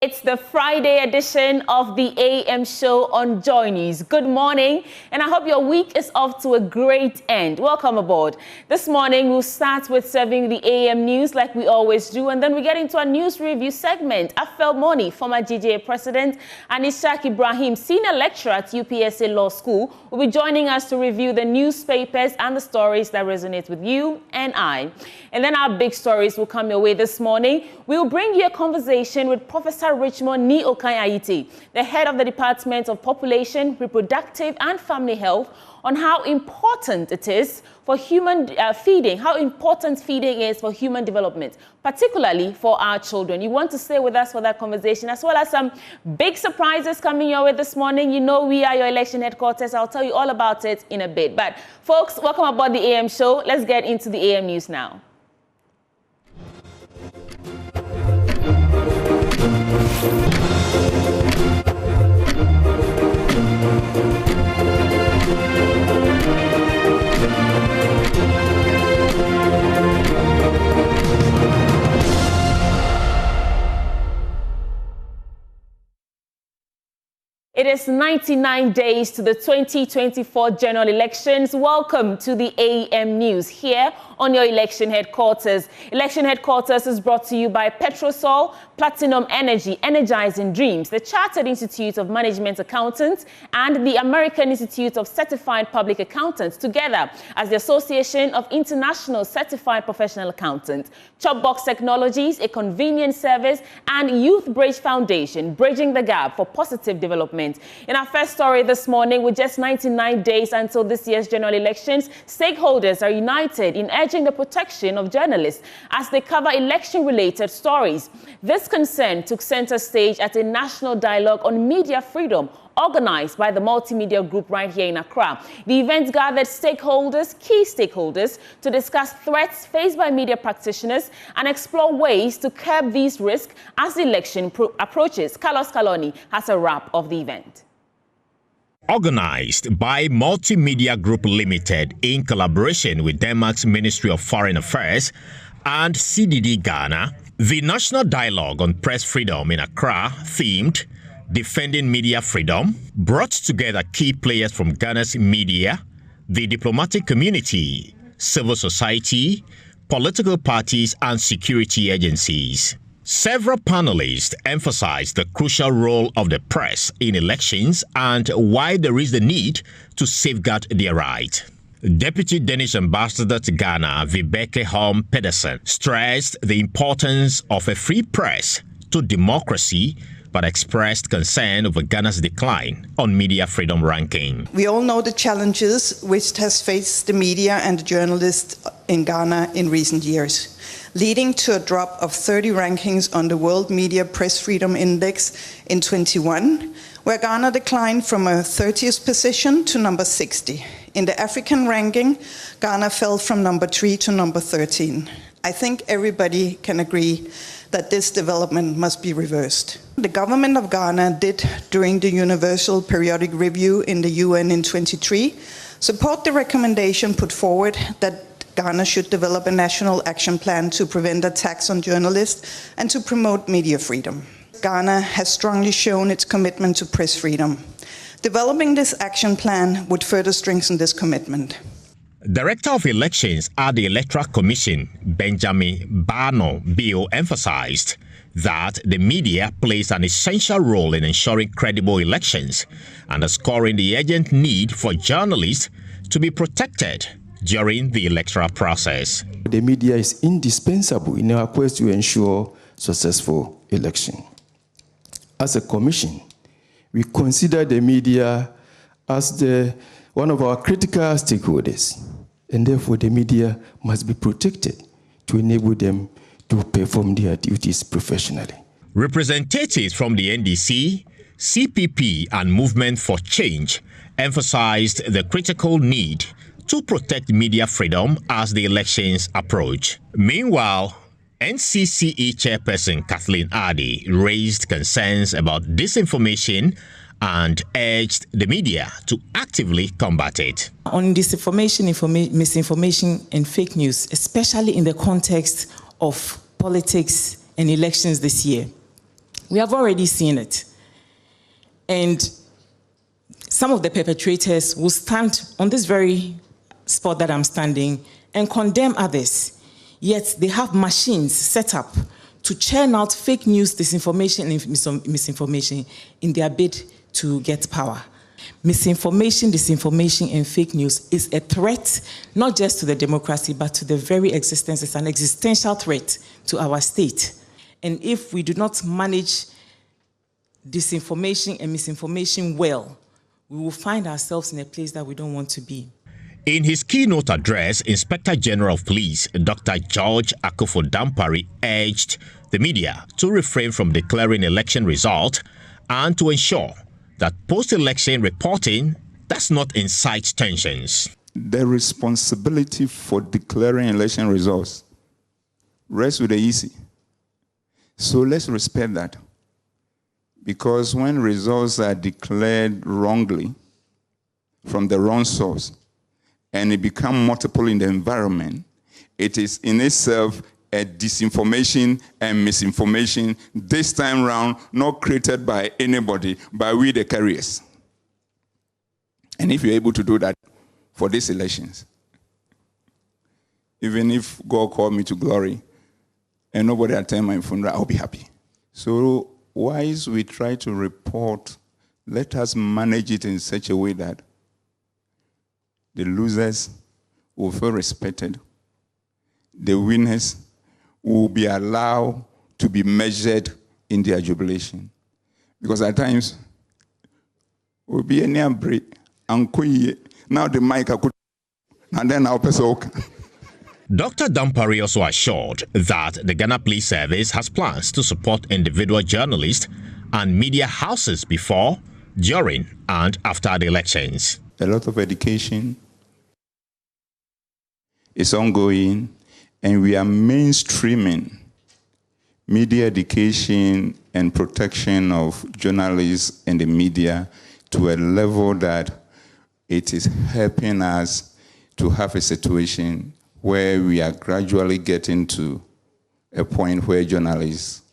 It's the Friday edition of the AM show on Joy News. Good morning, and I hope your week is off to a great end. Welcome aboard. This morning, we'll start with serving the AM news like we always do, and then we get into our news review segment. Afel Moni, former GJA president, and Ishaq Ibrahim, senior lecturer at UPSA Law School, will be joining us to review the newspapers and the stories that resonate with you and I. And then our big stories will come your way this morning. We'll bring you a conversation with Professor Richmond Ni Okanyayiti, the head of the Department of Population, Reproductive and Family Health, on how important it is for human feeding, how important feeding is for human development, particularly for our children. You want to stay with us for that conversation, as well as some big surprises coming your way this morning. You know we are your election headquarters. I'll tell you all about it in a bit. But folks, welcome aboard the AM show. Let's get into the AM news now. It is 99 days to the 2024 general elections. Welcome to the AM News here on your election headquarters. Election headquarters is brought to you by Petrosol, Platinum Energy, Energizing Dreams, the Chartered Institute of Management Accountants, and the American Institute of Certified Public Accountants, together as the Association of International Certified Professional Accountants. Chopbox Technologies, a convenience service, and Youth Bridge Foundation, bridging the gap for positive development. In our first story this morning, with just 99 days until this year's general elections, stakeholders are united in urging the protection of journalists as they cover election-related stories. This concern took center stage at a national dialogue on media freedom organized by the multimedia group right here in Accra. The event gathered key stakeholders, to discuss threats faced by media practitioners and explore ways to curb these risks as the election approaches. Carlos Caloni has a wrap of the event. Organized by Multimedia Group Limited in collaboration with Denmark's Ministry of Foreign Affairs and CDD Ghana, the National Dialogue on Press Freedom in Accra, themed Defending Media Freedom, brought together key players from Ghana's media, the diplomatic community, civil society, political parties, and security agencies. Several panelists emphasized the crucial role of the press in elections and why there is the need to safeguard their right. Deputy Danish Ambassador to Ghana, Vibeke Holm Pedersen, stressed the importance of a free press to democracy, but expressed concern over Ghana's decline on media freedom ranking. We all know the challenges which has faced the media and the journalists in Ghana in recent years, leading to a drop of 30 rankings on the World Media Press Freedom Index in 2021, where Ghana declined from a 30th position to number 60. In the African ranking, Ghana fell from number 3 to number 13. I think everybody can agree that this development must be reversed. The government of Ghana did, during the Universal Periodic Review in the UN in 2023, support the recommendation put forward that Ghana should develop a national action plan to prevent attacks on journalists and to promote media freedom. Ghana has strongly shown its commitment to press freedom. Developing this action plan would further strengthen this commitment. Director of Elections at the Electoral Commission, Benjamin Bano Bio, emphasized that the media plays an essential role in ensuring credible elections, underscoring the urgent need for journalists to be protected during the electoral process. The media is indispensable in our quest to ensure successful election. As a commission, we consider the media as one of our critical stakeholders, and therefore the media must be protected to enable them to perform their duties professionally. Representatives from the NDC, CPP, and Movement for Change emphasized the critical need to protect media freedom as the elections approach. Meanwhile, NCCE chairperson Kathleen Addy raised concerns about disinformation and urged the media to actively combat it. On disinformation, misinformation, and fake news, especially in the context of politics and elections this year, We have already seen it. And some of the perpetrators will stand on this very spot that I'm standing and condemn others. Yet they have machines set up to churn out fake news, disinformation, and misinformation in their bid to get power. Misinformation, disinformation, and fake news is a threat, not just to the democracy, but to the very existence. It's an existential threat to our state. And if we do not manage disinformation and misinformation well, we will find ourselves in a place that we don't want to be. In his keynote address, Inspector General of Police Dr. George Akufo-Dampare urged the media to refrain from declaring election result and to ensure that post-election reporting does not incite tensions. The responsibility for declaring election results rests with the EC. So let's respect that. Because when results are declared wrongly from the wrong source and it becomes multiple in the environment, it is in itself a disinformation and misinformation, this time round not created by anybody, but we the carriers. And if you're able to do that for these elections, even if God called me to glory and nobody attend my funeral, I'll be happy. So whilst we try to report, let us manage it in such a way that the losers will feel respected, the winners will be allowed to be measured in their jubilation. Because at times, we'll be any break, and now the mic I could, and then our person. Dr. Dampare also assured that the Ghana Police Service has plans to support individual journalists and media houses before, during, and after the elections. A lot of education is ongoing, and we are mainstreaming media education and protection of journalists and the media to a level that it is helping us to have a situation where we are gradually getting to a point where journalists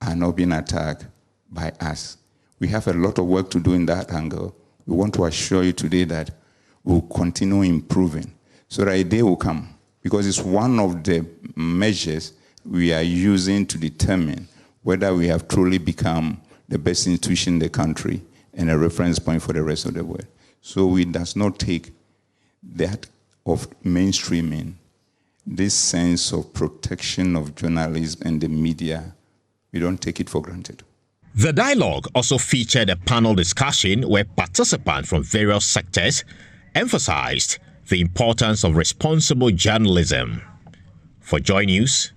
are not being attacked by us. We have a lot of work to do in that angle. We want to assure you today that we'll continue improving so that a day will come, because it's one of the measures we are using to determine whether we have truly become the best institution in the country and a reference point for the rest of the world. So we does not take that of mainstreaming, this sense of protection of journalism and the media, we don't take it for granted. The dialogue also featured a panel discussion where participants from various sectors emphasized the importance of responsible journalism. For Joy News,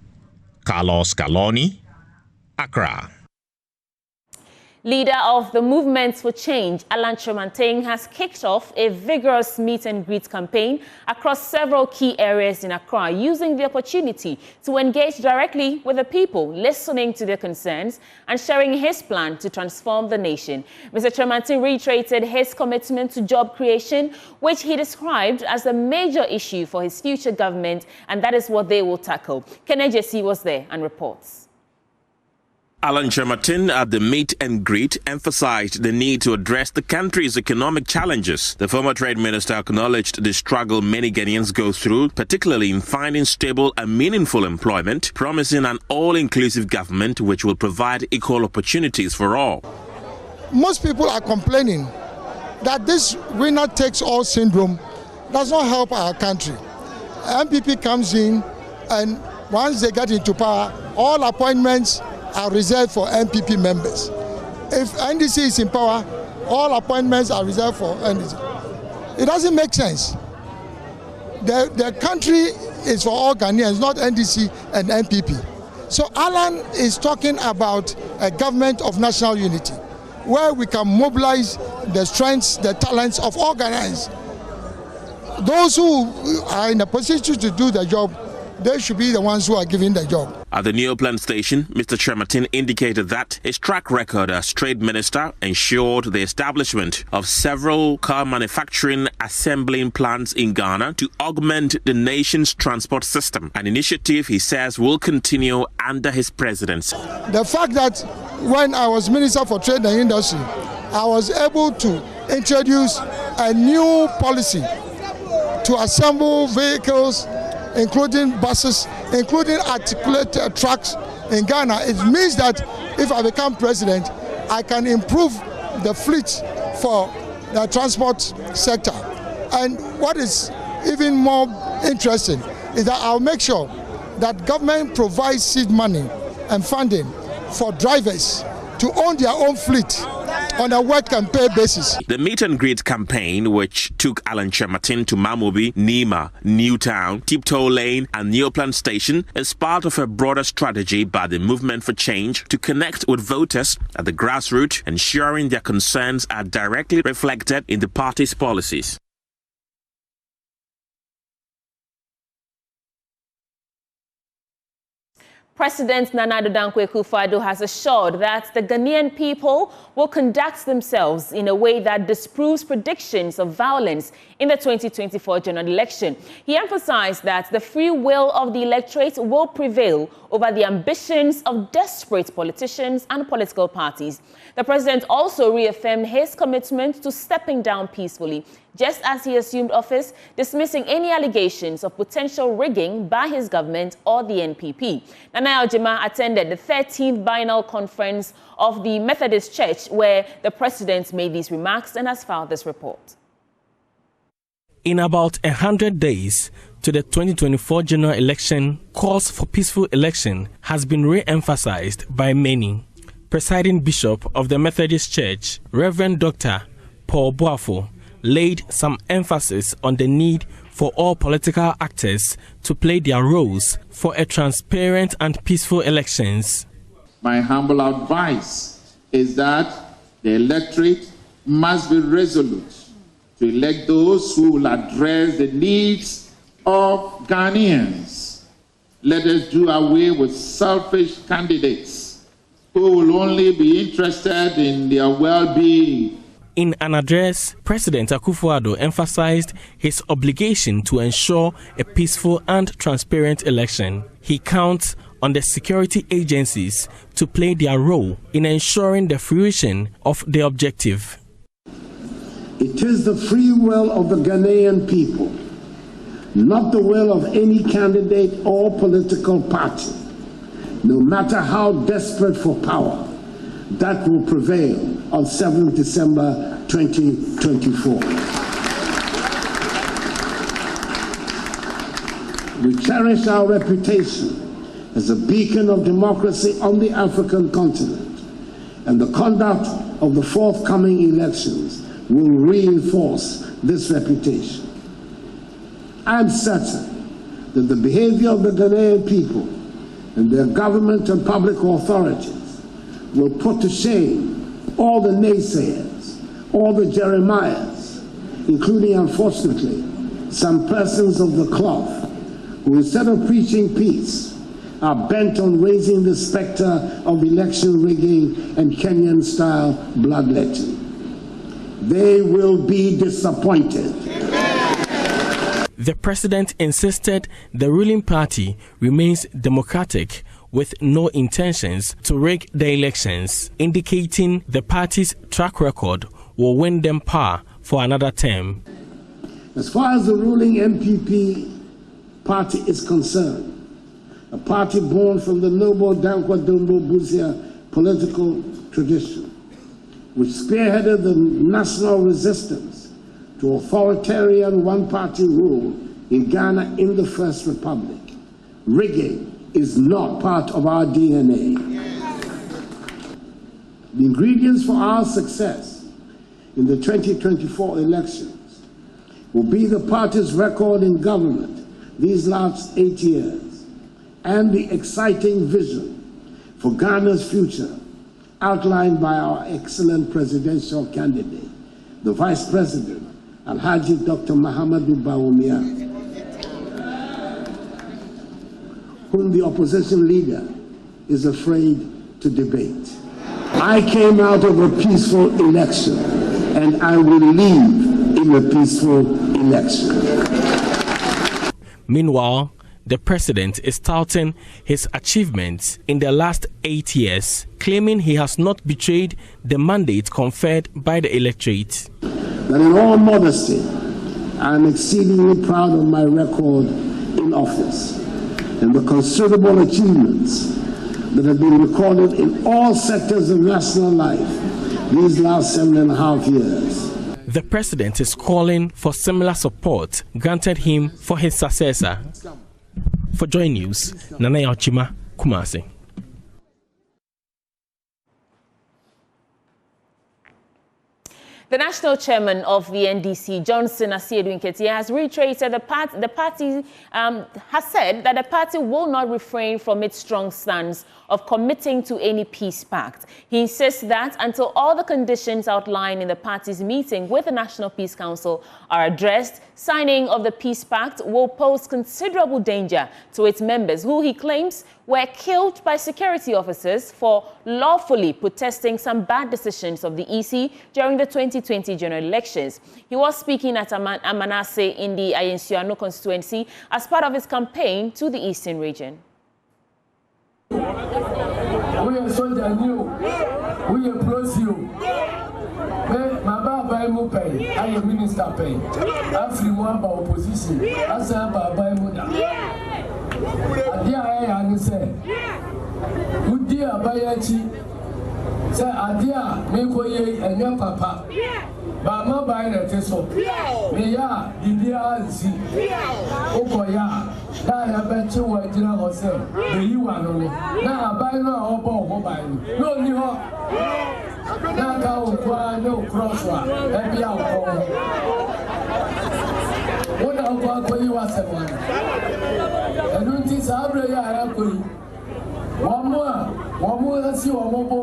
Carlos Caloni, Accra. Leader of the Movement for Change, Alan Kyerematen, has kicked off a vigorous meet and greet campaign across several key areas in Accra, using the opportunity to engage directly with the people, listening to their concerns and sharing his plan to transform the nation. Mr. Kyerematen reiterated his commitment to job creation, which he described as a major issue for his future government, and that is what they will tackle. Kenejesi was there and reports. Alan Kyerematen at the meet and greet emphasized the need to address the country's economic challenges. The former trade minister acknowledged the struggle many Ghanaians go through, particularly in finding stable and meaningful employment, promising an all-inclusive government which will provide equal opportunities for all. Most people are complaining that this winner-takes-all syndrome does not help our country. MPP comes in, and once they get into power, all appointments are reserved for MPP members. If NDC is in power, all appointments are reserved for NDC. It doesn't make sense. The country is for all Ghanaians, not NDC and MPP. So Alan is talking about a government of national unity, where we can mobilize the strengths, the talents of all Ghanaians. Those who are in a position to do the job they should be the ones who are giving the job. At the Neoplan station, Mr. Chermatin indicated that his track record as trade minister ensured the establishment of several car manufacturing assembling plants in Ghana to augment the nation's transport system, an initiative he says will continue under his presidency. The fact that when I was Minister for Trade and Industry, I was able to introduce a new policy to assemble vehicles, including buses, including articulated trucks in Ghana. It means that if I become president, I can improve the fleet for the transport sector. And what is even more interesting is that I'll make sure that government provides seed money and funding for drivers to own their own fleet on a work and pay basis. The meet and greet campaign, which took Alan Chermatin to Mamobi, Nima, Newtown, Tiptoe Lane and Neoplan Station, is part of a broader strategy by the Movement for Change to connect with voters at the grassroots, ensuring their concerns are directly reflected in the party's policies. President Nana Addo Dankwa Akufo-Addo has assured that the Ghanaian people will conduct themselves in a way that disproves predictions of violence in the 2024 general election. He emphasized that the free will of the electorate will prevail over the ambitions of desperate politicians and political parties. The president also reaffirmed his commitment to stepping down peacefully, just as he assumed office, dismissing any allegations of potential rigging by his government or the NPP. Nana Ojima attended the 13th Biennial Conference of the Methodist Church, where the president made these remarks and has filed this report. In about 100 days to the 2024 general election, calls for peaceful election has been re-emphasized by many. Presiding Bishop of the Methodist Church, Reverend Dr. Paul Boafo, laid some emphasis on the need for all political actors to play their roles for a transparent and peaceful elections. My humble advice is that the electorate must be resolute to elect those who will address the needs of Ghanaians. Let us do away with selfish candidates who will only be interested in their well-being. In an address, President Akufo-Addo emphasized his obligation to ensure a peaceful and transparent election. He counts on the security agencies to play their role in ensuring the fruition of the objective. It is the free will of the Ghanaian people, not the will of any candidate or political party, no matter how desperate for power, that will prevail on 7th December 2024. We cherish our reputation as a beacon of democracy on the African continent, and the conduct of the forthcoming elections will reinforce this reputation. I am certain that the behavior of the Ghanaian people and their government and public authorities will put to shame all the naysayers, all the Jeremiahs, including, unfortunately, some persons of the cloth who, instead of preaching peace, are bent on raising the specter of election rigging and Kenyan-style bloodletting. They will be disappointed. The president insisted the ruling party remains democratic with no intentions to rig the elections, indicating the party's track record will win them power for another term. As far as the ruling MPP party is concerned, a party born from the noble Dankwa Dombo Busia political tradition, which spearheaded the national resistance to authoritarian one-party rule in Ghana in the First Republic. Rigging is not part of our DNA. The ingredients for our success in the 2024 elections will be the party's record in government these last 8 years and the exciting vision for Ghana's future outlined by our excellent presidential candidate, the Vice President, Alhaji Dr. Mahamadou Bawumia. whom the opposition leader is afraid to debate. I came out of a peaceful election, and I will leave in a peaceful election. Meanwhile, the president is touting his achievements in the last 8 years, claiming he has not betrayed the mandate conferred by the electorate. That in all modesty, I am exceedingly proud of my record in office and the considerable achievements that have been recorded in all sectors of national life these last 7.5 years. The president is calling for similar support granted him for his successor. For Joy News, Nana Yachima, Kumasi. The national chairman of the NDC, Johnson Asiedu Nketia, has reiterated the party has said that the party will not refrain from its strong stance of committing to any peace pact. He insists that until all the conditions outlined in the party's meeting with the National Peace Council are addressed, signing of the peace pact will pose considerable danger to its members, who he claims were killed by security officers for lawfully protesting some bad decisions of the EC during the 2020 general elections. He was speaking at Amanase in the Ayensuano constituency as part of his campaign to the eastern region. We are soldier new. We are plus you. My baba mu pay. I am minister pay. Afri mu aba opposition. Asa baba mu da. Adia I am say. Udi abayachi. Say adia me ko ye enya papa. Ba ma ba na teso. Me ya bibia nsi. Okoya. Da ya bechi wa jira ho se. Be yi wa no. Na abai no obo ho bai no. No ni ho. Na ka o kwa no cross wa. E bia o ko. Wona o kwa ko yi wa se mo. Enu nti sabre ya ko yi. Wa mo asi wa mo bo.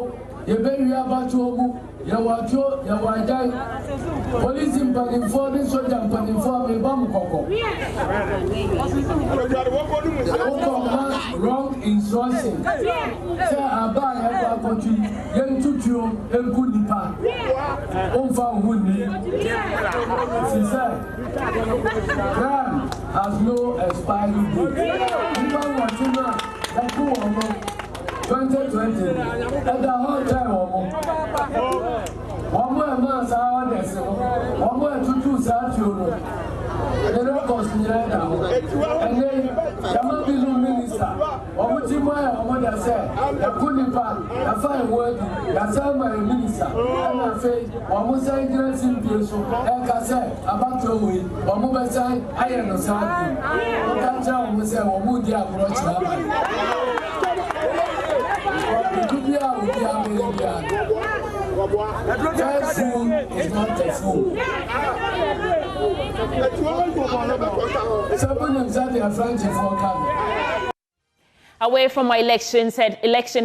Ye be wi abatu ogu. Ye wajai. Police in Panifo, soldier in Panifo, me bam koko. Wrong instruction. Say aba ya kwa kochi, yen tutu en kunipa. Onfa huni. She said, crime has no expiry date. Even Watima, that who 2020, at the hotel, one more month, one more to two children. They don't consider now. And then, Yamabilu minister, Omutimaya, Omoda said, the Kunipa, the fine word, the Salma minister, and I say, Omusa Ignorance in Piso, Eka said, about your way, Omuba side, I am no side. Otaja, we say, Omudia, Broch, is not a fool. Away from our election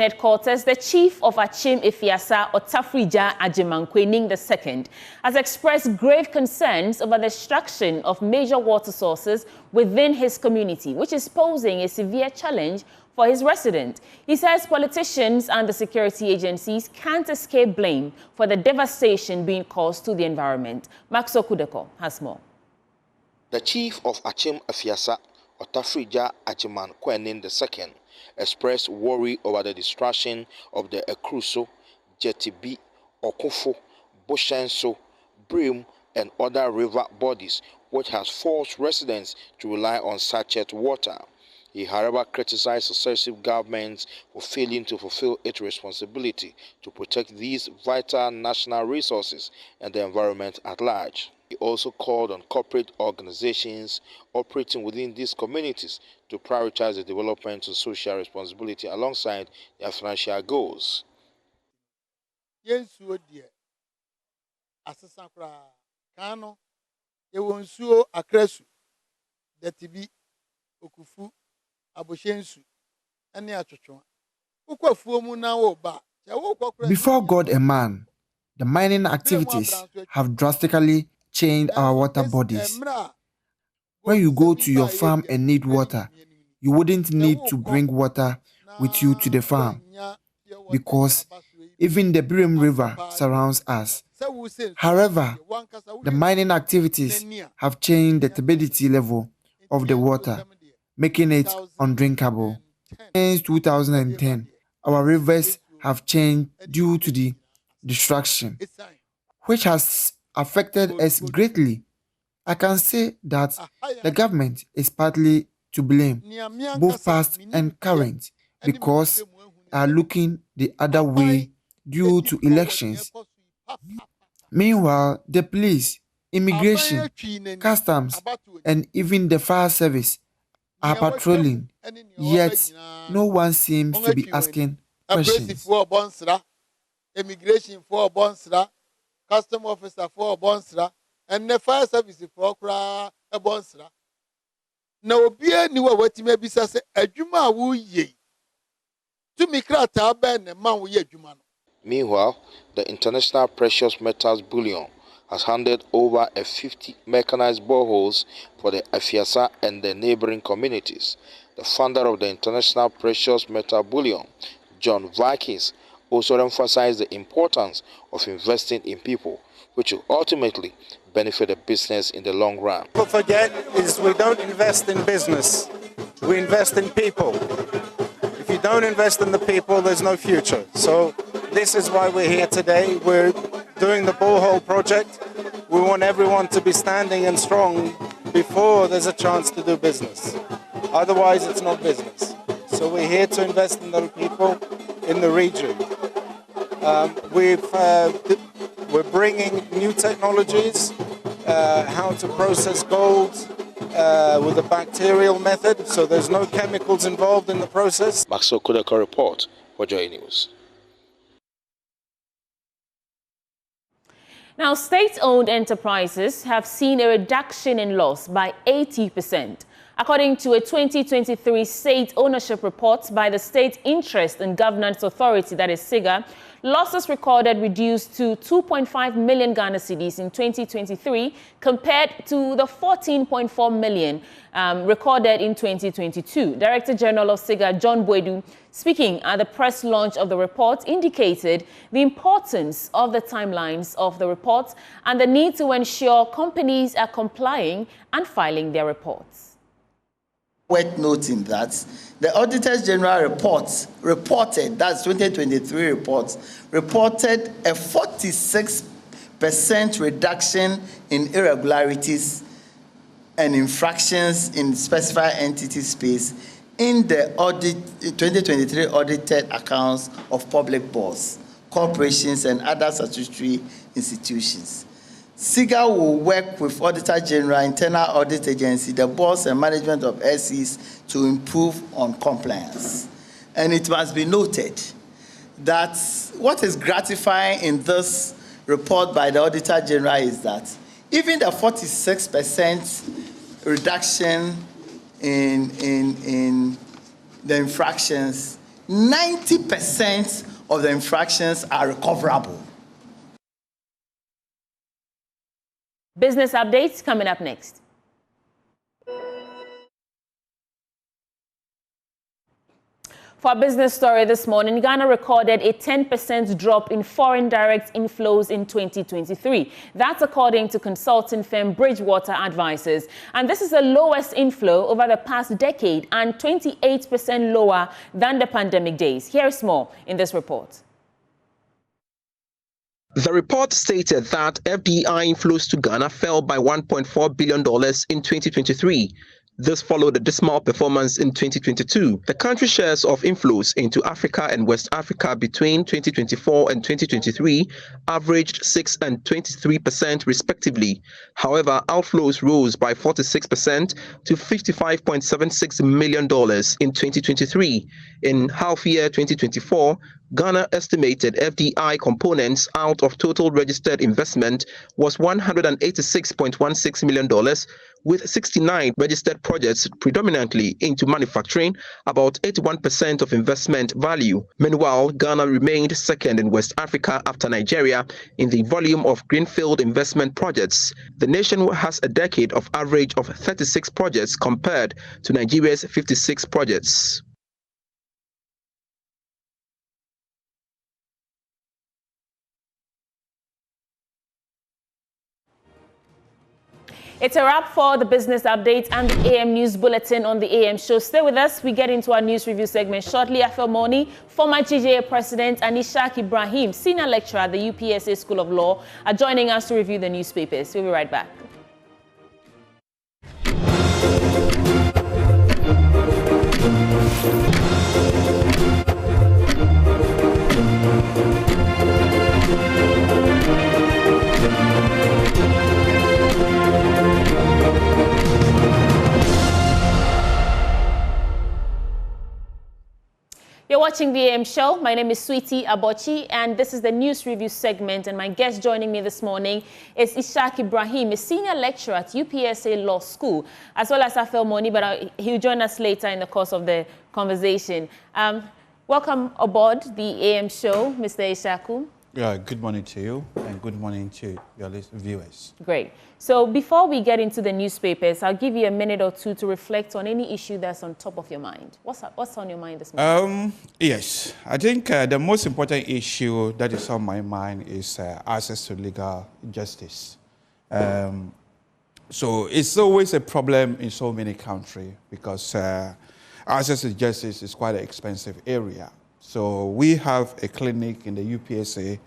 headquarters, the chief of Achim Efiasa, Otafrija Ajimankwening II, has expressed grave concerns over the destruction of major water sources within his community, which is posing a severe challenge for his residents. He says politicians and the security agencies can't escape blame for the devastation being caused to the environment. Maxo Kudeko has more. The chief of Achim Efiasa, Otafrija Ajimankwening II, expressed worry over the destruction of the Ekruso, Jetibi, Okofo, Boshenso, Brim, and other river bodies, which has forced residents to rely on sachet water. He, however, criticized successive governments for failing to fulfill its responsibility to protect these vital national resources and the environment at large. He also called on corporate organizations operating within these communities to prioritize the development of social responsibility alongside their financial goals. Before God and man, the mining activities have drastically changed our water bodies. When you go to your farm and need water, you wouldn't need to bring water with you to the farm, because even the Birim River surrounds us. However, the mining activities have changed the turbidity level of the water, making it undrinkable. Since 2010, our rivers have changed due to the destruction, which has affected us greatly. I can say that the government is partly to blame, both past and current, because they are looking the other way due to elections. Meanwhile, the police, immigration, customs, and even the fire service are patrolling, yet no one seems to be asking questions. Immigration custom officer for Bonsra, and the fire service for Kra a Bonsra. Now, be anywhere what may be said, a Juma woo ye. To me, Krata Ben and Man ye Juman. Meanwhile, the International Precious Metals Bullion has handed over 50 mechanized boreholes for the Afiasa and the neighboring communities. The founder of the International Precious Metal Bullion, John Vikings, also emphasized the importance of investing in people, which will ultimately benefit the business in the long run. What people forget is we don't invest in business, we invest in people. If you don't invest in the people, there's no future. So this is why we're here today. We're doing the borehole project. We want everyone to be standing and strong before there's a chance to do business. Otherwise, it's not business. So we're here to invest in the people in the region. We're bringing new technologies, how to process gold with a bacterial method, so there's no chemicals involved in the process. Maxo Kudako report for Joy News. Now, state-owned enterprises have seen a reduction in loss by 80%. According to a 2023 state ownership report by the State Interest and Governance Authority, that is SIGA, losses recorded reduced to 2.5 million Ghana cedis in 2023 compared to the 14.4 million recorded in 2022. Director General of SIGA, John Boedu, speaking at the press launch of the report, indicated the importance of the timelines of the report and the need to ensure companies are complying and filing their reports. Worth noting that the Auditors General reported, that's 2023 reports, reported a 46% reduction in irregularities and infractions in specified entity space in the 2023 audited accounts of public boards, corporations, and other statutory institutions. SIGA will work with Auditor General, Internal Audit Agency, the boards and management of SEs to improve on compliance. And it must be noted that what is gratifying in this report by the Auditor General is that even the 46% reduction in the infractions, 90% of the infractions are recoverable. Business updates coming up next. For our business story this morning, Ghana recorded a 10% drop in foreign direct inflows in 2023. That's according to consulting firm Bridgewater Advisors. And this is the lowest inflow over the past decade and 28% lower than the pandemic days. Here's more in this report. The report stated that FDI inflows to Ghana fell by $1.4 billion in 2023. This followed a dismal performance in 2022. The country's shares of inflows into Africa and West Africa between 2024 and 2023 averaged 6% and 23% respectively. However, outflows rose by 46% to $55.76 million in 2023. In half year 2024, Ghana estimated FDI components out of total registered investment was $186.16 million, with 69 registered projects predominantly into manufacturing, about 81% of investment value. Meanwhile, Ghana remained second in West Africa after Nigeria in the volume of greenfield investment projects. The nation has a decade of average of 36 projects compared to Nigeria's 56 projects. It's a wrap for the business update and the AM News Bulletin on the AM show. Stay with us. We get into our news review segment shortly. Afel Moni, former GJA President, and Ishaq Ibrahim, senior lecturer at the UPSA School of Law, are joining us to review the newspapers. We'll be right back. You're watching the AM show. My name is Sweetie Abochi, and this is the news review segment. And my guest joining me this morning is Ishaq Ibrahim, a senior lecturer at UPSA Law School, as well as Afel Moni, but he'll join us later in the course of the conversation. Welcome aboard the AM show, Mr. Ishaq. Good morning to you, and good morning to your viewers. Great. So before we get into the newspapers, I'll give you a minute or two to reflect on any issue that's on top of your mind. What's on your mind this morning? Yes, I think the most important issue that is on my mind is access to legal justice. So it's always a problem in so many countries because access to justice is quite an expensive area. So we have a clinic in the UPSA.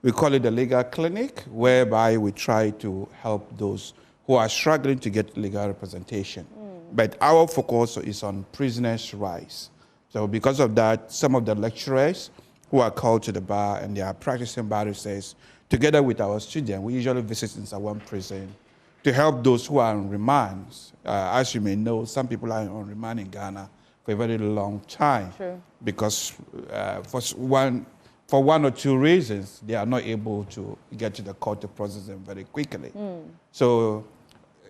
We call it the legal clinic, whereby we try to help those who are struggling to get legal representation. But our focus is on prisoners' rights. So because of that, some of the lecturers who are called to the bar and they are practicing barristers, together with our students, we usually visit in one prison to help those who are on remand. As you may know, some people are on remand in Ghana for a very long time. True. Because for one or two reasons, they are not able to get to the court to process them very quickly. So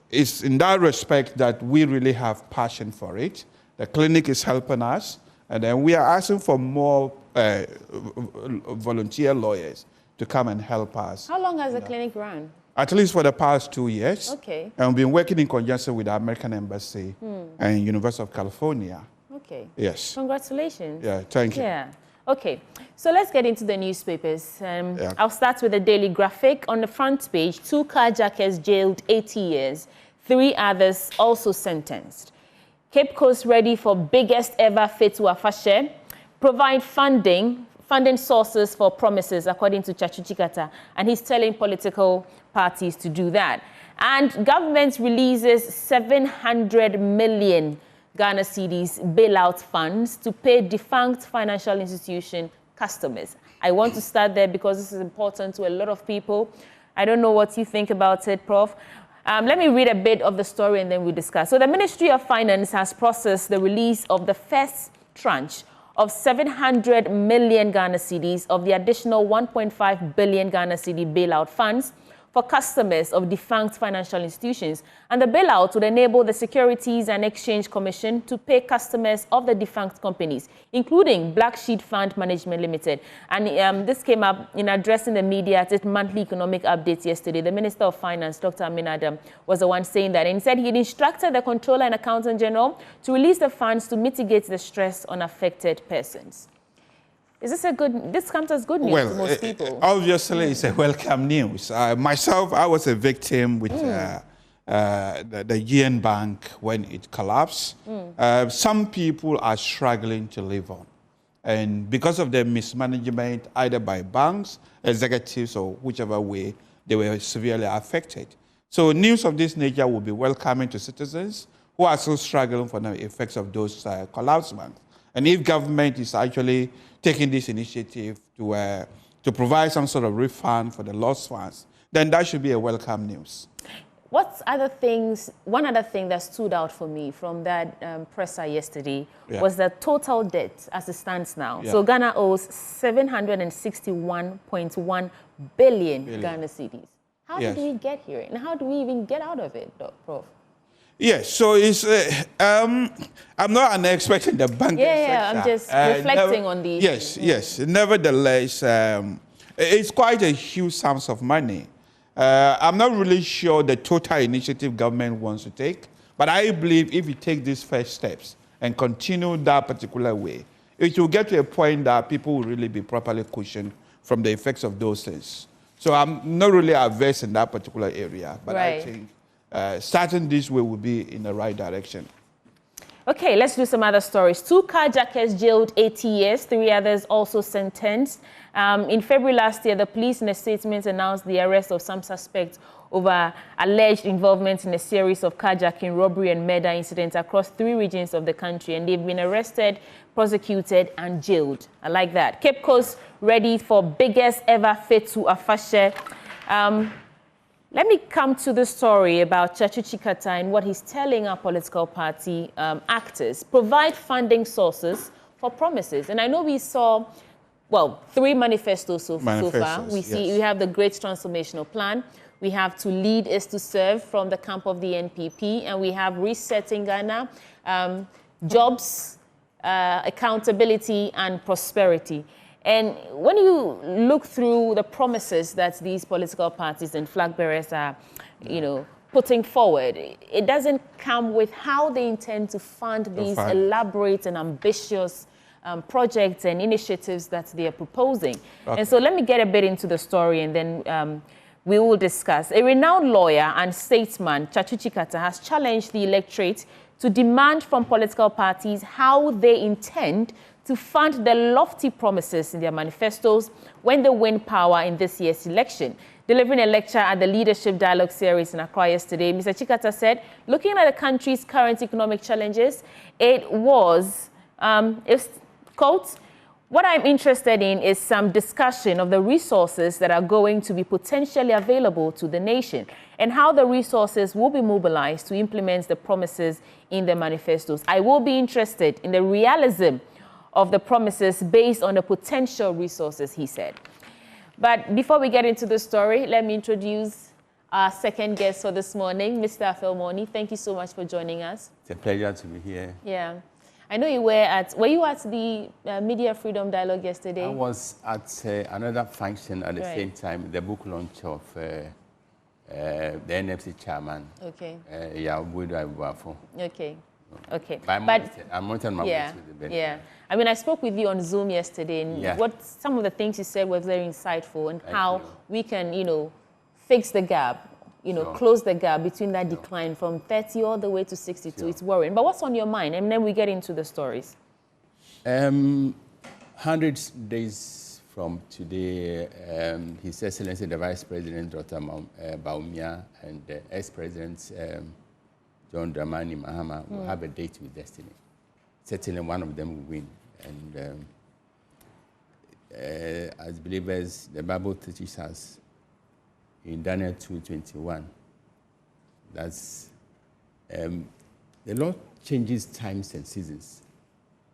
it's in that respect that we really have passion for it. The clinic is helping us, and then we are asking for more volunteer lawyers to come and help us. How long has the clinic run? At least for the past 2 years. Okay. And we've been working in conjunction with the American Embassy and University of California. Okay. Yes. Congratulations. Yeah, thank you. Yeah. Okay, so let's get into the newspapers. I'll start with the Daily Graphic. On the front page, 2 carjackers jailed 80 years, 3 others also sentenced. Cape Coast ready for biggest ever Fetu Afashe. Provide funding sources for promises, according to Chachuchikata, and he's telling political parties to do that. And government releases 700 million Ghana cedis bailout funds to pay defunct financial institution customers. I want to start there because this is important to a lot of people. I don't know what you think about it, Prof. Let me read a bit of the story and then we discuss. So the Ministry of Finance has processed the release of the first tranche of 700 million Ghana cedis of the additional 1.5 billion Ghana cedi bailout funds for customers of defunct financial institutions. And the bailout would enable the Securities and Exchange Commission to pay customers of the defunct companies, including Black Sheep Fund Management Limited. And this came up in addressing the media at its monthly economic updates yesterday. The Minister of Finance, Dr. Mena, was the one saying that. And he said he had instructed the Comptroller and Accountant General to release the funds to mitigate the stress on affected persons. Is this this comes as good news to most people? Obviously, it's a welcome news. Myself, I was a victim with the GN Bank when it collapsed. Some people are struggling to live on. And because of the mismanagement, either by banks, executives, or whichever way, they were severely affected. So news of this nature will be welcoming to citizens who are still struggling for the effects of those collapsed banks. And if government is actually taking this initiative to provide some sort of refund for the lost funds, then that should be a welcome news. One other thing that stood out for me from that presser yesterday was the total debt as it stands now. So Ghana owes 761.1 billion Ghana cedis. How did we get here? And how do we even get out of it, Prof? Yes, so it's, I'm not an expert in the banking sector. I'm just reflecting on the issue. Yes. Nevertheless, it's quite a huge sums of money. I'm not really sure the total initiative government wants to take, but I believe if we take these first steps and continue that particular way, it will get to a point that people will really be properly cushioned from the effects of those things. So I'm not really averse in that particular area, but I think starting this way will be in the right direction. Okay, let's do some other stories. 2 carjackers jailed 80 years, 3 others also sentenced. In February last year, the police in a statement announced the arrest of some suspects over alleged involvement in a series of carjacking, robbery and murder incidents across 3 regions of the country. And they've been arrested, prosecuted and jailed. I like that. Cape Coast ready for biggest ever Fetu Afashe. Let me come to the story about Chachu Chikata and what he's telling our political party actors. Provide funding sources for promises. And I know we saw, 3 manifestos so far. We have the Great Transformational Plan. We have To Lead is to Serve from the camp of the NPP. And we have Resetting Ghana, Jobs, Accountability and Prosperity. And when you look through the promises that these political parties and flag bearers are, putting forward, it doesn't come with how they intend to fund these elaborate and ambitious projects and initiatives that they are proposing. Okay. And so let me get a bit into the story and then we will discuss. A renowned lawyer and statesman, Chachu Chikata, has challenged the electorate to demand from political parties how they intend to fund the lofty promises in their manifestos when they win power in this year's election. Delivering a lecture at the Leadership Dialogue Series in Accra yesterday, Mr. Chikata said, looking at the country's current economic challenges, it was, quote, what I'm interested in is some discussion of the resources that are going to be potentially available to the nation and how the resources will be mobilized to implement the promises in the manifestos. I will be interested in the realism of the promises based on the potential resources, he said. But before we get into the story, let me introduce our second guest for this morning, Mr. Afelmoni. Thank you so much for joining us. It's a pleasure to be here. Yeah. I know you were you at the Media Freedom Dialogue yesterday? I was at another function at the same time, the book launch of the NFC chairman. Okay. Okay. Okay. I'm monitoring my way to the bench. Yeah. I mean, I spoke with you on Zoom yesterday, and some of the things you said were very insightful, and how we can, fix the gap, close the gap between that decline from 30 all the way to 62. It's worrying. But what's on your mind? And then we get into the stories. 100 days from today, His Excellency the Vice President, Dr. Baumia, and the ex-President, John Dramani Mahama, will have a date with destiny. Certainly one of them will win. And as believers, the Bible teaches us in Daniel 2:21, that's the Lord changes times and seasons,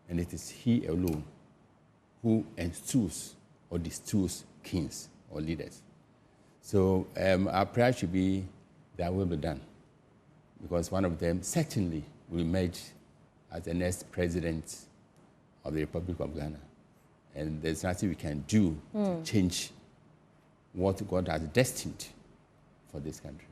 and it is He alone who instills or distills kings or leaders. So our prayer should be that will be done, because one of them certainly will emerge as the next president of the Republic of Ghana. And there's nothing we can do to change what God has destined for this country.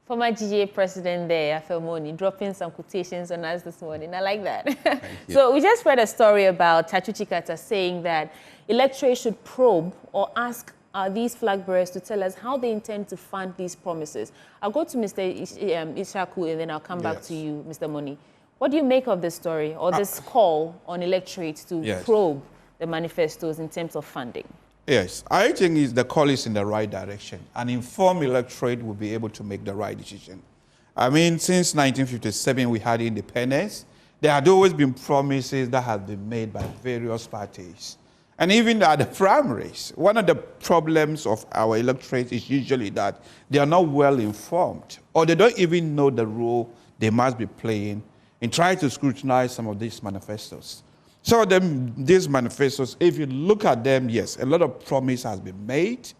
Former GGA president there, Afelmoni, dropping some quotations on us this morning. I like that. So we just read a story about Chachu Chikata saying that electorate should probe or ask these flag bearers to tell us how they intend to fund these promises. I'll go to Mr. Ishaku and then I'll come back to you, Mr. Moni. What do you make of this story or this call on electorate to probe the manifestos in terms of funding? Yes, I think the call is in the right direction. An informed electorate will be able to make the right decision. I mean, since 1957, we had independence. There had always been promises that had been made by various parties. And even at the primaries, one of the problems of our electorate is usually that they are not well informed, or they don't even know the role they must be playing in trying to scrutinize some of these manifestos. Some of them, these manifestos, if you look at them, yes, a lot of promise has been made.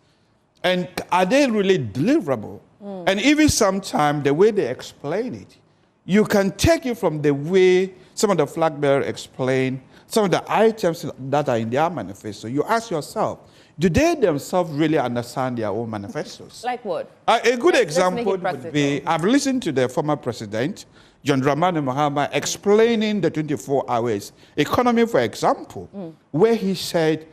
And are they really deliverable? And even sometimes the way they explain it, you can take it from the way some of the flag bearers explain some of the items that are in their manifesto. You ask yourself, do they themselves really understand their own manifestos? Like what? A good example would be, I've listened to the former president, John Dramani Mahama, explaining the 24 hours economy, for example, where he said,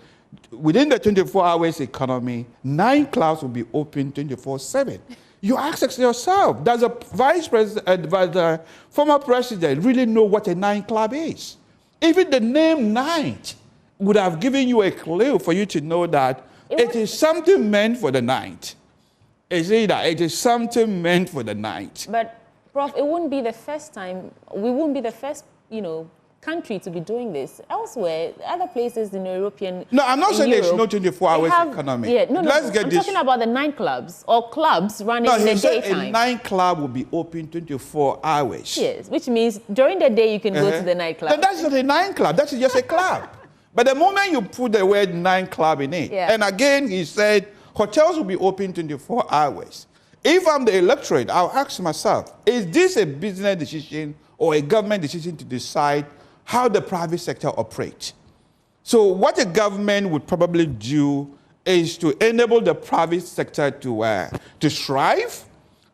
within the 24 hours economy, 9 clubs will be open 24/7. You ask yourself, does the vice president, the former president really know what a 9 club is? Even the name 9 would have given you a clue for you to know that it is something meant for the night. Is it that it is something meant for the night? But, Prof, it wouldn't be the first time, we wouldn't be the first, country to be doing this. Elsewhere, other places in European... No, I'm not saying there's no 24 hours have, economy. Yeah, no, Let's get I'm this. talking about the 9 clubs or clubs running in the daytime. A 9 club will be open 24 hours. Yes, which means during the day you can go to the nightclub. Then that's not a 9 club, that's just a club. But the moment you put the word 9 club in it, and again he said hotels will be open 24 hours. If I'm the electorate, I'll ask myself, is this a business decision or a government decision to decide how the private sector operates? So what a government would probably do is to enable the private sector to strive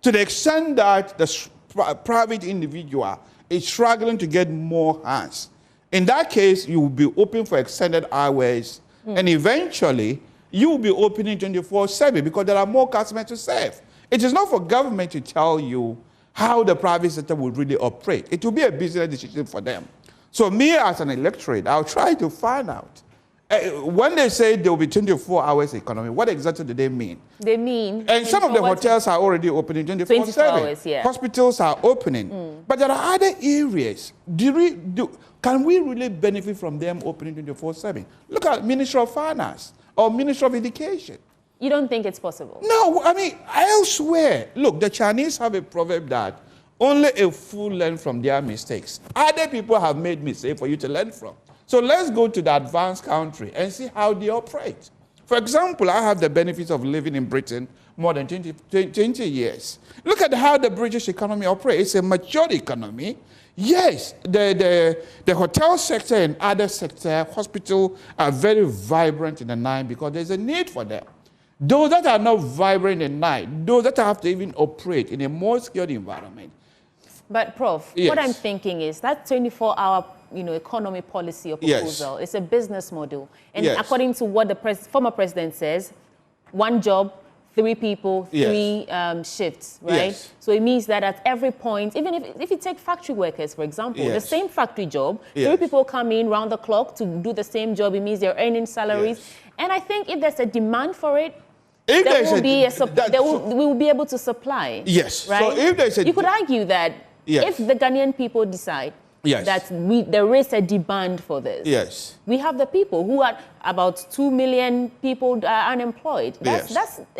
to the extent that the private individual is struggling to get more hands. In that case, you will be open for extended hours, and eventually you will be opening 24/7 because there are more customers to serve. It is not for government to tell you how the private sector will really operate. It will be a business decision for them. So me as an electorate, I'll try to find out. When they say there will be 24 hours economy, what exactly do they mean? They mean... And some of the hotels are already opening 24/7. Hours, yeah. Hospitals are opening. But there are other areas. Can we really benefit from them opening 24/7? Look at Ministry of Finance or Ministry of Education. You don't think it's possible? No, I mean, elsewhere. Look, the Chinese have a proverb that only a fool learns from their mistakes. Other people have made mistakes for you to learn from. So let's go to the advanced country and see how they operate. For example, I have the benefits of living in Britain more than 20 years. Look at how the British economy operates. It's a mature economy. Yes, the hotel sector and other sector, hospital, are very vibrant in the night because there's a need for them. Those that are not vibrant at night, those that have to even operate in a more secured environment. But Prof, what I'm thinking is that 24-hour economy policy or proposal is a business model. And according to what the former president says, 1 job, 3 people, 3 shifts, right? So it means that at every point, even if you take factory workers, for example, the same factory job, 3 people come in round the clock to do the same job. It means they're earning salaries. And I think if there's a demand for it, we will be able to supply. Yes. Right? So if there's you could argue that if the Ghanaian people decide that there is a demand for this, we have the people who are about 2 million people are unemployed. Is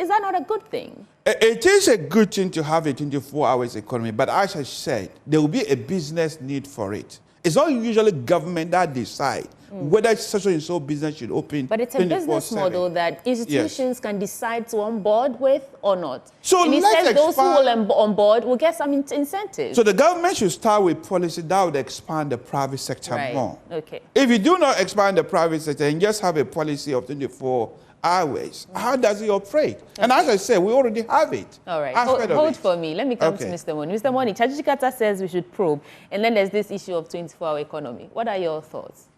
that not a good thing? It is a good thing to have a 24 hours economy, but as I said, there will be a business need for it. It's not usually government that decide whether such and so business should open. But it's a business model that institutions can decide to on board with or not. So and he says those who will on board will get some incentives. So the government should start with policy that would expand the private sector more. Okay. If you do not expand the private sector and just have a policy of 24 hours, how does it operate? And as I said, we already have it. All right. Hold for me. Let me come to Mr. Moni. Mr. Moni, Chajikata says we should probe. And then there's this issue of 24-hour economy. What are your thoughts?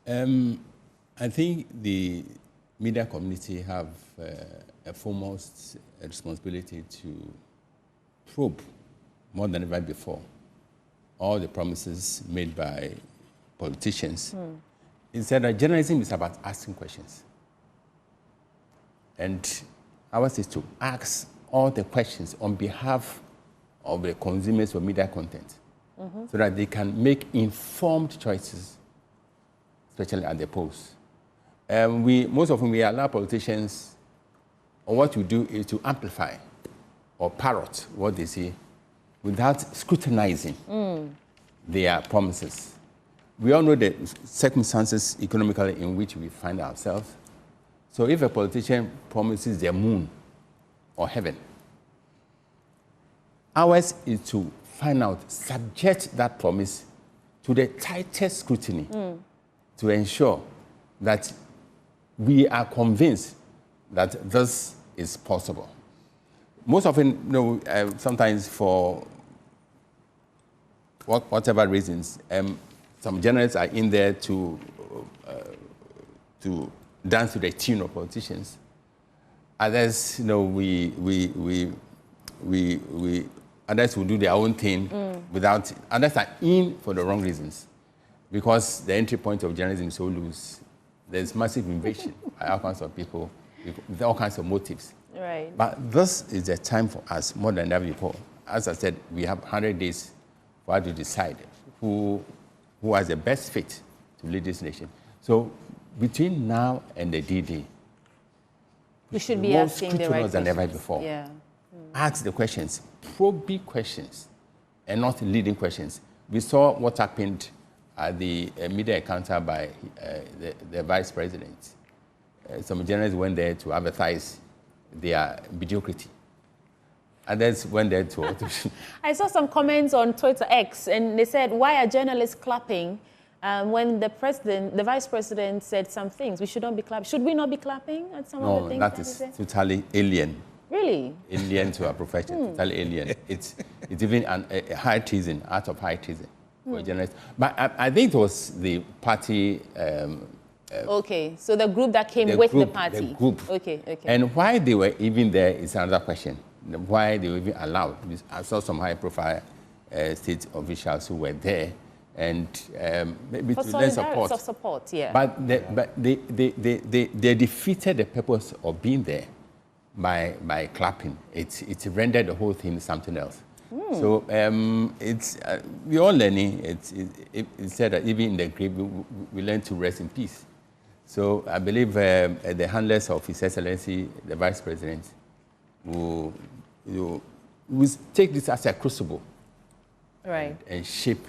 I think the media community have a foremost responsibility to probe more than ever before all the promises made by politicians. Instead, journalism is about asking questions. And ours is to ask all the questions on behalf of the consumers of media content so that they can make informed choices, especially at the polls. most often we allow politicians, or what we do is to amplify or parrot what they say without scrutinizing their promises. We all know the circumstances economically in which we find ourselves. So if a politician promises the moon or heaven, ours is to find out, subject that promise to the tightest scrutiny to ensure that we are convinced that this is possible. Most often, sometimes for whatever reasons, some journalists are in there to dance to the tune of politicians. Others, others will do their own thing without. Others are in for the wrong reasons, because the entry point of journalism is so loose. There's massive invasion by all kinds of people with all kinds of motives. Right. But this is the time for us more than ever before. As I said, we have 100 days for us to decide who has the best fit to lead this nation. So between now and the D-Day, we should be asking the right questions than ever before. Yeah. Ask the questions, probing questions, and not leading questions. We saw what happened at the media encounter by the vice president. Some journalists went there to advertise their mediocrity. Others went there to... I saw some comments on Twitter X, and they said, why are journalists clapping when the vice president said some things? We should not be clapping. Should we not be clapping at some of the things? No, that is totally alien. Really? Alien to our profession, totally alien. It's even a high treason, act of high treason for journalists. But I think it was the party... okay, so the group that came with the party. The group. Okay. And why they were even there is another question. Why they were even allowed. I saw some high-profile state officials who were there, and maybe to lend support. Support, yeah. But they defeated the purpose of being there by clapping. It rendered the whole thing something else. So we're all learning. It's said that even in the grave, we learn to rest in peace. So I believe the handlers of His Excellency, the Vice President, will take this as a crucible, right, and shape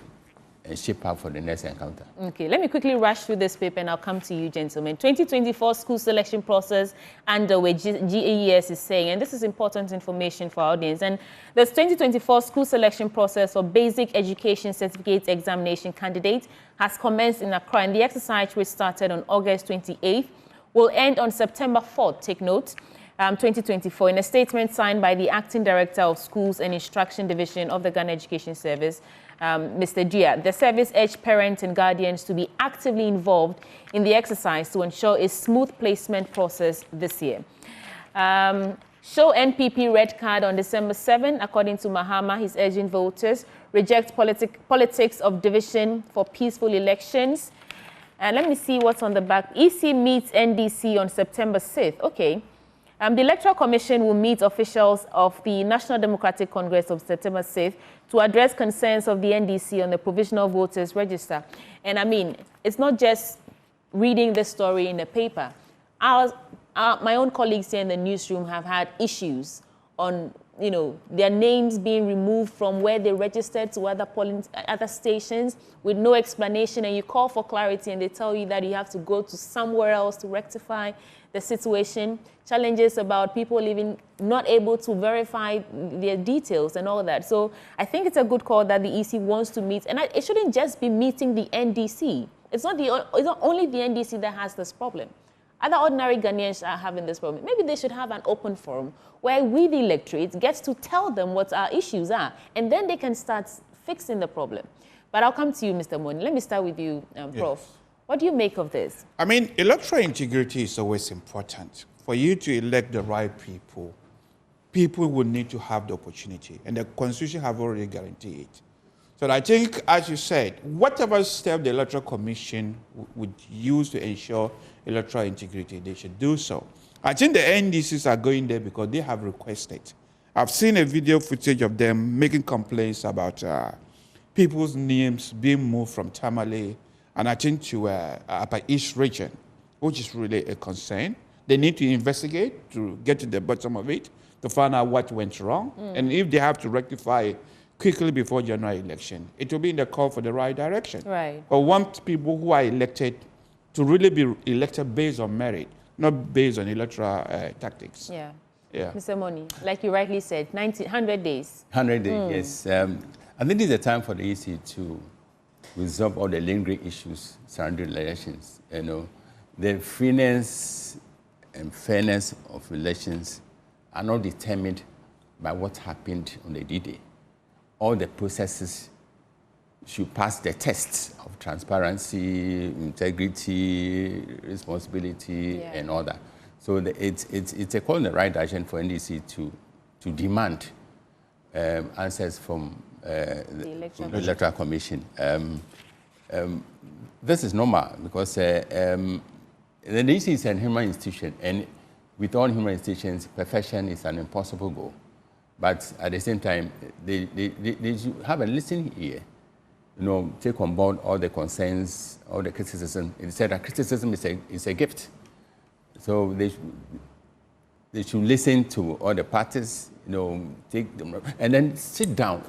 up for the next encounter. Okay, let me quickly rush through this paper and I'll come to you, gentlemen. 2024 school selection process underway, GAES is saying, and this is important information for our audience, and the 2024 school selection process for basic education certificate examination candidates has commenced in Accra, and the exercise, which started on August 28th, will end on September 4th, take note, 2024. In a statement signed by the Acting Director of Schools and Instruction Division of the Ghana Education Service, Mr. Dia, the service urged parents and guardians to be actively involved in the exercise to ensure a smooth placement process this year. Show NPP red card on December 7, according to Mahama. He's urging voters reject politics of division for peaceful elections. And let me see what's on the back. EC meets NDC on September 6th. Okay. The Electoral Commission will meet officials of the National Democratic Congress of September 6th to address concerns of the NDC on the Provisional Voters Register. And I mean, it's not just reading the story in the paper. My own colleagues here in the newsroom have had issues on, their names being removed from where they registered to other stations with no explanation, and you call for clarity and they tell you that you have to go to somewhere else to rectify the situation. Challenges about people even not able to verify their details and all that. So I think it's a good call that the EC wants to meet, and it shouldn't just be meeting the NDC. It's not only the NDC that has this problem. Other ordinary Ghanaians are having this problem. Maybe they should have an open forum where we, the electorate, gets to tell them what our issues are, and then they can start fixing the problem. But I'll come to you, Mr. Moni. Let me start with you, Prof. Yes. What do you make of this? I mean, electoral integrity is always important. For you to elect the right people, people will need to have the opportunity, and the Constitution have already guaranteed it. So I think, as you said, whatever step the Electoral Commission would use to ensure electoral integrity, they should do so. I think the NDCs are going there because they have requested. I've seen a video footage of them making complaints about people's names being moved from Tamale and I think to Upper East region. which is really a concern. They need to investigate to get to the bottom of it, to find out what went wrong. And if they have to rectify quickly before January election, it will be in the call for the right direction. Right. But want people who are elected to really be elected based on merit, not based on electoral tactics. Yeah. Yeah. Mr. Moni, like you rightly said, 100 days. 100 days, yes. I think this is a time for the EC to resolve all the lingering issues surrounding elections. You know, the freeness and fairness of elections are not determined by what happened on the D-Day. All the processes should pass the tests of transparency, integrity, responsibility, and all that. So it's a call in the right direction for NDC to demand answers from the Electoral Commission. This is normal because the NDC is a human institution, and with all human institutions, perfection is an impossible goal. But at the same time, they should have a listening ear, you know, take on board all the concerns, all the criticism. It said that criticism is a gift. So they should listen to all the parties, you know, take them, and then sit down.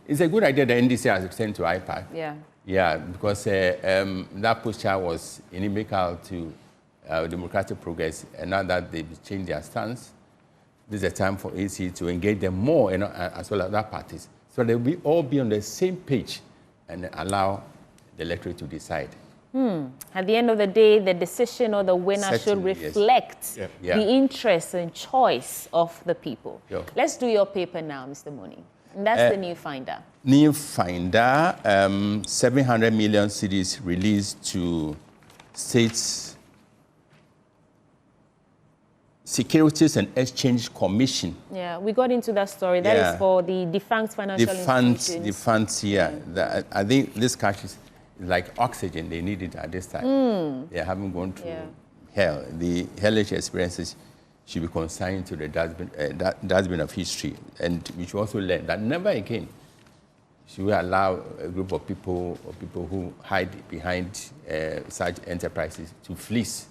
It's a good idea that NDC has sent to IPAC. Yeah. Yeah, because that posture was inimical to democratic progress, and now that they've changed their stance, this is a time for AC to engage them more, you know, as well as other parties, so they will all be on the same page and allow the electorate to decide. At the end of the day, the decision or the winner should reflect the interests and choice of the people. Let's do your paper now, Mr. Moni. And that's the new finder. New finder, 700 million cedis released to states. Securities and Exchange Commission. Yeah, we got into that story. That is for the defunct financial institutions. The funds, yeah. I think this cash is like oxygen. They need it at this time. They haven't gone through hell. The hellish experiences should be consigned to the dustbin of history. And we should also learn that never again should we allow a group of people who hide behind such enterprises to fleece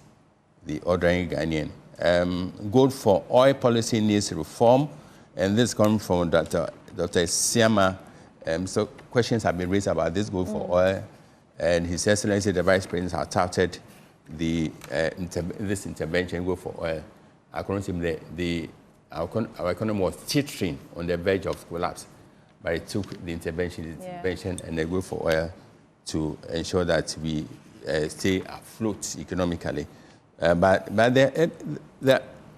the ordinary Ghanaian. Gold for oil policy needs reform, and this comes from Dr. Siama. So questions have been raised about this gold for oil, and His Excellency the Vice President has touted this intervention, gold for oil. According to him, our economy was teetering on the verge of collapse, but it took the intervention and the gold for oil to ensure that we stay afloat economically. But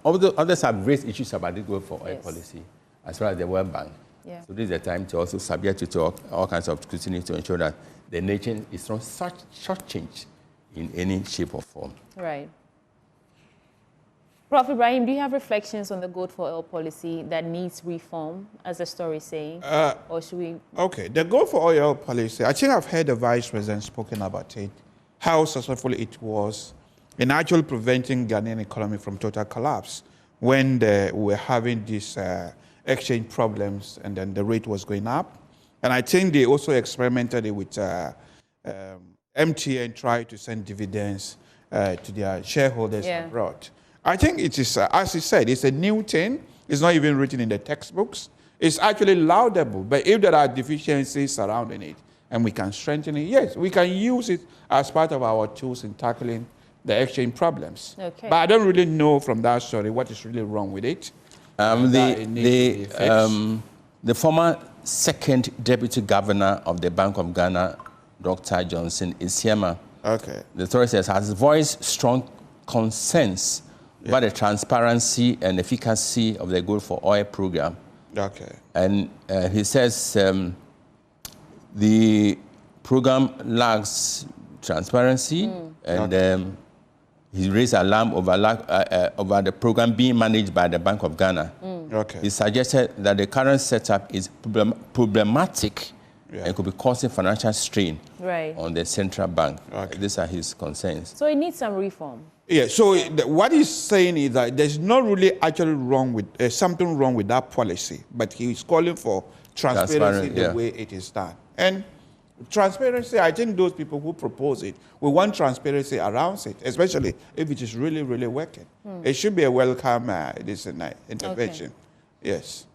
others have raised issues about the gold for oil policy, as well as the World Bank. So this is a time to also subject it to all kinds of scrutiny to ensure that the nation is not shortchanged in any shape or form. Right. Prof. Ibrahim, do you have reflections on the gold for oil policy that needs reform, as the story is saying? Or should we... Okay, the gold for oil policy, I think I've heard the Vice President spoken about it, how successful it was in actually preventing Ghanaian economy from total collapse when we were having these exchange problems and then the rate was going up. And I think they also experimented with MTN, tried to send dividends to their shareholders abroad. I think it is, as he said, it's a new thing. It's not even written in the textbooks. It's actually laudable, but if there are deficiencies surrounding it and we can strengthen it, yes, we can use it as part of our tools in tackling the exchange problems. Okay. But I don't really know from that story what is really wrong with it. The former second deputy governor of the Bank of Ghana, Dr. Johnson Isiema, the story says, has voiced strong concerns about the transparency and efficacy of the gold for oil program. And he says the program lacks transparency and he raised alarm over the program being managed by the Bank of Ghana. He suggested that the current setup is problematic and could be causing financial strain on the central bank. These are his concerns. So it needs some reform. Yeah, so what he's saying is that there's not really actually wrong with, something wrong with that policy, but he's calling for transparency the way it is done. And transparency, I think those people who propose it, we want transparency around it, especially if it is really, really working. It should be a welcome intervention. Okay. Yes.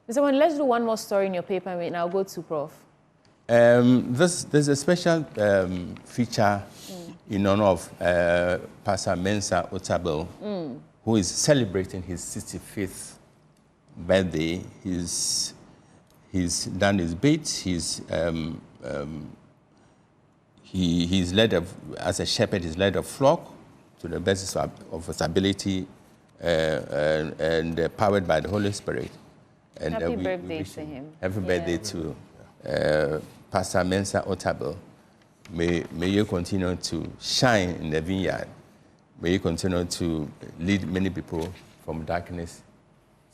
Mr. Wayne, let's do one more story in your paper, and I'll go to Prof. There's a special feature in honor of Pastor Mensa Otel, who is celebrating his 65th birthday. He's done his bit. He's led as a shepherd. He's led a flock to the best of his ability, and powered by the Holy Spirit. And happy birthday to him. Happy birthday to Pastor Mensa Otel. May you continue to shine in the vineyard. May you continue to lead many people from darkness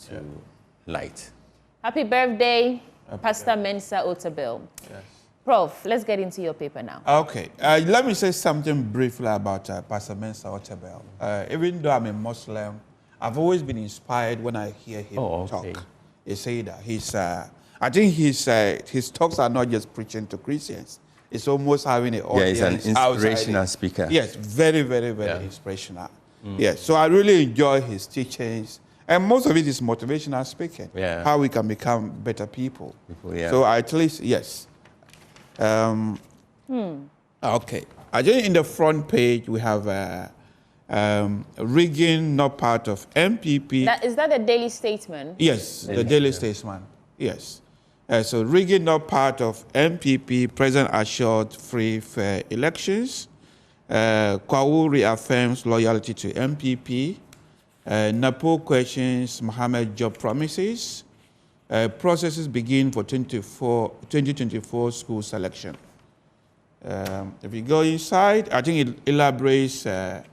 to light. Happy birthday, Pastor Mensa Otel. Yes. Prof, let's get into your paper now. Okay. Let me say something briefly about Pastor Mensa Otel. Even though I'm a Muslim, I've always been inspired when I hear him talk. He say that I think his talks are not just preaching to Christians. It's almost having an audience. Yeah, he's an inspirational speaker. Yes, very, very, very inspirational. Yes, so I really enjoy his teachings. And most of it is motivational speaking. Yeah. How we can become better people. Yeah. So at least, yes. Okay. I think in the front page we have rigging not part of MPP. Is that the daily statement? Yes, the daily statement. Yes. So rigging not part of MPP, President assured free, fair elections. Kwawu reaffirms loyalty to MPP. NAPO questions Mohammed job promises. Processes begin for 2024 school selection. If you go inside, I think it elaborates the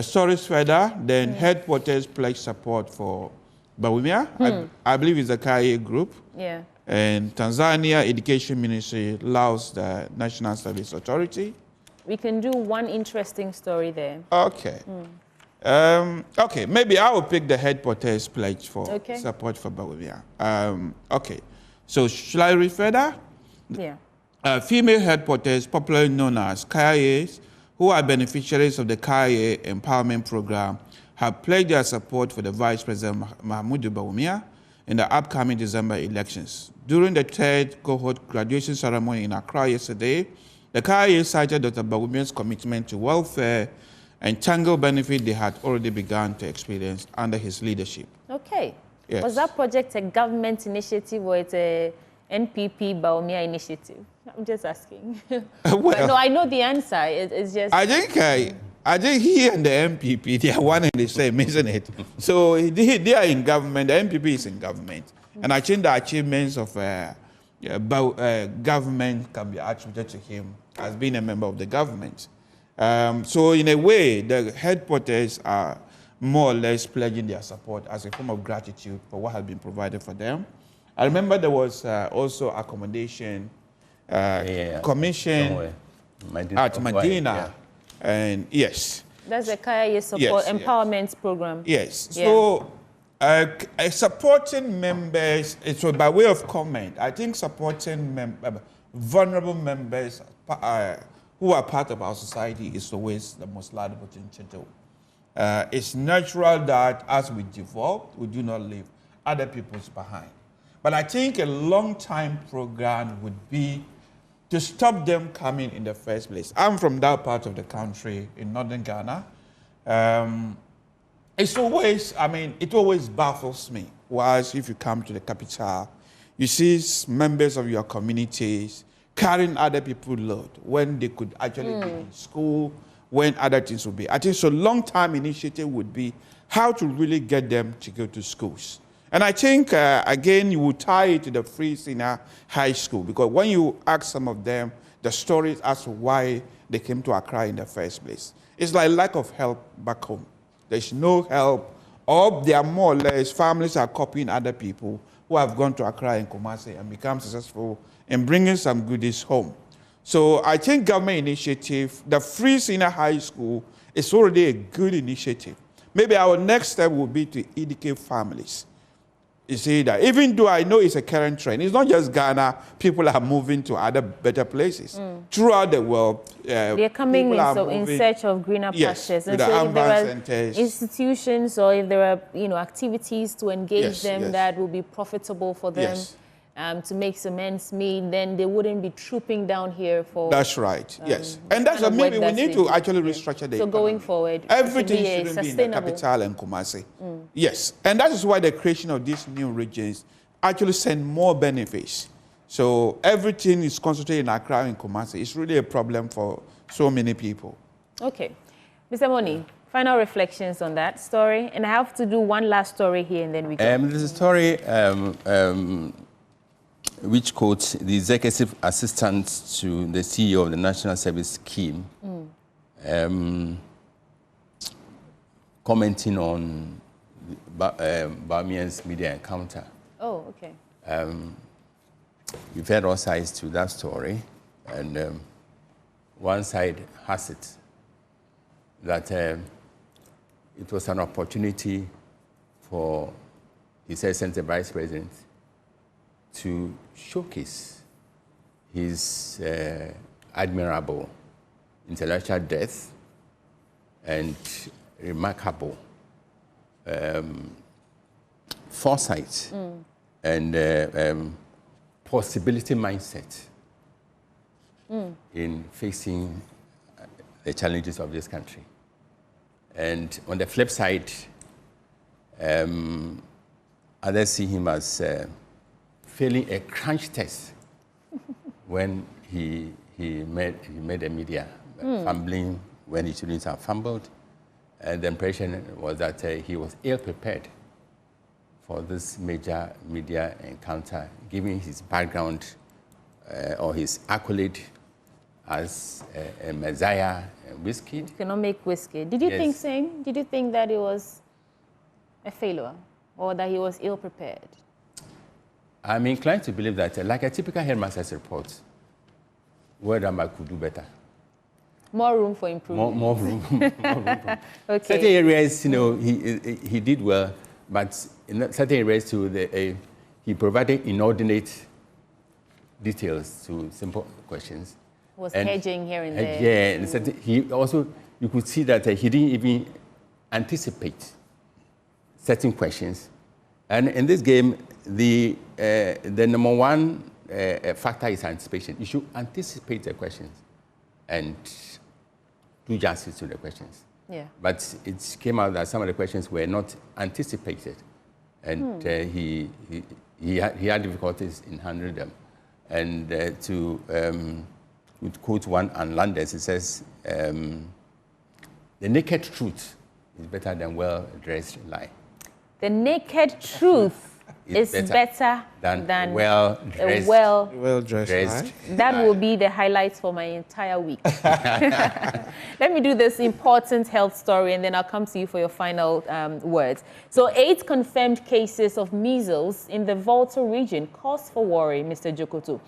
stories further. Then headquarters pledge support for Bawumia. I believe it's the KIA group. Yeah. And Tanzania Education Ministry allows the National Service Authority. We can do one interesting story there. Okay. Okay, maybe I will pick the headquarters pledge for support for Bawumia. Okay, so shall I read further? Yeah. Female headquarters, popularly known as KIAs, who are beneficiaries of the KIA Empowerment Program, have pledged their support for the Vice President Mahamudu Bawumia in the upcoming December elections. During the third cohort graduation ceremony in Accra yesterday, the KIA cited Dr. Bawumia's commitment to welfare and tangible benefit they had already begun to experience under his leadership. Okay. Yes. Was that project a government initiative or it's a NPP Bawumia initiative? I'm just asking. Well, no, I know the answer. It's just... I think he and the MPP, they are one and the same, isn't it? So they are in government, the MPP is in government. And I think the achievements of government can be attributed to him as being a member of the government. So in a way, the headquarters are more or less pledging their support as a form of gratitude for what has been provided for them. I remember there was also accommodation commission at Medina. And yes. That's the KIA support empowerment program. Yes. So supporting members, it's by way of comment, I think supporting vulnerable members who are part of our society is always the most laudable thing to do. It's natural that as we develop, we do not leave other people's behind. But I think a long-time program would be to stop them coming in the first place. I'm from that part of the country in northern Ghana. It's always, it always baffles me. Whereas if you come to the capital, you see members of your communities carrying other people's load when they could actually be in school, when other things would be. I think so long-term initiative would be how to really get them to go to schools. And I think, again, you would tie it to the free senior high school, because when you ask some of them the stories as to why they came to Accra in the first place, it's like lack of help back home. There's no help, or they are more or less, families are copying other people who have gone to Accra and Kumasi and become successful in bringing some goodies home. So I think government initiative, the free senior high school is already a good initiative. Maybe our next step will be to educate families. You see that? Even though I know it's a current trend, it's not just Ghana. People are moving to other better places. Throughout the world, they're coming in search of greener pastures. And so if there are institutions or if there are activities to engage them that will be profitable for them to make some ends meet, then they wouldn't be trooping down here for... That's right, yes. And that's maybe we need to actually restructure the economy. Going forward, everything shouldn't be in the capital and Kumasi. Yes, and that is why the creation of these new regions actually send more benefits. So everything is concentrated in Accra and Kumasi. It's really a problem for so many people. Okay. Mr. Moni, final reflections on that story. And I have to do one last story here and then we go. There's a story which quotes the executive assistant to the CEO of the National Service Scheme, commenting on Bamian's media encounter. Oh, okay. We've heard all sides to that story, and one side has it that it was an opportunity for his Excellency Vice President to showcase his admirable intellectual depth and remarkable foresight and possibility mindset in facing the challenges of this country. And on the flip side, others see him as failing a crunch test when he made the media, fumbling when he shouldn't have fumbled. And the impression was that he was ill-prepared for this major media encounter, given his background or his accolade as a messiah whiskey. Economic whiskey. Did you think same? Did you think that it was a failure or that he was ill-prepared? I'm inclined to believe that, like a typical headmaster's report, Wordama could do better. More room for improvement. More room. Okay. Certain areas, he did well, but in certain areas too, he provided inordinate details to simple questions. Was hedging here and there. Yeah, he also, you could see that he didn't even anticipate certain questions. And in this game, the number one factor is anticipation. You should anticipate the questions and do justice to the questions. Yeah. But it came out that some of the questions were not anticipated, and he had difficulties in handling them. And to quote one Landers, he says, "The naked truth is better than well-dressed lie." The naked truth is better than well-dressed lie. That will be the highlights for my entire week. Let me do this important health story, and then I'll come to you for your final words. So 8 confirmed cases of measles in the Volta region cause for worry, Mr. Jokoto.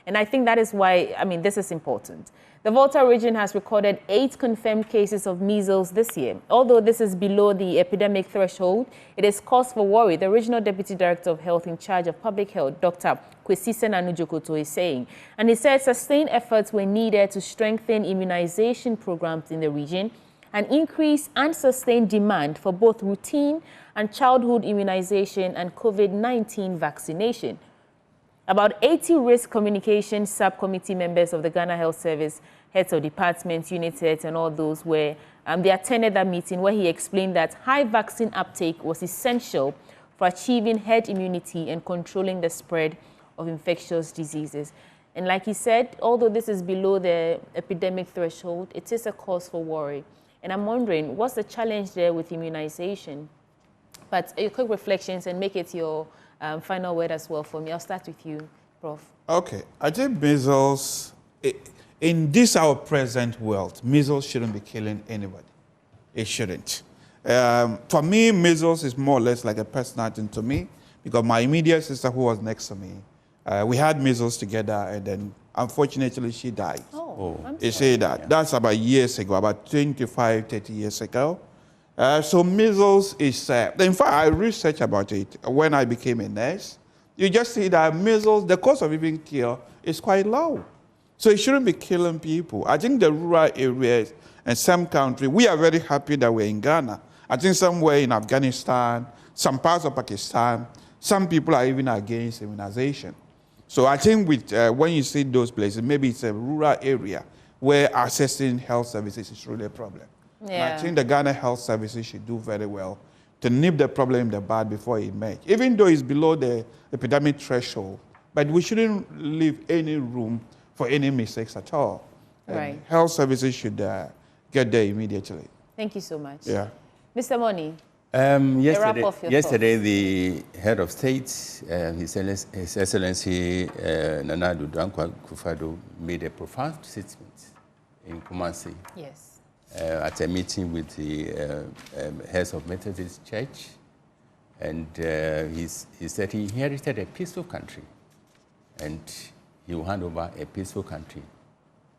And I think that is why, this is important. The Volta region has recorded 8 confirmed cases of measles this year. Although this is below the epidemic threshold, it is cause for worry, the Regional Deputy Director of Health in charge of Public Health, Dr. Kwesi Nanu Jokoto, is saying. And he said sustained efforts were needed to strengthen immunization programs in the region and increase and sustain demand for both routine and childhood immunization and COVID-19 vaccination. About 80 risk communication subcommittee members of the Ghana Health Service, heads of departments, unit heads, and all those were, they attended that meeting where he explained that high vaccine uptake was essential for achieving herd immunity and controlling the spread of infectious diseases. And like he said, although this is below the epidemic threshold, it is a cause for worry. And I'm wondering, what's the challenge there with immunization? But your quick reflections and make it your final word as well for me. I'll start with you, Prof. Okay. I think measles, in this our present world, measles shouldn't be killing anybody. It shouldn't. For me, measles is more or less like a personal thing to me, because my immediate sister who was next to me, we had measles together, and then unfortunately she died. Oh, You see that? Yeah. That's about years ago, about 25, 30 years ago. So measles is, in fact, I researched about it when I became a nurse. You just see that measles, the cost of even cure is quite low. So it shouldn't be killing people. I think the rural areas and some countries, we are very happy that we're in Ghana. I think somewhere in Afghanistan, some parts of Pakistan, some people are even against immunization. So I think with, when you see those places, maybe it's a rural area where accessing health services is really a problem. Yeah. And I think the Ghana Health Services should do very well to nip the problem in the bud before it emerges, even though it's below the epidemic threshold. But we shouldn't leave any room for any mistakes at all. Right. Health services should get there immediately. Thank you so much. Yeah. Mr. Moni, yesterday the head of state, His Excellency Nana Addo Dankwa Akufo-Addo, made a profound statement in Kumasi. Yes. At a meeting with the heads of Methodist Church, and he said he inherited a peaceful country, and he will hand over a peaceful country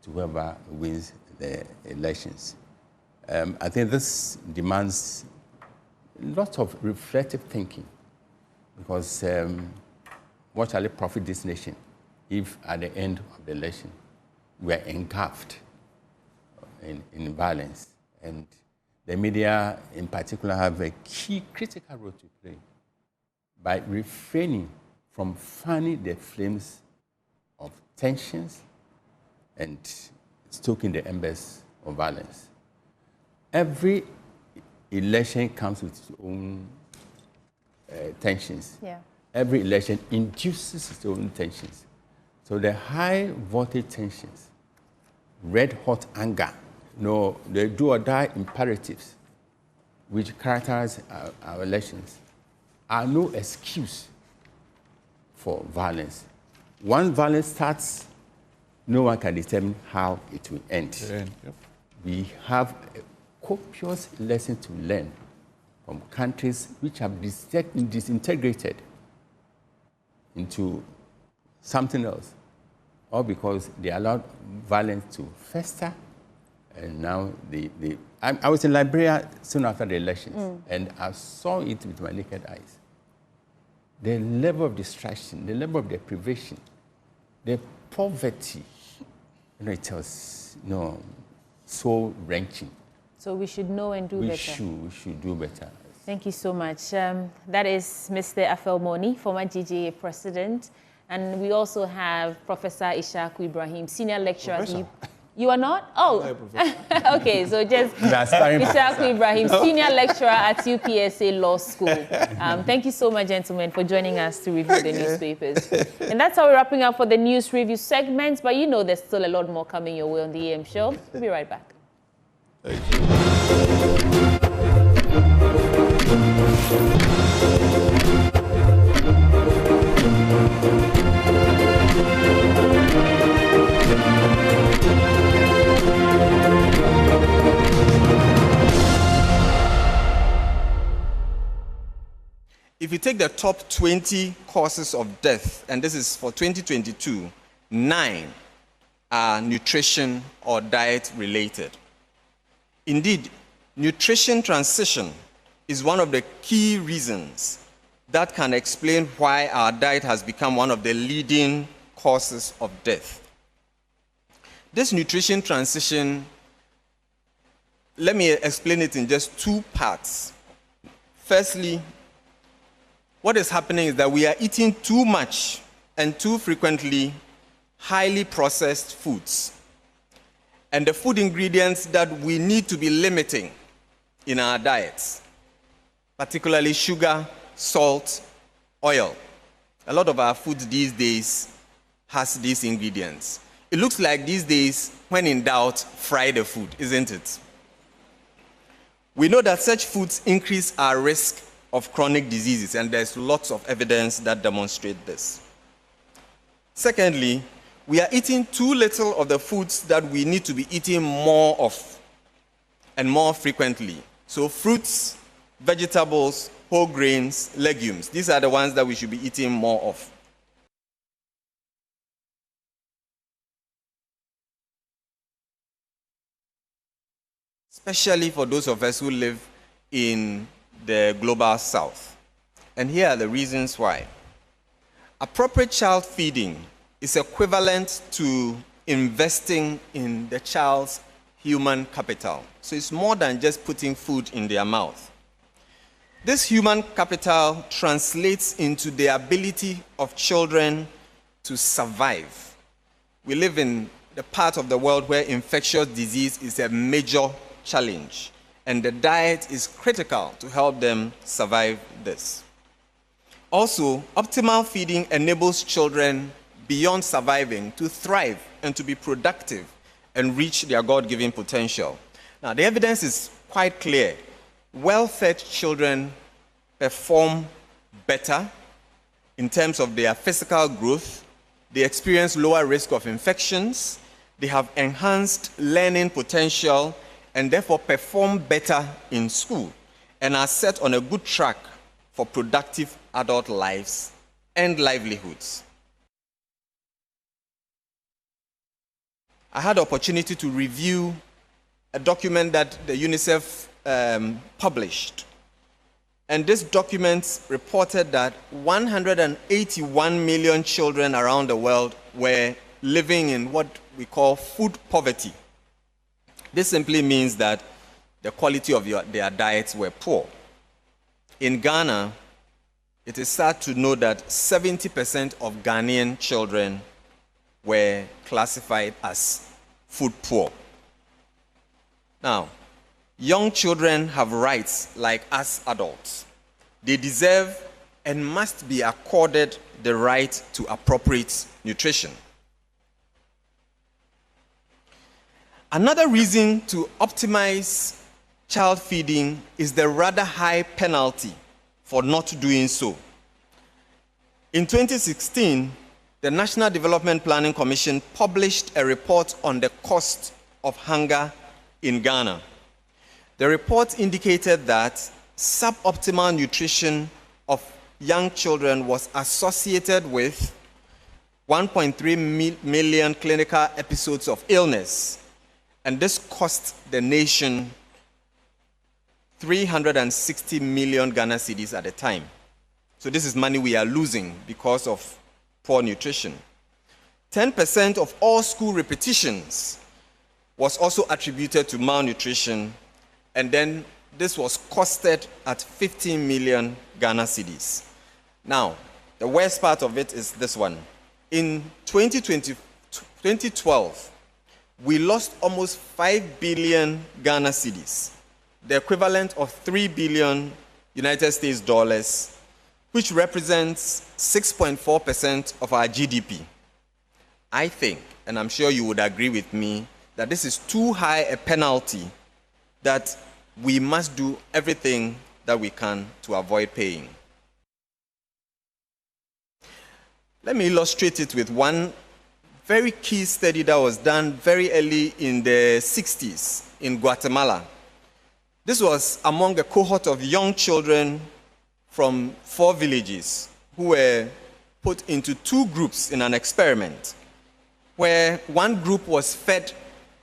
to whoever wins the elections. I think this demands lots of reflective thinking, because what shall it profit this nation if at the end of the election we are engulfed in violence? And the media in particular have a key critical role to play by refraining from fanning the flames of tensions and stoking the embers of violence. Every election comes with its own tensions. Yeah. Every election induces its own tensions. So the high voltage tensions, red hot anger, the do or die imperatives which characterize our elections are no excuse for violence. Once violence starts, no one can determine how it will end. Yep. We have a copious lesson to learn from countries which have disintegrated into something else, all because they allowed violence to fester. And now I was in Liberia soon after the elections, and I saw it with my naked eyes. The level of distraction, the level of deprivation, the poverty, it was so wrenching. So we should know and do better. We should do better. Thank you so much. That is Mr. Afel Moni, former GJA president. And we also have Professor Ishaku Ibrahim, senior lecturer at You are not? Oh, okay. So just Ishaku Ibrahim, senior lecturer at UPSA Law School. Thank you so much, gentlemen, for joining us to review the newspapers. And that's how we're wrapping up for the news review segments. But you know there's still a lot more coming your way on the AM show. We'll be right back. Thank you. If you take the top 20 causes of death, and this is for 2022, 9 are nutrition or diet related. Indeed, nutrition transition is one of the key reasons that can explain why our diet has become one of the leading causes of death. This nutrition transition, let me explain it in just 2 parts. Firstly, what is happening is that we are eating too much and too frequently highly processed foods. And the food ingredients that we need to be limiting in our diets, particularly sugar, salt, oil. A lot of our food these days has these ingredients. It looks like these days, when in doubt, fry the food, isn't it? We know that such foods increase our risk of chronic diseases, and there's lots of evidence that demonstrate this. Secondly, we are eating too little of the foods that we need to be eating more of and more frequently. So fruits, vegetables, whole grains, legumes, these are the ones that we should be eating more of. Especially for those of us who live in the global south. And here are the reasons why. Appropriate child feeding is equivalent to investing in the child's human capital. So it's more than just putting food in their mouth. This human capital translates into the ability of children to survive. We live in the part of the world where infectious disease is a major challenge, and the diet is critical to help them survive this. Also, optimal feeding enables children beyond surviving to thrive and to be productive and reach their God-given potential. Now, the evidence is quite clear. Well-fed children perform better in terms of their physical growth. They experience lower risk of infections. They have enhanced learning potential and therefore perform better in school and are set on a good track for productive adult lives and livelihoods. I had the opportunity to review a document that the UNICEF published. And this document reported that 181 million children around the world were living in what we call food poverty. This simply means that the quality of their diets were poor. In Ghana, it is sad to know that 70% of Ghanaian children were classified as food poor. Now, young children have rights like us adults. They deserve and must be accorded the right to appropriate nutrition. Another reason to optimize child feeding is the rather high penalty for not doing so. In 2016, the National Development Planning Commission published a report on the cost of hunger in Ghana. The report indicated that suboptimal nutrition of young children was associated with 1.3 million clinical episodes of illness, and this cost the nation 360 million Ghana cedis at the time. So this is money we are losing because of poor nutrition. 10% of all school repetitions was also attributed to malnutrition, and then this was costed at 15 million Ghana cedis. Now, the worst part of it is this one. In 2012, we lost almost 5 billion Ghana cedis, the equivalent of 3 billion United States dollars, which represents 6.4% of our GDP. I think, and I'm sure you would agree with me, that this is too high a penalty that we must do everything that we can to avoid paying. Let me illustrate it with one very key study that was done very early in the 60s in Guatemala. This was among a cohort of young children from 4 villages who were put into 2 groups in an experiment, where one group was fed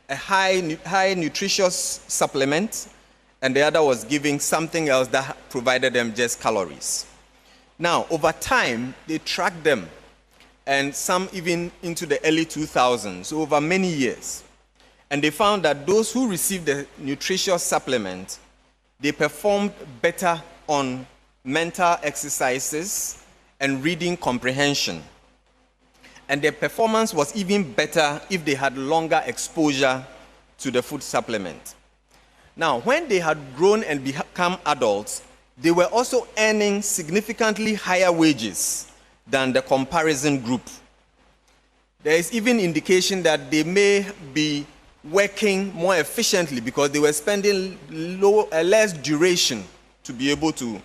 a high nutritious supplement, and the other was giving something else that provided them just calories. Now, over time, they tracked them, and some even into the early 2000s, over many years. And they found that those who received the nutritious supplement, they performed better on mental exercises and reading comprehension. And their performance was even better if they had longer exposure to the food supplement. Now, when they had grown and become adults, they were also earning significantly higher wages than the comparison group. There is even indication that they may be working more efficiently because they were spending less duration to be able to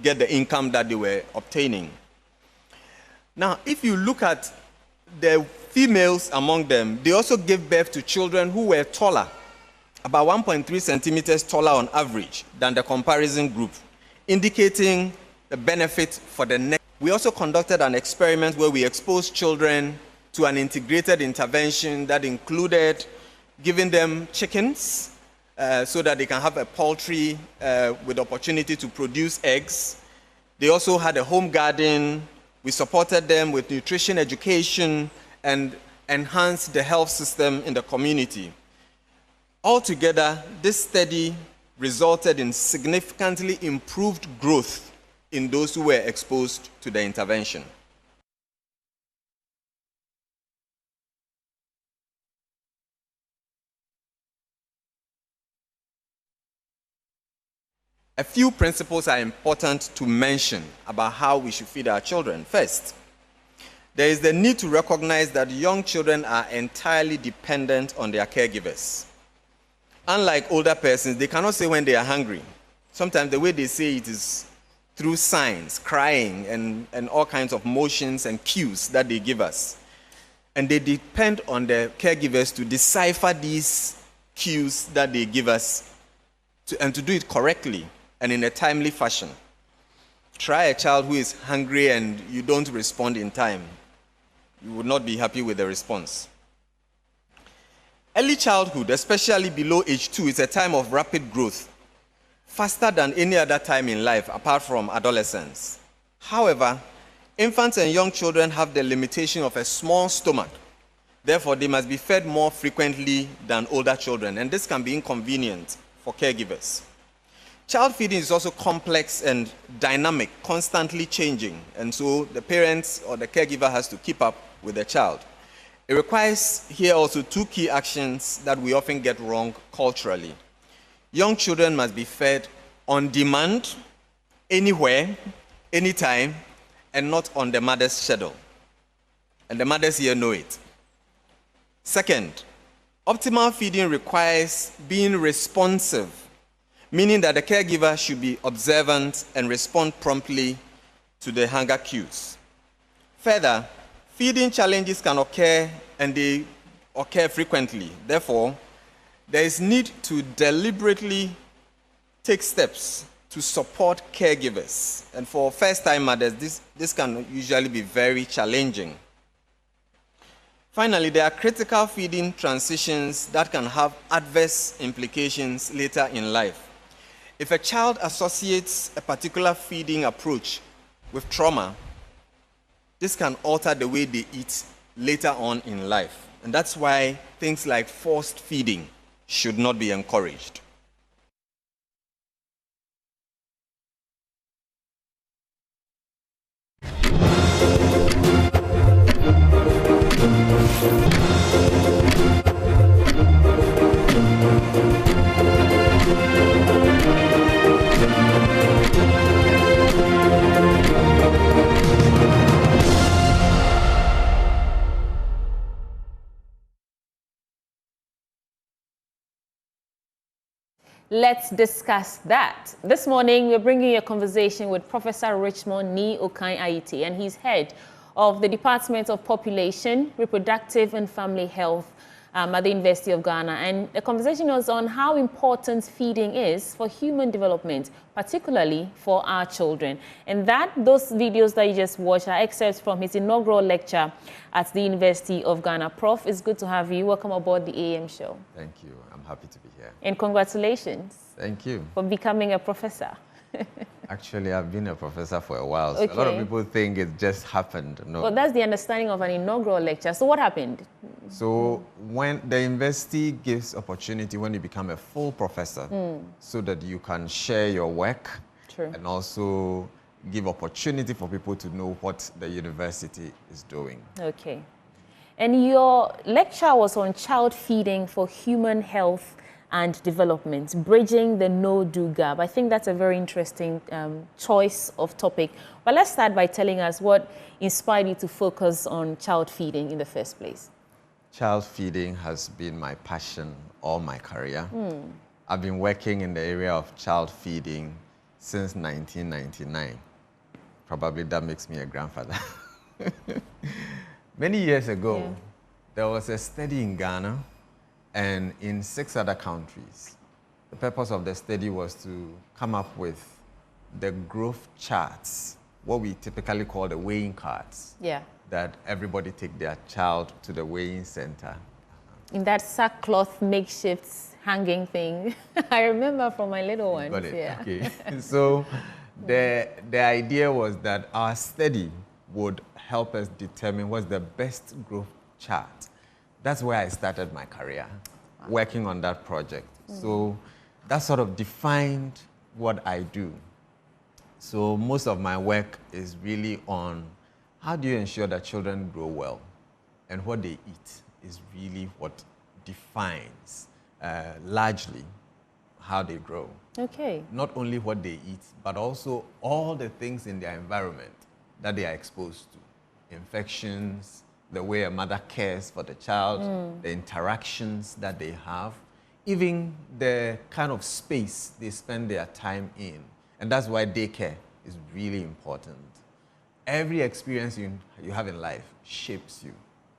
get the income that they were obtaining. Now, if you look at the females among them, they also gave birth to children who were taller, about 1.3 centimeters taller on average than the comparison group, indicating the benefit for the next. We also conducted an experiment where we exposed children to an integrated intervention that included giving them chickens so that they can have a poultry with opportunity to produce eggs. They also had a home garden. We supported them with nutrition education and enhanced the health system in the community. Altogether, this study resulted in significantly improved growth in those who were exposed to the intervention. A few principles are important to mention about how we should feed our children. First, there is the need to recognize that young children are entirely dependent on their caregivers. Unlike older persons, they cannot say when they are hungry. Sometimes the way they say it is through signs, crying, and all kinds of motions and cues that they give us. And they depend on their caregivers to decipher these cues that they give us and to do it correctly and in a timely fashion. Try a child who is hungry and you don't respond in time. You would not be happy with the response. Early childhood, especially below age 2, is a time of rapid growth, faster than any other time in life apart from adolescence. However, infants and young children have the limitation of a small stomach. Therefore, they must be fed more frequently than older children, and this can be inconvenient for caregivers. Child feeding is also complex and dynamic, constantly changing, and so the parents or the caregiver has to keep up with the child. It requires here also two key actions that we often get wrong culturally. Young children must be fed on demand, anywhere, anytime, and not on the mother's schedule. And the mothers here know it. Second, optimal feeding requires being responsive, meaning that the caregiver should be observant and respond promptly to the hunger cues. Further, feeding challenges can occur and they occur frequently. Therefore, there is need to deliberately take steps to support caregivers. And for first-time mothers, this can usually be very challenging. Finally, there are critical feeding transitions that can have adverse implications later in life. If a child associates a particular feeding approach with trauma, this can alter the way they eat later on in life. And that's why things like forced feeding should not be encouraged. Let's discuss that. This morning, we're bringing you a conversation with Professor Richmond Ni Okan-Ayiti, and he's head of the Department of Population, Reproductive and Family Health at the University of Ghana. And the conversation was on how important feeding is for human development, particularly for our children. And those videos that you just watched are excerpts from his inaugural lecture at the University of Ghana. Prof, it's good to have you. Welcome aboard the AM show. Thank you. I'm happy to be here. And congratulations. Thank you. For becoming a professor. Actually, I've been a professor for a while. So okay. A lot of people think it just happened. No. Well, that's the understanding of an inaugural lecture. So what happened? So when the university gives opportunity when you become a full professor, so that you can share your work. True. And also give opportunity for people to know what the university is doing. Okay. And your lecture was on child feeding for human health and development, bridging the no-do gap. I think that's a very interesting choice of topic. But let's start by telling us what inspired you to focus on child feeding in the first place. Child feeding has been my passion all my career. I've been working in the area of child feeding since 1999. Probably that makes me a grandfather. Many years ago, there was a study in Ghana and in 6 other countries. The purpose of the study was to come up with the growth charts, what we typically call the weighing cards. Yeah. That everybody take their child to the weighing center. In that sackcloth makeshift hanging thing. I remember from my little ones. Got it. Yeah. Okay. So the idea was that our study would help us determine what's the best growth chart. That's where I started my career, working on that project. So that sort of defined what I do. So most of my work is really on how do you ensure that children grow well, and what they eat is really what defines largely how they grow. Okay. Not only what they eat, but also all the things in their environment that they are exposed to. Infections, the way a mother cares for the child, the interactions that they have, even the kind of space they spend their time in. And that's why daycare is really important. Every experience you have in life shapes you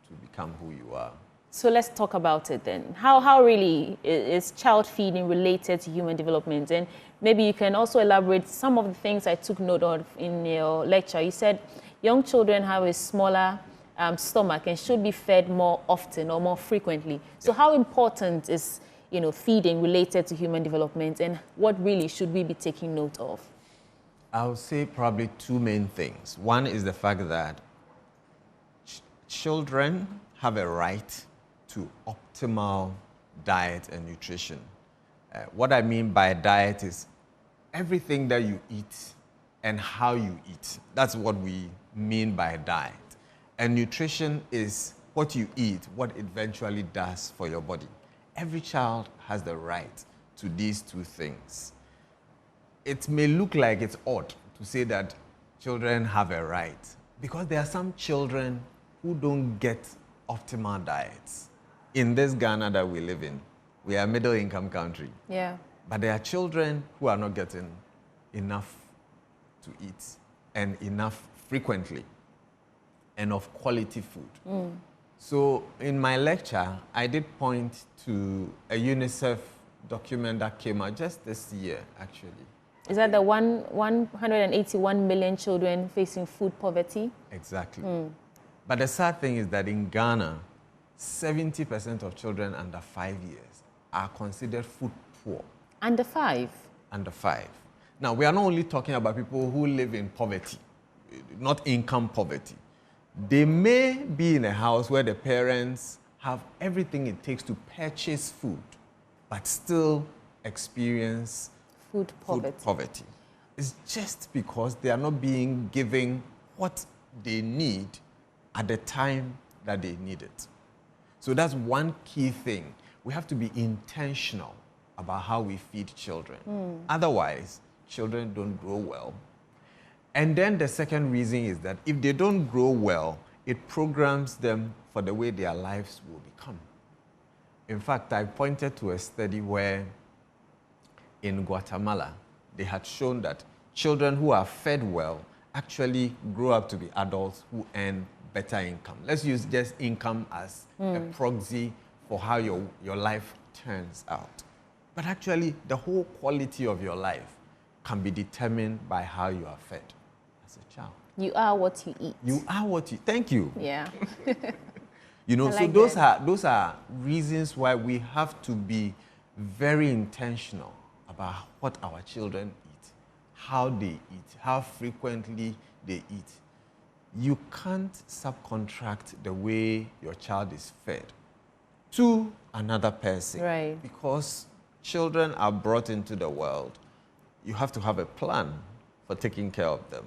to become who you are. So let's talk about it then. How really is child feeding related to human development? And maybe you can also elaborate some of the things I took note of in your lecture. You said young children have a smaller stomach and should be fed more often or more frequently. So how important is feeding related to human development, and what really should we be taking note of? I would say probably two main things. One is the fact that children have a right to optimal diet and nutrition. What I mean by diet is everything that you eat and how you eat. That's what we mean by diet. And nutrition is what you eat, what it eventually does for your body. Every child has the right to these two things. It may look like it's odd to say that children have a right, because there are some children who don't get optimal diets. In this Ghana that we live in, we are a middle-income country. Yeah. But there are children who are not getting enough to eat, and enough frequently, and of quality food. So in my lecture, I did point to a UNICEF document that came out just this year, actually. Is that the 181 million children facing food poverty? Exactly. But the sad thing is that in Ghana, 70% of children under 5 years are considered food poor. Under 5? Under 5. Now, we are not only talking about people who live in poverty, not income poverty. They may be in a house where the parents have everything it takes to purchase food, but still experience food poverty. It's just because they are not being given what they need at the time that they need it. So that's one key thing. We have to be intentional about how we feed children. Otherwise, children don't grow well. And then the second reason is that if they don't grow well, it programs them for the way their lives will become. In fact, I pointed to a study where in Guatemala, they had shown that children who are fed well actually grow up to be adults who earn better income. Let's use just income as a proxy for how your life turns out. But actually, the whole quality of your life can be determined by how you are fed as a child. You are what you eat. You are what you... Thank you. Yeah. So those are reasons why we have to be very intentional about what our children eat, how they eat, how frequently they eat. You can't subcontract the way your child is fed to another person. Right. Because children are brought into the world. You have to have a plan for taking care of them.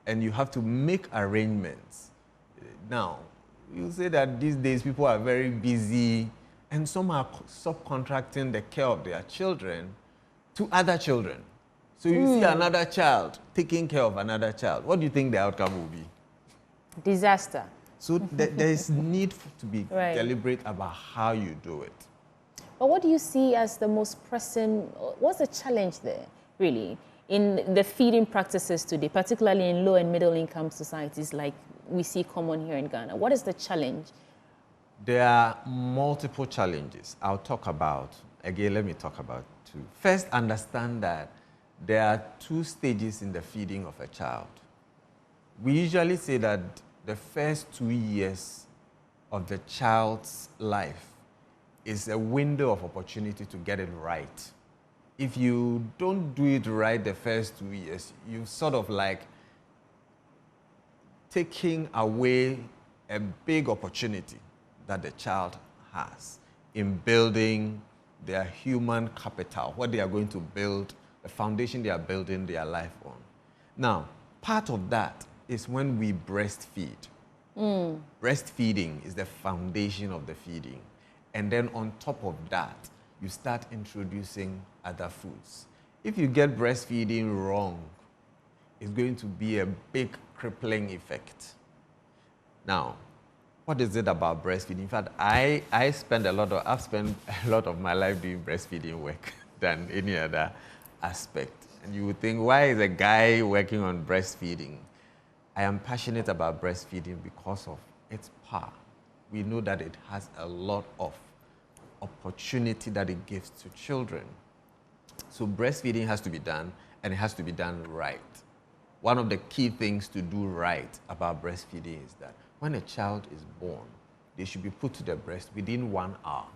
And you have to make arrangements. Now, you say that these days people are very busy, and some are subcontracting the care of their children to other children. So you see another child taking care of another child. What do you think the outcome will be? Disaster. So there is need to be deliberate about how you do it. But what do you see as the most pressing, what's the challenge there, really, in the feeding practices today, particularly in low and middle income societies like we see common here in Ghana? What is the challenge? There are multiple challenges. I'll talk about, again, let me talk about two. First, understand that there are two stages in the feeding of a child. We usually say that the first 2 years of the child's life is a window of opportunity to get it right. If you don't do it right the first 2 years, you sort of like taking away a big opportunity that the child has in building their human capital, what they are going to build, the foundation they are building their life on. Now, part of that is when we breastfeed. Breastfeeding is the foundation of the feeding. And then on top of that, you start introducing other foods. If you get breastfeeding wrong, it's going to be a big crippling effect. Now, what is it about breastfeeding? In fact, I've spent a lot of my life doing breastfeeding work than any other aspect. And you would think, why is a guy working on breastfeeding? I am passionate about breastfeeding because of its power. We know that it has a lot of opportunity that it gives to children. So breastfeeding has to be done, and it has to be done right. One of the key things to do right about breastfeeding is that when a child is born, they should be put to the breast within 1 hour.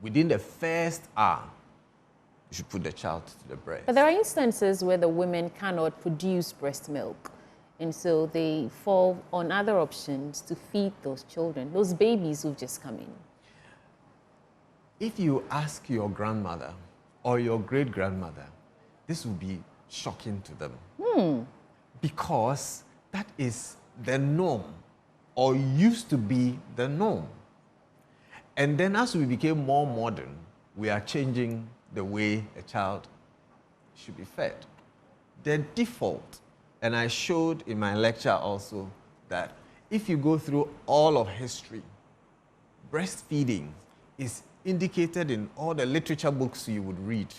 Within the first hour, you should put the child to the breast. But there are instances where the women cannot produce breast milk, and so they fall on other options to feed those children, those babies who've just come in. If you ask your grandmother or your great-grandmother, this will be shocking to them. Because that is the norm, or used to be the norm. And then as we became more modern, we are changing the way a child should be fed. The default, and I showed in my lecture also, that if you go through all of history, breastfeeding is indicated in all the literature books you would read.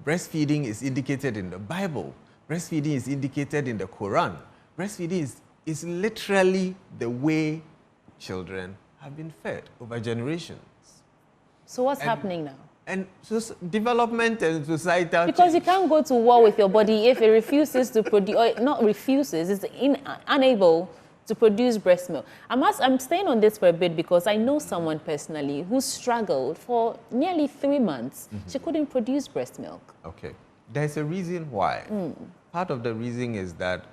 Breastfeeding is indicated in the Bible. Breastfeeding is indicated in the Quran. Breastfeeding is literally the way children have been fed over generations. So what's happening now? And so development and societal Because change. you can't go to war with your body if it refuses to produce, or not refuses, it's unable to produce breast milk. I'm staying on this for a bit because I know someone personally who struggled for nearly 3 months. She couldn't produce breast milk. Okay. There's a reason why. Part of the reason is that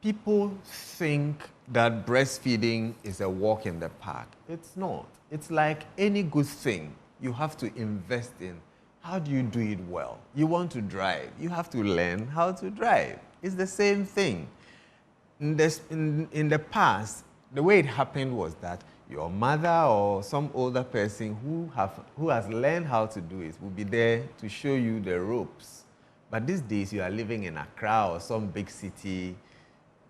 people think that breastfeeding is a walk in the park. It's not. It's like any good thing you have to invest in. How do you do it well? You want to drive. You have to learn how to drive. It's the same thing. In the past, the way it happened was that your mother or some older person who has learned how to do it will be there to show you the ropes. But these days, you are living in Accra or some big city,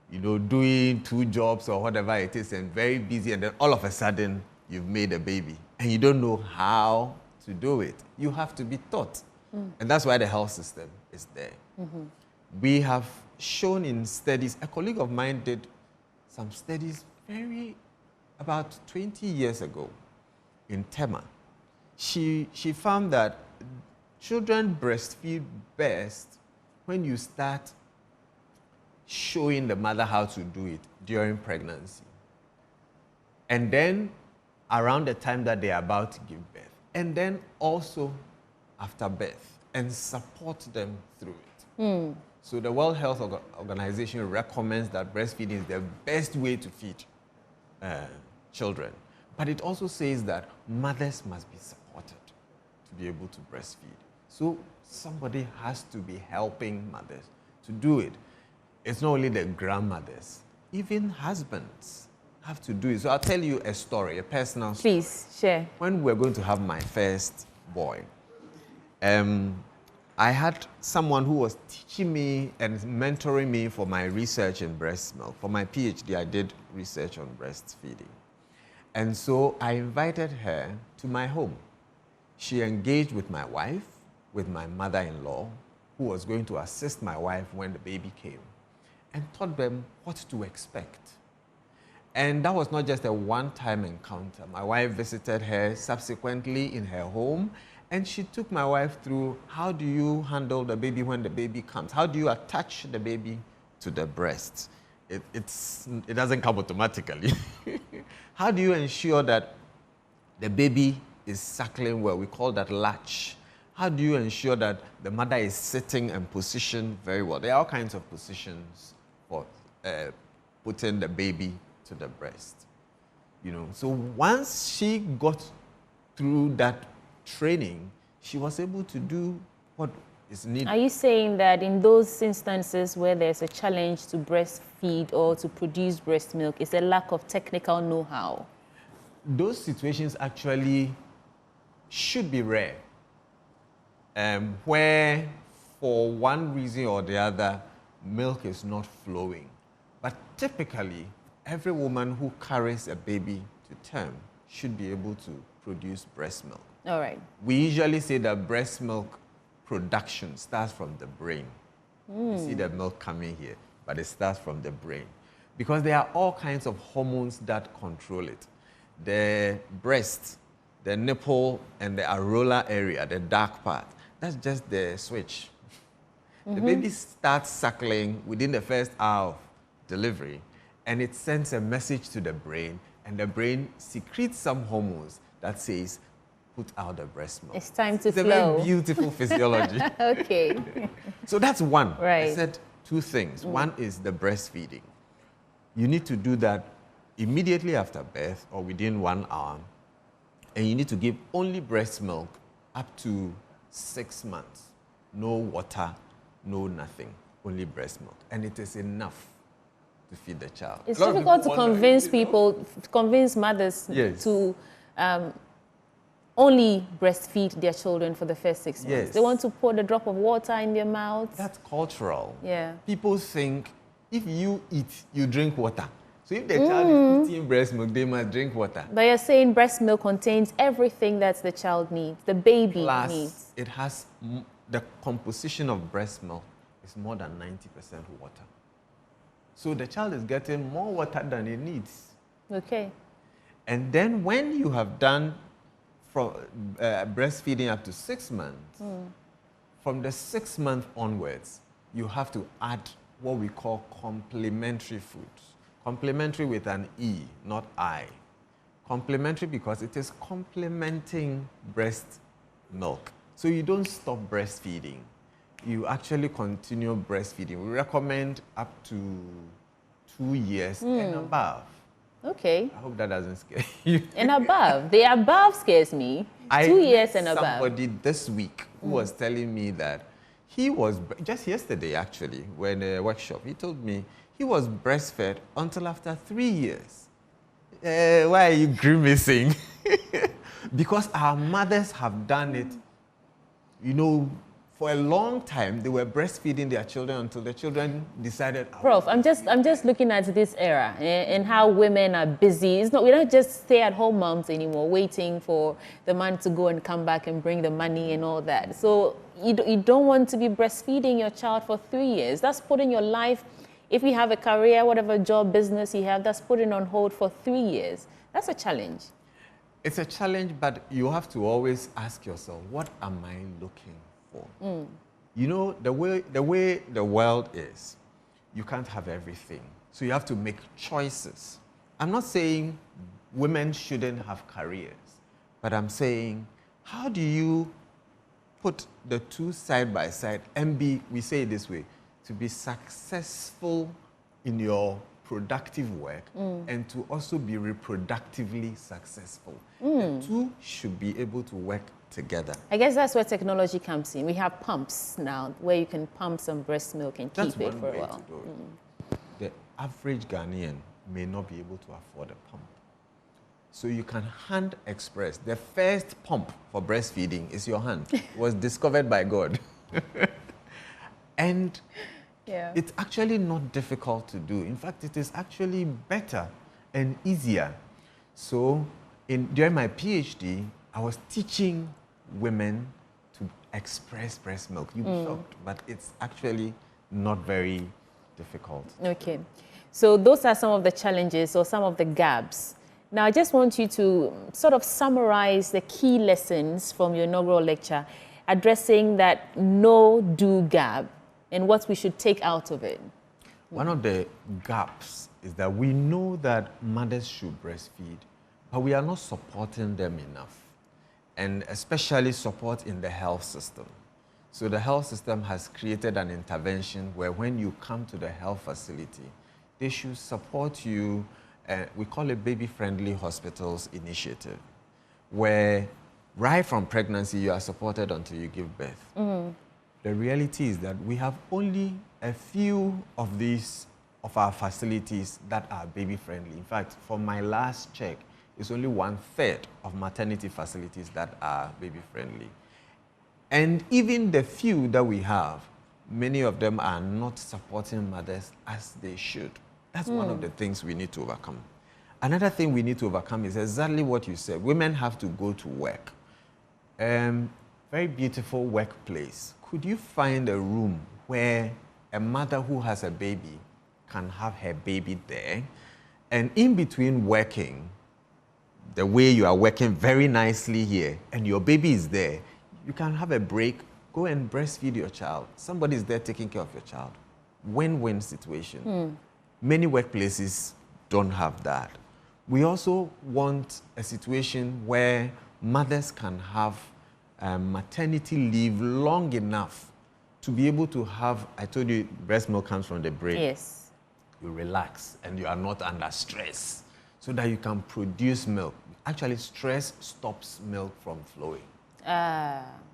you know, doing 2 jobs or whatever it is, and very busy, and then all of a sudden, you've made a baby, and you don't know how to do it. You have to be taught. And that's why the health system is there. We have shown in studies, a colleague of mine did some studies about 20 years ago in Tema. She found that children breastfeed best when you start showing the mother how to do it during pregnancy. And then around the time that they are about to give birth. And then also after birth, and support them through it. So the World Health Organization recommends that breastfeeding is the best way to feed children. But it also says that mothers must be supported to be able to breastfeed. So somebody has to be helping mothers to do it. It's not only the grandmothers, even husbands have to do it. So I'll tell you a story, a personal story. Please, share. When we were going to have my first boy, I had someone who was teaching me and mentoring me for my research in breast milk. For my PhD, I did research on breastfeeding. And so I invited her to my home. She engaged with my wife, with my mother-in-law, who was going to assist my wife when the baby came, and taught them what to expect. And that was not just a one-time encounter. My wife visited her subsequently in her home, and she took my wife through how do you handle the baby when the baby comes? How do you attach the baby to the breast? It doesn't come automatically. How do you ensure that the baby is suckling well? We call that latch. How do you ensure that the mother is sitting and positioned very well? There are all kinds of positions for putting the baby to the breast. You know, so once she got through that training, she was able to do what is needed. Are you saying that in those instances where there's a challenge to breastfeed or to produce breast milk, it's a lack of technical know-how? Those situations actually should be rare, where for one reason or the other, milk is not flowing. But typically, every woman who carries a baby to term should be able to produce breast milk. All right. We usually say that breast milk production starts from the brain. You see the milk coming here, but it starts from the brain. Because there are all kinds of hormones that control it. The breast, the nipple, and the areola area, the dark part, that's just the switch. The baby starts suckling within the first hour of delivery, and it sends a message to the brain, and the brain secretes some hormones that says, put out the breast milk. It's time to flow. It's a very beautiful physiology. Okay. So that's one. Right. I said two things. One is the breastfeeding. You need to do that immediately after birth or within 1 hour, and you need to give only breast milk up to 6 months. No water, no nothing, only breast milk. And it is enough to feed the child. It's difficult to convince people, to convince mothers to only breastfeed their children for the first 6 months. Yes. They want to pour a drop of water in their mouths. That's cultural. Yeah. People think if you eat, you drink water. So if the child is eating breast milk, they must drink water. But you're saying breast milk contains everything that the child needs, the baby Plus, needs. it has the composition of breast milk is more than 90% water. So the child is getting more water than it needs. Okay. And then when you have done from breastfeeding up to 6 months, from the 6th month onwards, you have to add what we call complementary foods. Complementary with an E, not I. Complementary because it is complementing breast milk. So you don't stop breastfeeding. You actually continue breastfeeding. We recommend up to 2 years and above. Okay. I hope that doesn't scare you. And above. The above scares me. 2 years and above. Somebody this week who was telling me that he was, just yesterday actually, when a workshop, he told me he was breastfed until after 3 years. Why are you grimacing? Because our mothers have done it, you know, for a long time. They were breastfeeding their children until the children decided. Prof, I'm just looking at this era and how women are busy. We're not just stay-at-home moms anymore, waiting for the man to go and come back and bring the money and all that. So you don't want to be breastfeeding your child for 3 years. That's putting your life, if you have a career, whatever job, business you have, that's putting on hold for 3 years. That's a challenge. It's a challenge, but you have to always ask yourself, what am I looking for? You know, the way the world is, you can't have everything. So you have to make choices. I'm not saying women shouldn't have careers, but I'm saying, how do you put the two side by side and be, we say it this way, to be successful in your productive work and to also be reproductively successful. The two should be able to work together. I guess that's where technology comes in. We have pumps now where you can pump some breast milk and keep it for a while. The average Ghanaian may not be able to afford a pump. So you can hand express. The first pump for breastfeeding is your hand. It was discovered by God. And it's actually not difficult to do. In fact, it is actually better and easier. So during my PhD, I was teaching women to express breast milk. You'd be shocked, but it's actually not very difficult. Okay. So those are some of the challenges or some of the gaps. Now, I just want you to sort of summarize the key lessons from your inaugural lecture, addressing that no-do gap and what we should take out of it. One of the gaps is that we know that mothers should breastfeed, but we are not supporting them enough. and especially support in the health system. So the health system has created an intervention where when you come to the health facility, they should support you. We call it baby-friendly hospitals initiative, where right from pregnancy you are supported until you give birth. Mm-hmm. The reality is that we have only a few of our facilities that are baby-friendly. In fact, for my last check, it's only 1/3 of maternity facilities that are baby-friendly. And even the few that we have, many of them are not supporting mothers as they should. That's one of the things we need to overcome. Another thing we need to overcome is exactly what you said. Women have to go to work. Very beautiful workplace. Could you find a room where a mother who has a baby can have her baby there, and in between working, the way you are working very nicely here, and your baby is there, you can have a break, go and breastfeed your child. Somebody is there taking care of your child. Win-win situation. Many workplaces don't have that. We also want a situation where mothers can have maternity leave long enough to be able to have, I told you, breast milk comes from the brain. Yes. You relax and you are not under stress so that you can produce milk. Actually, stress stops milk from flowing.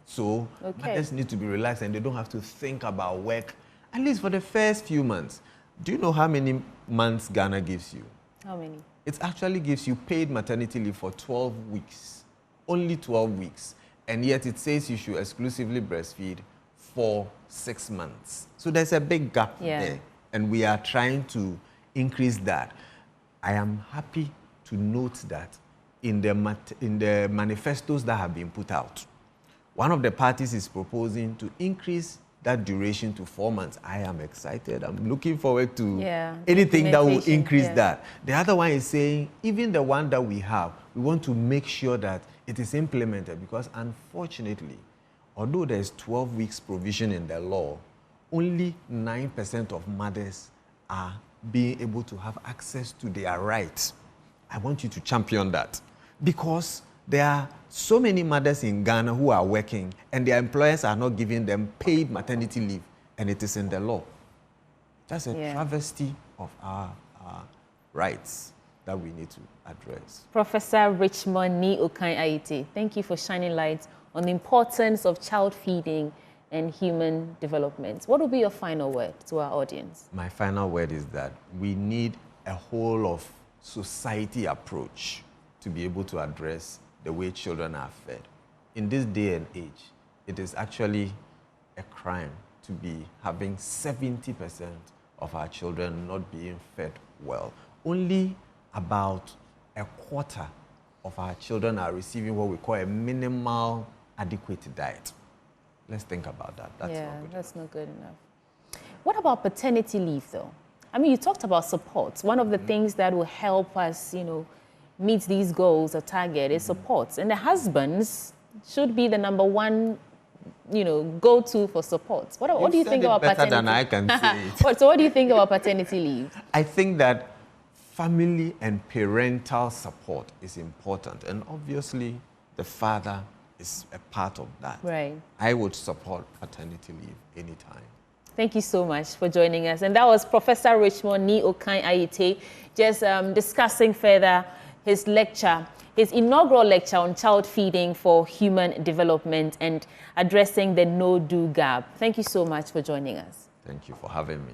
So mothers need to be relaxed and they don't have to think about work, at least for the first few months. Do you know how many months Ghana gives you? How many? It actually gives you paid maternity leave for 12 weeks, only 12 weeks. And yet it says you should exclusively breastfeed for 6 months. So there's a big gap there. And we are trying to increase that. I am happy to note that in the manifestos that have been put out, one of the parties is proposing to increase that duration to 4 months. I am excited. I'm looking forward to anything that will increase that. The other one is saying, even the one that we have, we want to make sure that it is implemented, because unfortunately, although there's 12 weeks provision in the law, only 9% of mothers are being able to have access to their rights. I want you to champion that, because there are so many mothers in Ghana who are working and their employers are not giving them paid maternity leave, and it is in the law. That's a travesty of our rights that we need to address. Professor Richmond Ni Okan-Ayite, thank you for shining light on the importance of child feeding and human development. What will be your final word to our audience? My final word is that we need a whole of society approach to be able to address the way children are fed. In this day and age, it is actually a crime to be having 70% of our children not being fed well. Only about a quarter of our children are receiving what we call a minimal adequate diet. Let's think about that. That's not good enough. What about paternity leave, though? I mean, you talked about support. One of the things that will help us, meet these goals or target is support. And the husbands should be the number one, go-to for support. What do you think about paternity? Better than I can say it. So what do you think about paternity leave? I think that family and parental support is important. And obviously, the father is a part of that. Right. I would support paternity leave anytime. Thank you so much for joining us. And that was Professor Richmond Ni Okan-Ayite, just discussing further his lecture, his inaugural lecture on child feeding for human development and addressing the no-do gap. Thank you so much for joining us. Thank you for having me.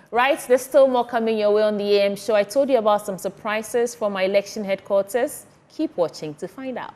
Right, there's still more coming your way on the AM show. I told you about some surprises from my election headquarters. Keep watching to find out.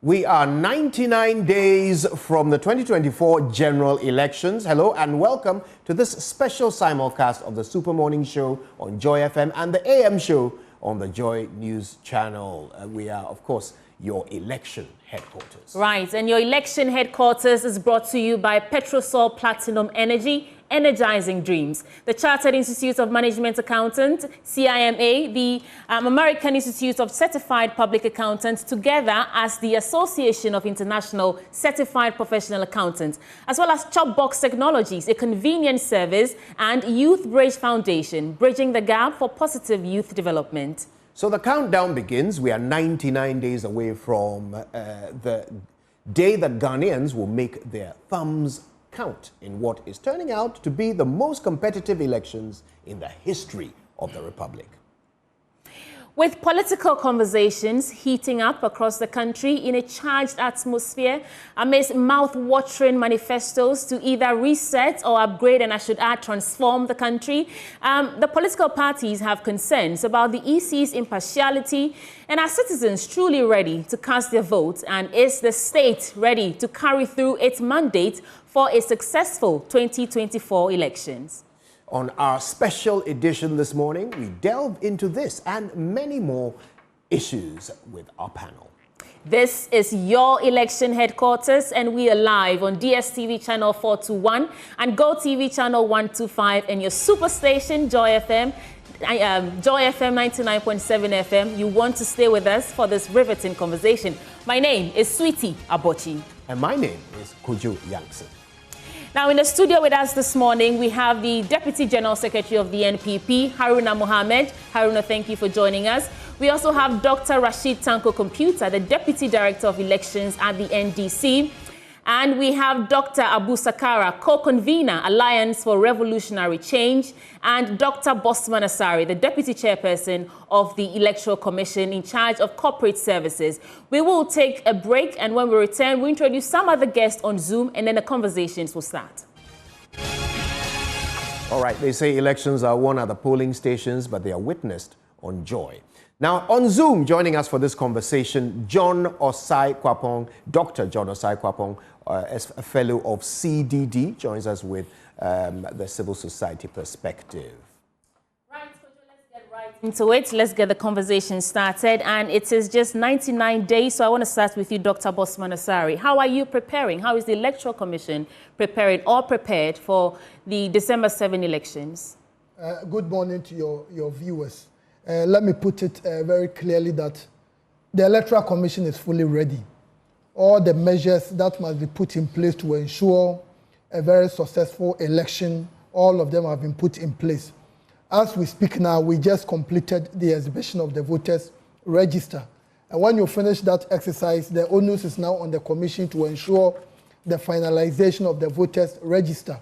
We are 99 days from the 2024 general elections. Hello and welcome to this special simulcast of the Super Morning Show on Joy FM and the AM show on the Joy News channel. We are, of course, your election headquarters. Right, and your election headquarters is brought to you by Petrosol Platinum Energy Energizing Dreams. The Chartered Institute of Management Accountants, CIMA, the American Institute of Certified Public Accountants, together as the Association of International Certified Professional Accountants, as well as Chopbox Technologies, a convenience service, and Youth Bridge Foundation, bridging the gap for positive youth development. So the countdown begins. We are 99 days away from the day that Ghanaians will make their thumbs count in what is turning out to be the most competitive elections in the history of the Republic. With political conversations heating up across the country in a charged atmosphere amidst mouth-watering manifestos to either reset or upgrade, and I should add, transform the country, the political parties have concerns about the EC's impartiality, and are citizens truly ready to cast their vote, and is the state ready to carry through its mandate for a successful 2024 elections? On our special edition this morning, we delve into this and many more issues with our panel. This is your election headquarters, and we are live on DSTV channel 421 and GoTV channel 125 and your superstation, Joy FM. Joy FM 99.7 FM. You want to stay with us for this riveting conversation. My name is Sweetie Abochi. And my name is Kojo Yankson. Now, in the studio with us this morning, we have the Deputy General Secretary of the NPP, Haruna Mohammed. Haruna, thank you for joining us. We also have Dr. Rashid Tanko Computer, the Deputy Director of Elections at the NDC. And we have Dr. Abu Sakara, co-convener, Alliance for Revolutionary Change, and Dr. Bosman Asari, the Deputy Chairperson of the Electoral Commission in charge of corporate services. We will take a break, and when we return, we'll introduce some other guests on Zoom, and then the conversations will start. All right, they say elections are won at the polling stations, but they are witnessed on Joy. Now, on Zoom, joining us for this conversation, John Osai Kwapong, Dr. John Osai Kwapong, as a fellow of CDD, joins us with the civil society perspective. Right, so let's get right into it. Let's get the conversation started. And it is just 99 days, so I want to start with you, Dr. Bosman Asari. How are you preparing? How is the Electoral Commission prepared for the December 7 elections? Good morning to your viewers. Let me put it very clearly that the Electoral Commission is fully ready. All the measures that must be put in place to ensure a very successful election, all of them have been put in place. As we speak now, we just completed the exhibition of the voters' register. And when you finish that exercise, the onus is now on the Commission to ensure the finalization of the voters' register.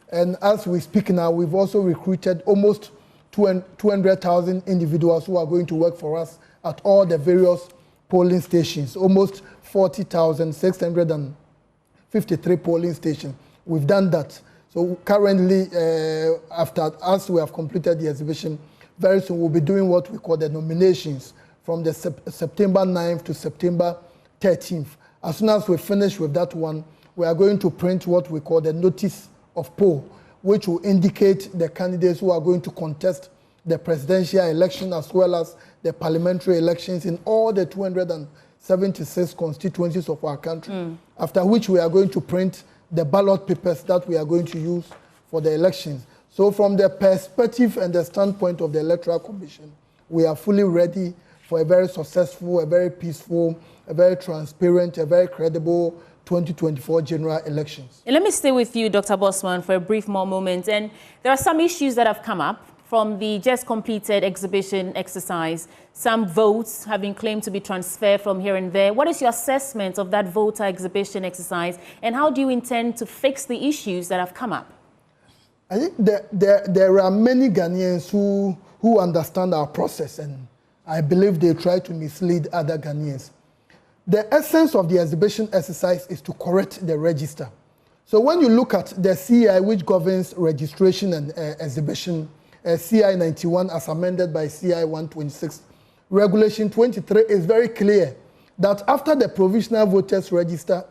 And as we speak now, we've also recruited almost 200,000 individuals who are going to work for us at all the various polling stations, almost 40,653 polling stations. We've done that. So currently, as we have completed the exhibition, very soon we'll be doing what we call the nominations from the September 9th to September 13th. As soon as we finish with that one, we are going to print what we call the notice of poll, which will indicate the candidates who are going to contest the presidential election as well as the parliamentary elections in all the 276 constituencies of our country, after which we are going to print the ballot papers that we are going to use for the elections. So from the perspective and the standpoint of the Electoral Commission, we are fully ready for a very successful, a very peaceful, a very transparent, a very credible 2024 general elections. And let me stay with you, Dr. Bosman, for a brief more moment. And there are some issues that have come up from the just completed exhibition exercise. Some votes have been claimed to be transferred from here and there. What is your assessment of that voter exhibition exercise, and how do you intend to fix the issues that have come up? I think there are many Ghanaians who understand our process, and I believe they try to mislead other Ghanaians. The essence of the exhibition exercise is to correct the register. So when you look at the CI, which governs registration and exhibition, CI 91 as amended by CI 126, Regulation 23 is very clear that after the provisional voters register,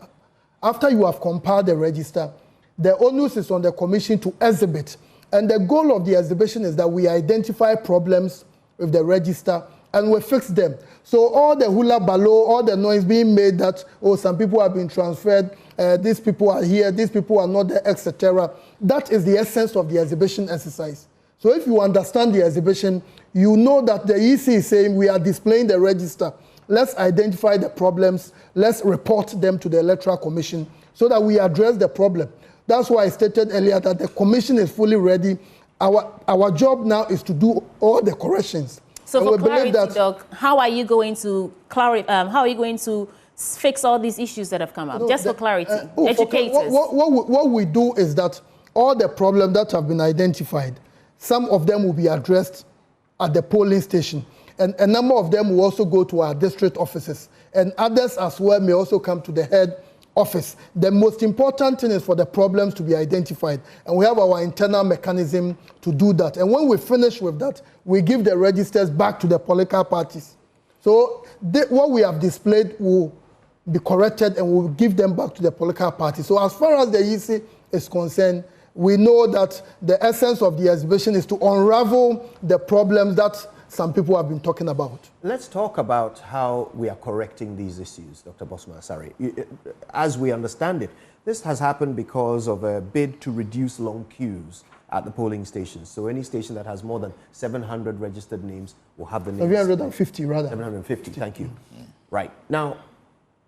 after you have compiled the register, the onus is on the Commission to exhibit. And the goal of the exhibition is that we identify problems with the register and we fixed them. So all the hula baloo, all the noise being made that, oh, some people have been transferred, these people are here, these people are not there, etc. That is the essence of the exhibition exercise. So if you understand the exhibition, you know that the EC is saying we are displaying the register. Let's identify the problems. Let's report them to the Electoral Commission so that we address the problem. That's why I stated earlier that the commission is fully ready. Our job now is to do all the corrections. So for clarity, Doc, how are you going to fix all these issues that have come up? Just for clarity, educators. What we do is that all the problems that have been identified, some of them will be addressed at the polling station. And a number of them will also go to our district offices. And others as well may also come to the head office. The most important thing is for the problems to be identified. And we have our internal mechanism to do that. And when we finish with that, we give the registers back to the political parties. So what we have displayed will be corrected and we'll give them back to the political parties. So as far as the EC is concerned, we know that the essence of the exhibition is to unravel the problems that some people have been talking about. Let's talk about how we are correcting these issues, Dr. Bosman Asare. As we understand it, this has happened because of a bid to reduce long queues at the polling stations. So any station that has more than 700 registered names will have the names. 750 rather. 750, thank you. Right. Now,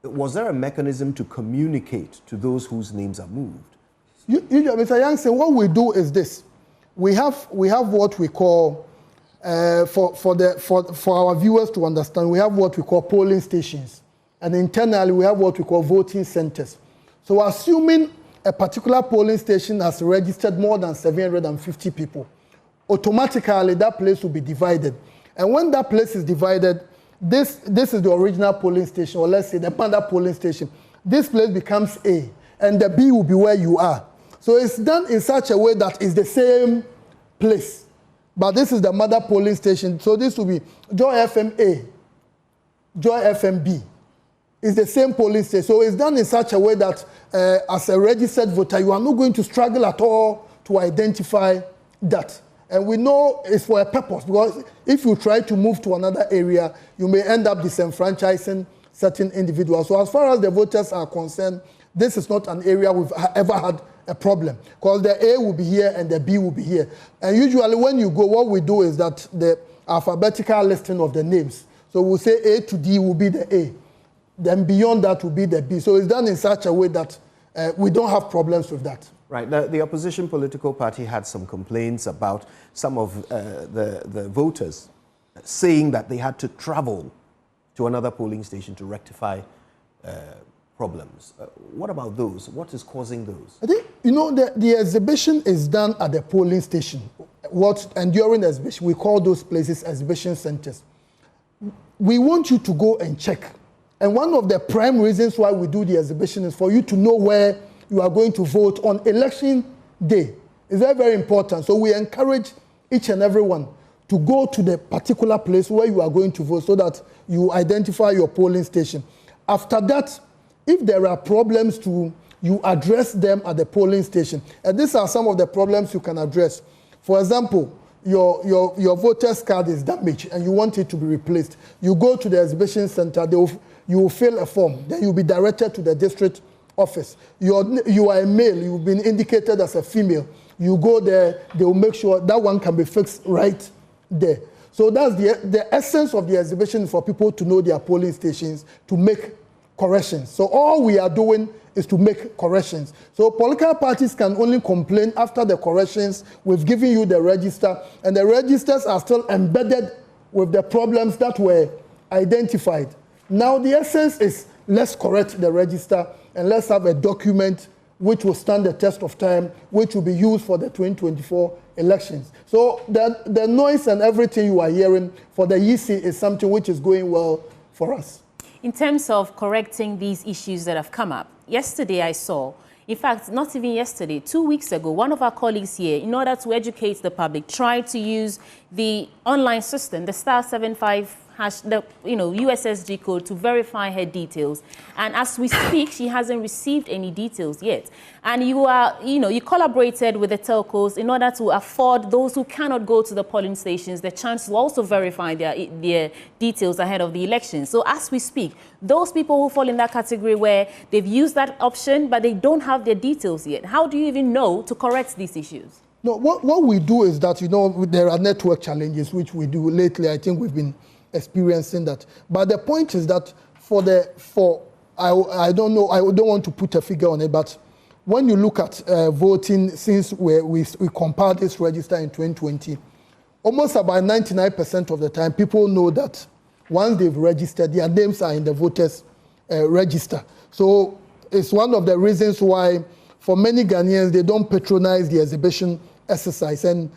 was there a mechanism to communicate to those whose names are moved? Mr. Youngson, what we do is this. We have what we call, for our viewers to understand, we have what we call polling stations. And internally, we have what we call voting centers. So assuming a particular polling station has registered more than 750 people, automatically that place will be divided. And when that place is divided, this is the original polling station, or let's say the Panda polling station. This place becomes A, and the B will be where you are. So it's done in such a way that it's the same place. But this is the mother polling station. So this will be Joy FM A, Joy FM B. It's the same polling station. So it's done in such a way that as a registered voter, you are not going to struggle at all to identify that. And we know it's for a purpose, because if you try to move to another area, you may end up disenfranchising certain individuals. So as far as the voters are concerned, this is not an area we've ever had a problem, because the A will be here and the B will be here. And usually when you go, what we do is that the alphabetical listing of the names. So we'll say A to D will be the A. Then beyond that will be the B. So it's done in such a way that we don't have problems with that. Right. The opposition political party had some complaints about some of the voters saying that they had to travel to another polling station to rectify problems. What about those? What is causing those? I think, the exhibition is done at the polling station. And during the exhibition, we call those places exhibition centers. We want you to go and check. And one of the prime reasons why we do the exhibition is for you to know where you are going to vote on election day. It's very, very important. So we encourage each and everyone to go to the particular place where you are going to vote so that you identify your polling station. After that, if there are problems you address them at the polling station. And these are some of the problems you can address. For example, your voter's card is damaged and you want it to be replaced. You go to the exhibition center, you will fill a form, then you'll be directed to the district office. You are a male, you've been indicated as a female. You go there, they will make sure that one can be fixed right there. So that's the essence of the exhibition, for people to know their polling stations, to make corrections. So all we are doing is to make corrections. So political parties can only complain after the corrections. We've given you the register, and the registers are still embedded with the problems that were identified. Now the essence is, let's correct the register and let's have a document which will stand the test of time, which will be used for the 2024 elections. So the noise and everything you are hearing for the EC is something which is going well for us. In terms of correcting these issues that have come up, yesterday I saw, in fact, not even yesterday, 2 weeks ago, one of our colleagues here, in order to educate the public, tried to use the online system, the *750# the USSD code to verify her details. And as we speak, she hasn't received any details yet. And you collaborated with the telcos in order to afford those who cannot go to the polling stations the chance to also verify their details ahead of the election. So as we speak, those people who fall in that category where they've used that option, but they don't have their details yet, how do you even know to correct these issues? No, what we do is that, there are network challenges, which we do lately. I think we've been experiencing that. But the point is that I don't know, I don't want to put a figure on it, but when you look at voting since we compiled this register in 2020, almost about 99% of the time, people know that once they've registered, their names are in the voters' register. So it's one of the reasons why, for many Ghanaians, they don't patronize the exhibition exercise. And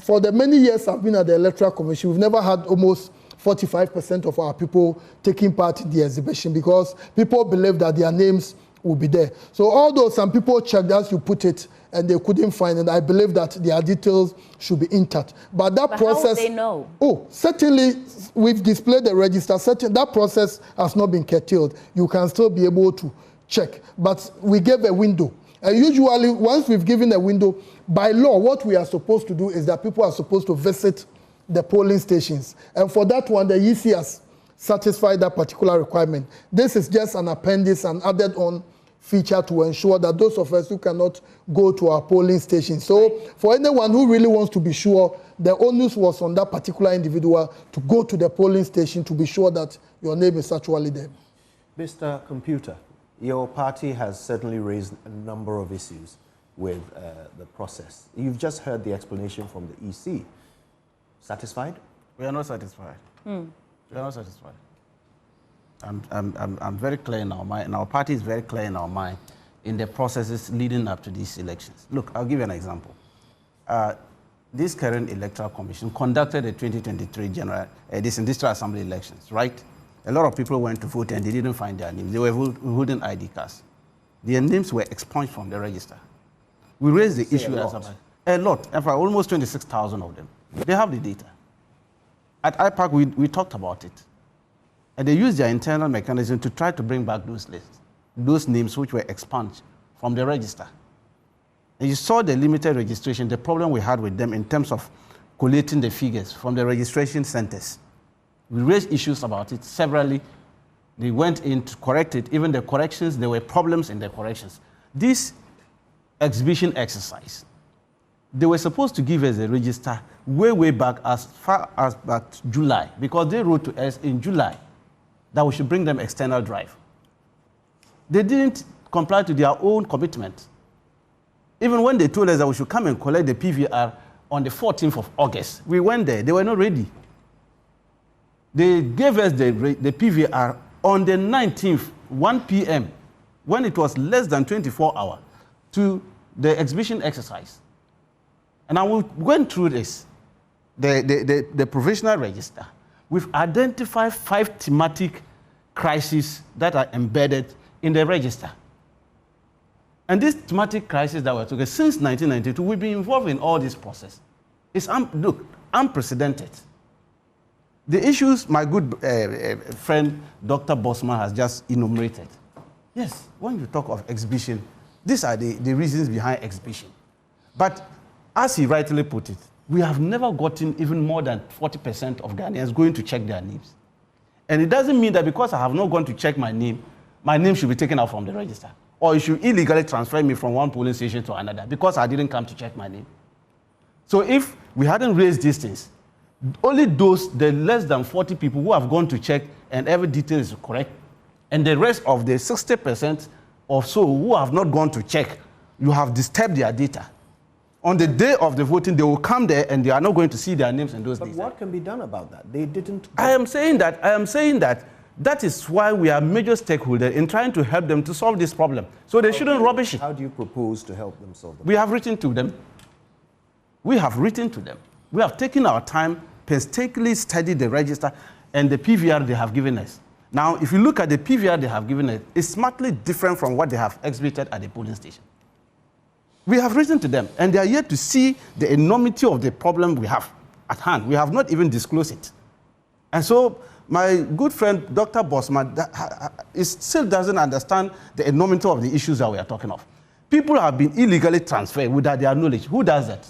for the many years I've been at the Electoral Commission, we've never had almost 45% of our people taking part in the exhibition because people believe that their names will be there. So although some people checked, as you put it, and they couldn't find it, I believe that their details should be intact. But that process... how would they know? Oh, certainly, we've displayed the register. That process has not been curtailed. You can still be able to check. But we gave a window. And usually, once we've given a window, by law, what we are supposed to do is that people are supposed to visit the polling stations. And for that one, the EC has satisfied that particular requirement. This is just an appendix, an added on feature to ensure that those of us who cannot go to our polling station. So for anyone who really wants to be sure, the onus was on that particular individual to go to the polling station to be sure that your name is actually there. Mr. Computer, your party has certainly raised a number of issues with the process. You've just heard the explanation from the EC. Satisfied? We are not satisfied. We are not satisfied. I'm very clear in our mind, and our party is very clear in our mind in the processes leading up to these elections. Look, I'll give you an example. This current Electoral Commission conducted the 2023 District Assembly elections, right? A lot of people went to vote and they didn't find their names. They were holding ID cards. Their names were expunged from the register. We raised the issue as about a lot. In fact, almost 26,000 of them. They have the data. At IPAC, we talked about it. And they used their internal mechanism to try to bring back those lists, those names which were expunged from the register. And you saw the limited registration, the problem we had with them in terms of collating the figures from the registration centers. We raised issues about it severally. They went in to correct it. Even the corrections, there were problems in the corrections. This exhibition exercise, they were supposed to give us a register way back as far as back July, because they wrote to us in July that we should bring them external drive. They didn't comply to their own commitment. Even when they told us that we should come and collect the PVR on the 14th of August, we went there, they were not ready. They gave us the PVR on the 19th, 1 p.m., when it was less than 24 hours, to the exhibition exercise. And I went through this, the provisional register. We've identified 5 thematic crises that are embedded in the register. And these thematic crises that we're talking, since 1992, we've been involved in all this process. It's, unprecedented. The issues my good friend, Dr. Bosman, has just enumerated. Yes, when you talk of exhibition, these are the reasons behind exhibition. But as he rightly put it, we have never gotten even more than 40% of Ghanaians going to check their names. And it doesn't mean that because I have not gone to check my name should be taken out from the register. Or you should illegally transfer me from one polling station to another because I didn't come to check my name. So if we hadn't raised these things, only the less than 40 people who have gone to check and every detail is correct, and the rest of the 60% or so who have not gone to check, you have disturbed their data. On the day of the voting, they will come there and they are not going to see their names in those days. But what can be done about that? They didn't... I am saying that that is why we are major stakeholders in trying to help them to solve this problem. So they shouldn't rubbish it. How do you propose to help them solve it? We have written to them. We have taken our time, painstakingly studied the register and the PVR they have given us. Now, if you look at the PVR they have given us, it's smartly different from what they have exhibited at the polling station. We have written to them, and they are yet to see the enormity of the problem we have at hand. We have not even disclosed it. And so my good friend, Dr. Bosman, still doesn't understand the enormity of the issues that we are talking of. People have been illegally transferred without their knowledge. Who does that?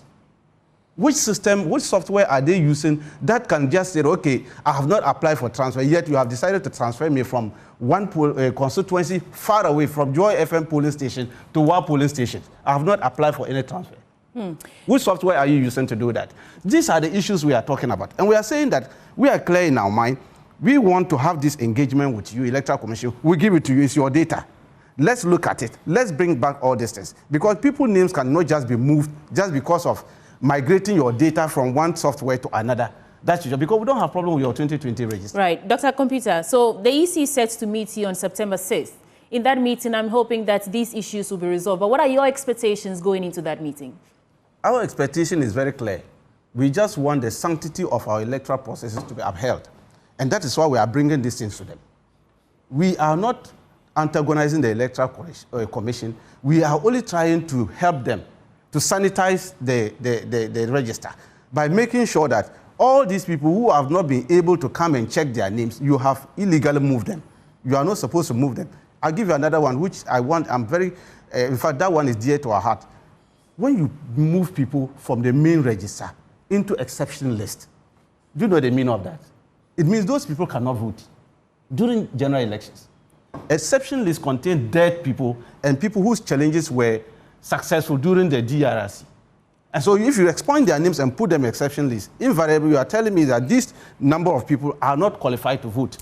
Which system, which software are they using that can just say, okay, I have not applied for transfer, yet you have decided to transfer me from one constituency far away from Joy FM polling station to one polling station. I have not applied for any transfer. Which software are you using to do that? These are the issues we are talking about. And we are saying that we are clear in our mind. We want to have this engagement with you, Electoral Commission. We give it to you. It's your data. Let's look at it. Let's bring back all these things. Because people's names cannot just be moved just because of migrating your data from one software to another. That's usual, because we don't have problem with your 2020 register. Right. Dr. Computer, so the EC is set to meet you on September 6th. In that meeting, I'm hoping that these issues will be resolved. But what are your expectations going into that meeting? Our expectation is very clear. We just want the sanctity of our electoral processes to be upheld. And that is why we are bringing these things to them. We are not antagonizing the Electoral Commission. We are only trying to help them to sanitize the register by making sure that all these people who have not been able to come and check their names, you have illegally moved them. You are not supposed to move them. I'll give you another one, which in fact, that one is dear to our heart. When you move people from the main register into exception list, do you know the meaning of that? It means those people cannot vote during general elections. Exception list contain dead people and people whose challenges were successful during the DRC. And so if you expunge their names and put them in exception list, invariably you are telling me that this number of people are not qualified to vote.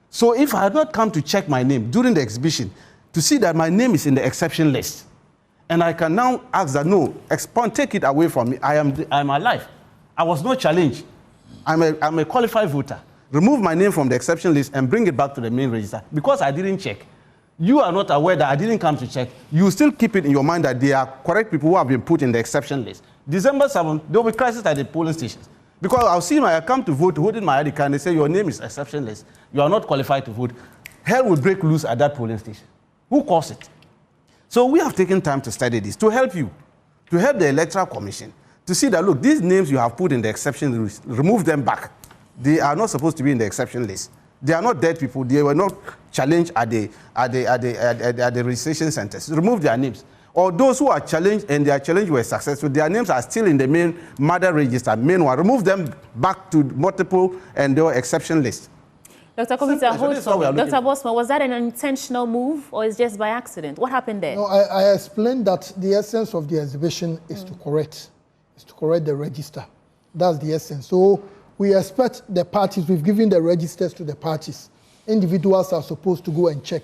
So if I had not come to check my name during the exhibition to see that my name is in the exception list, and I can now ask that, no, take it away from me, I am alive. I was not challenged. I'm a qualified voter. Remove my name from the exception list and bring it back to the main register. Because I didn't check, you are not aware that I didn't come to check. You still keep it in your mind that they are correct people who have been put in the exception list. December 7th, there will be crisis at the polling stations. Because I'll see I come to vote, holding my ID card, and they say your name is exception list. You are not qualified to vote. Hell will break loose at that polling station. Who caused it? So we have taken time to study this, to help you, to help the Electoral Commission, to see that, look, these names you have put in the exception list, remove them back. They are not supposed to be in the exception list. They are not dead people. They were not challenged at the registration centers. Remove their names. Or those who are challenged and their challenge were successful, their names are still in the main mother register, main one. Remove them back to multiple and their exception list. Dr. Komita, Dr. Bosman, was that an intentional move or is just by accident? What happened there? No, I explained that the essence of the exhibition is to correct the register. That's the essence. So we expect the parties, we've given the registers to the parties. Individuals are supposed to go and check.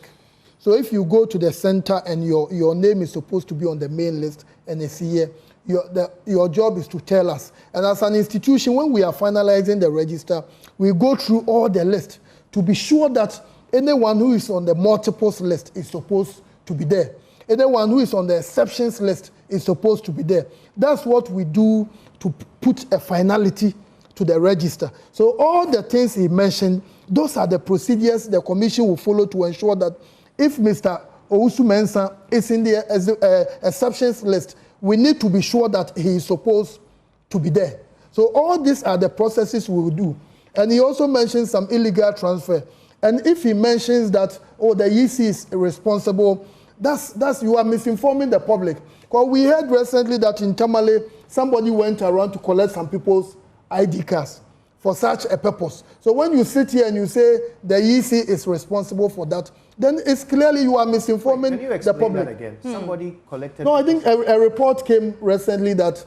So if you go to the center and your name is supposed to be on the main list and it's here, your job is to tell us. And as an institution, when we are finalizing the register, we go through all the list to be sure that anyone who is on the multiples list is supposed to be there. Anyone who is on the exceptions list is supposed to be there. That's what we do to put a finality to the register. So all the things he mentioned, those are the procedures the commission will follow to ensure that if Mr. Owusu Mensah is in the exceptions list, we need to be sure that he is supposed to be there. So all these are the processes we will do. And he also mentioned some illegal transfer. And if he mentions that, oh, the EC is responsible, that's you are misinforming the public. Because we heard recently that in Tamale, somebody went around to collect some people's ID cards for such a purpose. So when you sit here and you say the EC is responsible for that, then it's clearly you are misinforming the public. Can you explain that again? Somebody collected... No, I think a report came recently that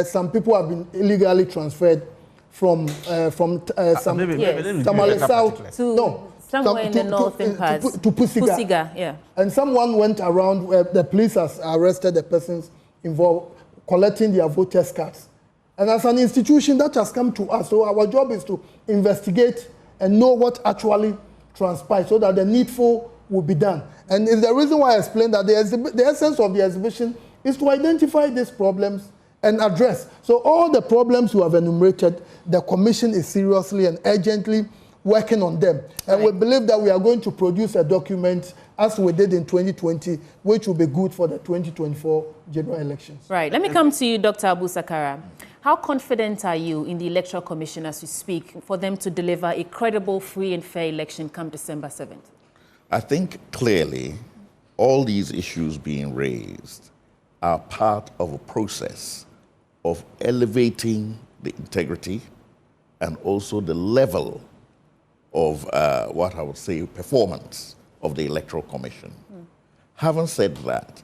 some people have been illegally transferred from Tamale South to somewhere in the northern part to Pusiga. Yeah. And someone went around, the police has arrested the persons involved collecting their voters' cards. And as an institution, that has come to us. So our job is to investigate and know what actually transpired so that the needful will be done. And it's the reason why I explained that the essence of the exhibition is to identify these problems and address. So all the problems you have enumerated, the commission is seriously and urgently working on them. And we believe that we are going to produce a document as we did in 2020, which will be good for the 2024 general elections. Right. Let me come to you, Dr. Abu Sakara. How confident are you in the Electoral Commission as we speak for them to deliver a credible, free and fair election come December 7th? I think clearly all these issues being raised are part of a process of elevating the integrity and also the level of what I would say performance of the Electoral Commission. Having said that,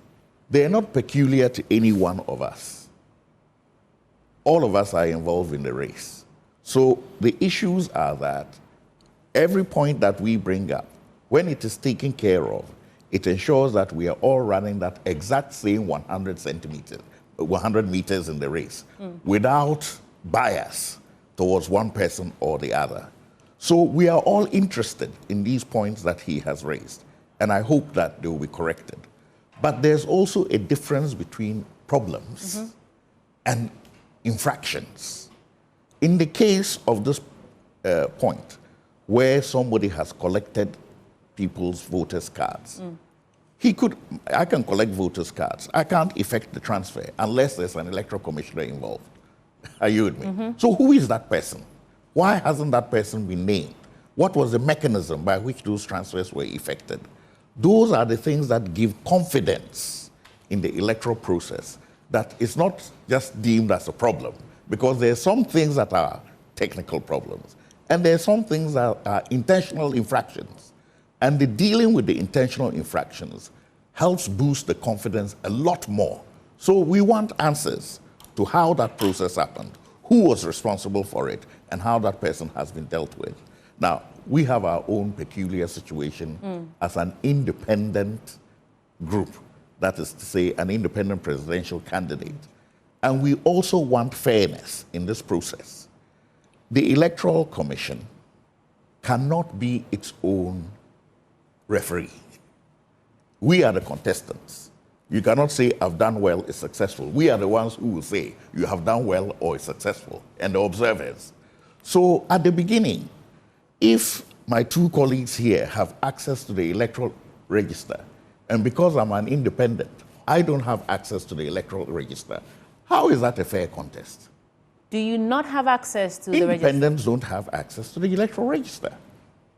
they're not peculiar to any one of us. All of us are involved in the race. So the issues are that every point that we bring up, when it is taken care of, it ensures that we are all running that exact same 100 meters in the race without bias towards one person or the other. So we are all interested in these points that he has raised, and I hope that they will be corrected. But there's also a difference between problems and infractions. In the case of this point, where somebody has collected people's voters' cards, I can collect voters' cards. I can't effect the transfer unless there's an electoral commissioner involved. Are you with me? So who is that person? Why hasn't that person been named? What was the mechanism by which those transfers were effected? Those are the things that give confidence in the electoral process, that it's not just deemed as a problem, because there are some things that are technical problems, and there are some things that are intentional infractions. And the dealing with the intentional infractions helps boost the confidence a lot more. So we want answers to how that process happened, who was responsible for it, and how that person has been dealt with. Now, we have our own peculiar situation as an independent group, that is to say, an independent presidential candidate. And we also want fairness in this process. The Electoral Commission cannot be its own referee. We are the contestants. You cannot say, I've done well, it's successful. We are the ones who will say, you have done well or it's successful, and the observers. So at the beginning, if my two colleagues here have access to the electoral register, and because I'm an independent, I don't have access to the electoral register, how is that a fair contest? Do you not have access to the register? Independents don't have access to the electoral register.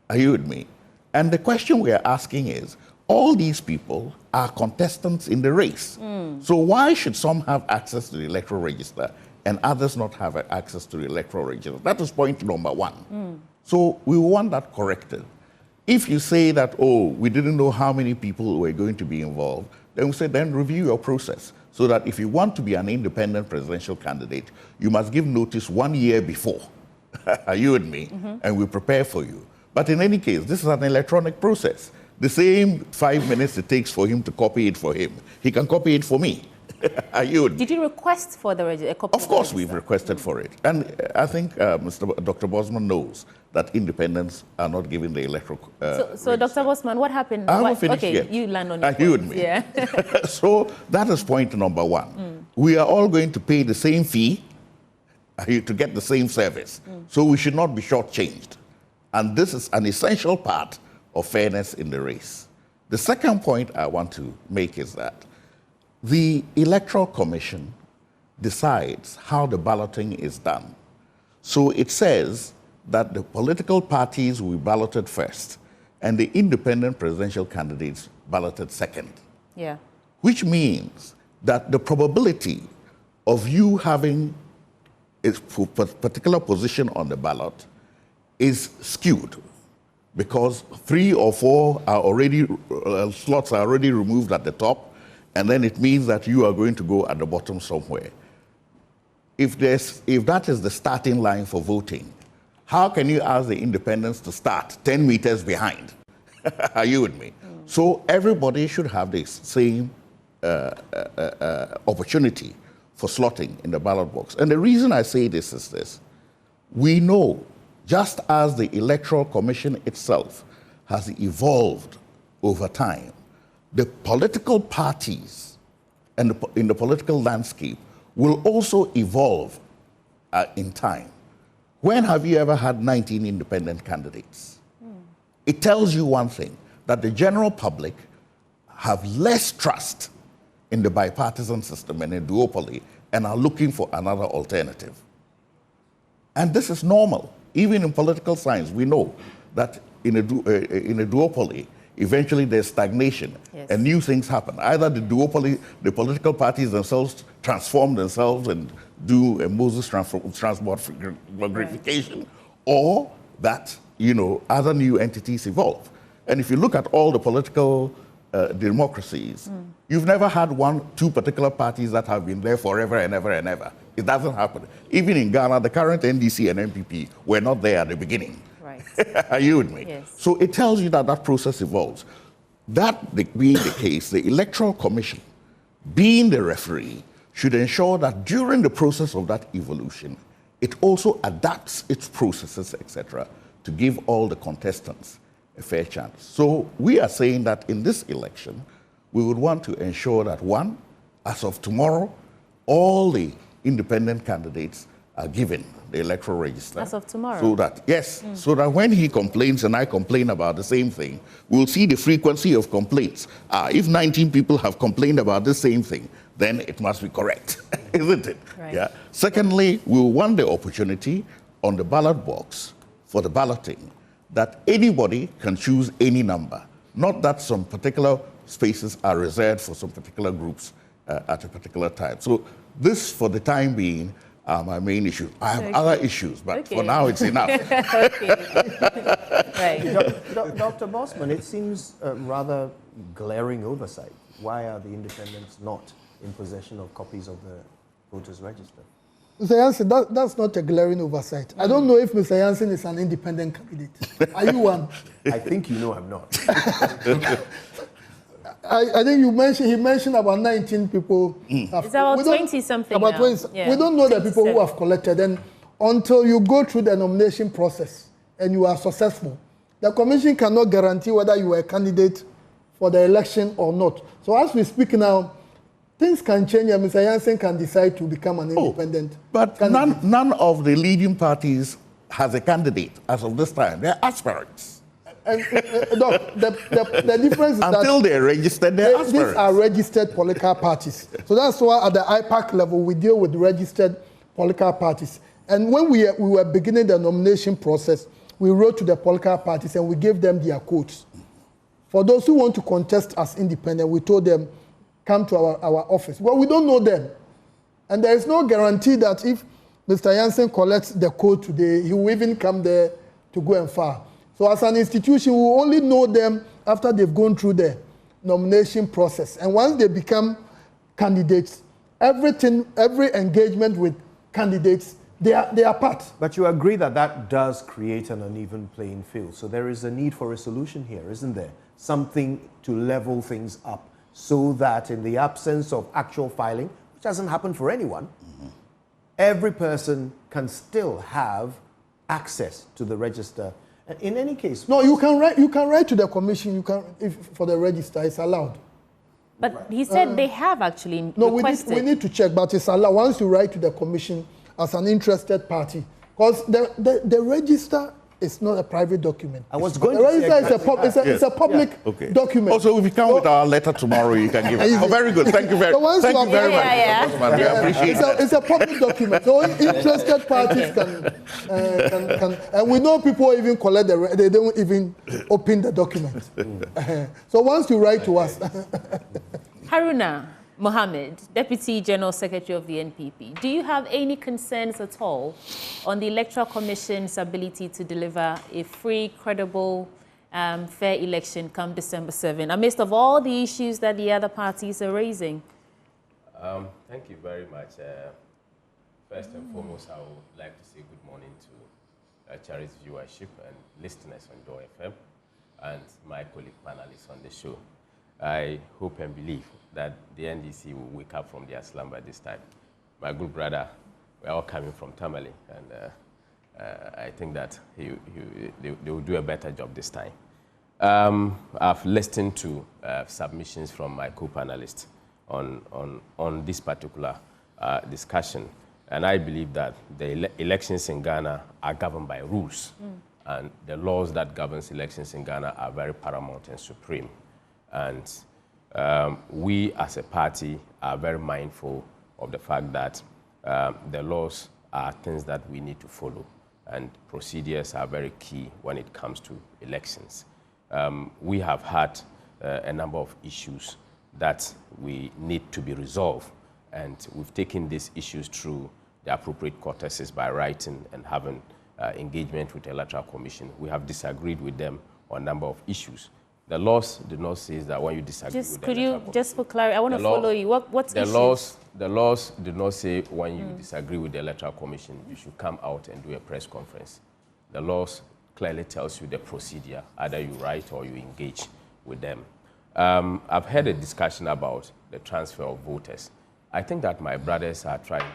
Are you with me? And the question we are asking is, all these people are contestants in the race. So why should some have access to the electoral register and others not have access to the electoral register? That is point number one. So we want that corrected. If you say that, oh, we didn't know how many people were going to be involved, then we say, then review your process, so that if you want to be an independent presidential candidate, you must give notice 1 year before. Are you with me? And we prepare for you. But in any case, this is an electronic process. The same 5 minutes it takes for him to copy it for him, he can copy it for me. Are you with me? Did you request for a copy? Of course, we've requested for it. And I think Dr. Bosman knows that independents are not given the electoral So Dr. Bosman, what happened? I haven't finished yet. You land on it. You with me? Yeah. So that is point number one. We are all going to pay the same fee to get the same service. So we should not be shortchanged. And this is an essential part of fairness in the race. The second point I want to make is that the Electoral Commission decides how the balloting is done. So it says that the political parties will be balloted first and the independent presidential candidates balloted second. Yeah. Which means that the probability of you having a particular position on the ballot is skewed, because 3 or 4 are already slots are already removed at the top, and then it means that you are going to go at the bottom somewhere. If that is the starting line for voting, how can you ask the independents to start 10 meters behind? Are you with me? So everybody should have the same opportunity for slotting in the ballot box. And the reason I say this is this. We know, just as the Electoral Commission itself has evolved over time, the political parties and in the political landscape will also evolve in time. When have you ever had 19 independent candidates? It tells you one thing, that the general public have less trust in the bipartisan system and a duopoly and are looking for another alternative. And this is normal. Even in political science, we know that in a duopoly, eventually there's stagnation and new things happen. Either the duopoly, the political parties themselves transform themselves and do a Moses transmogrification, or that, other new entities evolve. And if you look at all the political democracies, you've never had two particular parties that have been there forever and ever and ever. It doesn't happen. Even in Ghana, the current NDC and MPP were not there at the beginning. Right. Are you with me? Yes. So it tells you that that process evolves. That being the case, the Electoral Commission, being the referee, should ensure that during the process of that evolution, it also adapts its processes, etc., to give all the contestants a fair chance. So we are saying that in this election, we would want to ensure that, one, as of tomorrow, all the independent candidates are given the electoral register. As of tomorrow? So that, so that when he complains and I complain about the same thing, we'll see the frequency of complaints. If 19 people have complained about the same thing, then it must be correct, isn't it? Right. Yeah. Secondly, we want the opportunity on the ballot box for the balloting that anybody can choose any number, not that some particular spaces are reserved for some particular groups at a particular time. So this, for the time being, are my main issues. I have other issues, but for now it's enough. Dr. Bosman, it seems rather glaring oversight. Why are the independents not in possession of copies of the voters' register? Mr. Jansen, that's not a glaring oversight. I don't know if Mr. Jansen is an independent candidate. Are you one? I think you know I'm not. I think he mentioned about 19 people. It's about 20-something About 20. Yeah. We don't know the people who have collected. And until you go through the nomination process and you are successful, the commission cannot guarantee whether you are a candidate for the election or not. So as we speak now, things can change and Mr. Jansen can decide to become an independent But none of the leading parties has a candidate as of this time. They're aspirants. And the difference is until they're registered, they're aspirants. These are registered political parties. So that's why at the IPAC level, we deal with registered political parties. And when we were beginning the nomination process, we wrote to the political parties and we gave them their codes. For those who want to contest as independent, we told them, come to our office. Well, we don't know them. And there is no guarantee that if Mr. Jansen collects the code today, he will even come there to go and file. So as an institution, we will only know them after they've gone through the nomination process. And once they become candidates, every engagement with candidates, they are part. But you agree that that does create an uneven playing field. So there is a need for a solution here, isn't there? Something to level things up so that in the absence of actual filing, which hasn't happened for anyone, every person can still have access to the register. In any case, no, you can write to the commission. For the register, it's allowed. But he said they have actually requested. We need to check, but it's allowed once you write to the commission as an interested party, because the register is not a private document. I was going the to register say is a public document. Also, if you come with our letter tomorrow, you can give it. Oh, very good. Thank you very much. Thank you very much. We appreciate it. It's a public document. So interested parties can, and we know people even collect they don't even open the document. So once you write to us. Haruna Mohammed, Deputy General Secretary of the NPP, do you have any concerns at all on the Electoral Commission's ability to deliver a free, credible, fair election come December 7, amidst of all the issues that the other parties are raising? Thank you very much. First and foremost, I would like to say good morning to Charis viewership and listeners on Joy FM and my colleague panelists on the show. I hope and believe that the NDC will wake up from their slumber this time. My good brother, we're all coming from Tamale, and I think that they will do a better job this time. I've listened to submissions from my co-panelists on this particular discussion, and I believe that the elections in Ghana are governed by rules, and the laws that govern elections in Ghana are very paramount and supreme. And We as a party are very mindful of the fact that the laws are things that we need to follow, and procedures are very key when it comes to elections. We have had a number of issues that we need to be resolved, and we've taken these issues through the appropriate courtesies by writing and having engagement with the Electoral Commission. We have disagreed with them on a number of issues. The laws do not say that when you disagree with the Electoral Commission. Just for clarity, I want to follow you. What's the issues? The laws do not say when you disagree with the Electoral Commission, you should come out and do a press conference. The laws clearly tells you the procedure, either you write or you engage with them. I've heard a discussion about the transfer of voters. I think that my brothers are trying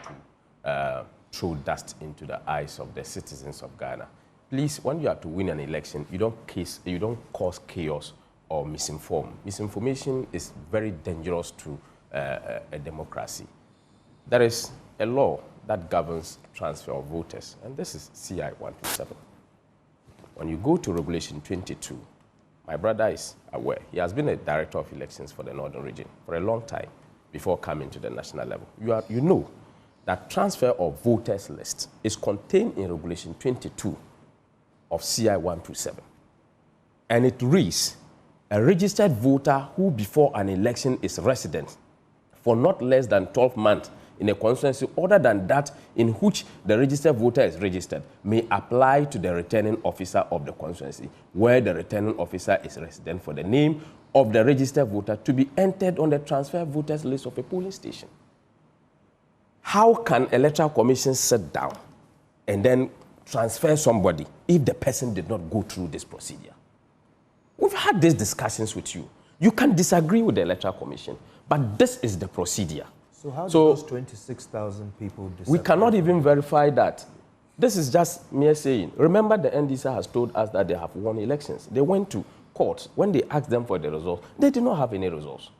to throw dust into the eyes of the citizens of Ghana. Please, when you have to win an election, you don't cause chaos or misinform. Misinformation is very dangerous to a democracy. There is a law that governs transfer of voters, and this is CI 127. When you go to Regulation 22, my brother is aware. He has been a director of elections for the Northern region for a long time before coming to the national level. You know that transfer of voters list is contained in Regulation 22 of CI 127. And it reads, a registered voter who before an election is resident for not less than 12 months in a constituency other than that in which the registered voter is registered may apply to the returning officer of the constituency where the returning officer is resident for the name of the registered voter to be entered on the transfer voters list of a polling station. How can Electoral Commission sit down and then transfer somebody if the person did not go through this procedure? We've had these discussions with you. You can disagree with the Electoral Commission, but this is the procedure. So how do those 26,000 people disappear? We cannot even verify that. This is just mere saying. Remember, the NDC has told us that they have won elections. They went to courts. When they asked them for the results, they did not have any results.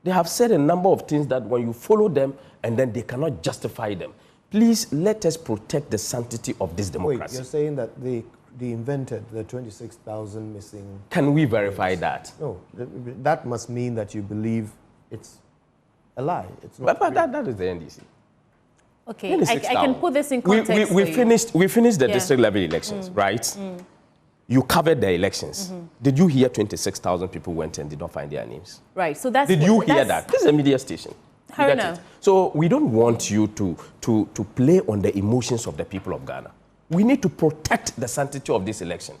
They have said a number of things that when you follow them, and then they cannot justify them. Please let us protect the sanctity of this democracy. Wait, you're saying that they invented the 26,000 missing... Can we verify that? No, that must mean that you believe it's a lie. It's not but that is the NDC. Okay, I can put this in context. We finished the district level elections, right? You covered the elections. Did you hear 26,000 people went and did not find their names? Right, so that's... Did you hear that? This is a media station. So we don't want you to play on the emotions of the people of Ghana. We need to protect the sanctity of this election.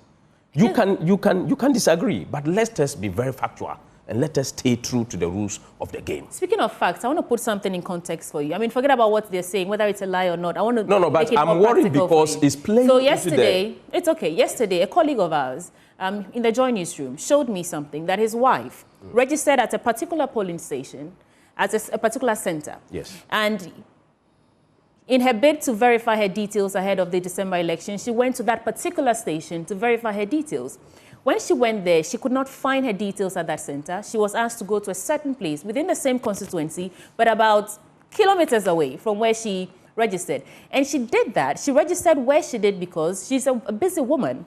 You can disagree, but let us be very factual and let us stay true to the rules of the game. Speaking of facts, I want to put something in context for you. I mean, forget about what they're saying, whether it's a lie or not. I want to but I'm worried because it's playing. So yesterday, it's okay. Yesterday, a colleague of ours in the Joy newsroom showed me something that his wife registered at a particular polling station, at a particular center. Yes. And in her bid to verify her details ahead of the December election, she went to that particular station to verify her details. When she went there, she could not find her details at that center. She was asked to go to a certain place within the same constituency, but about kilometers away from where she registered. And she did that. She registered where she did because she's a busy woman.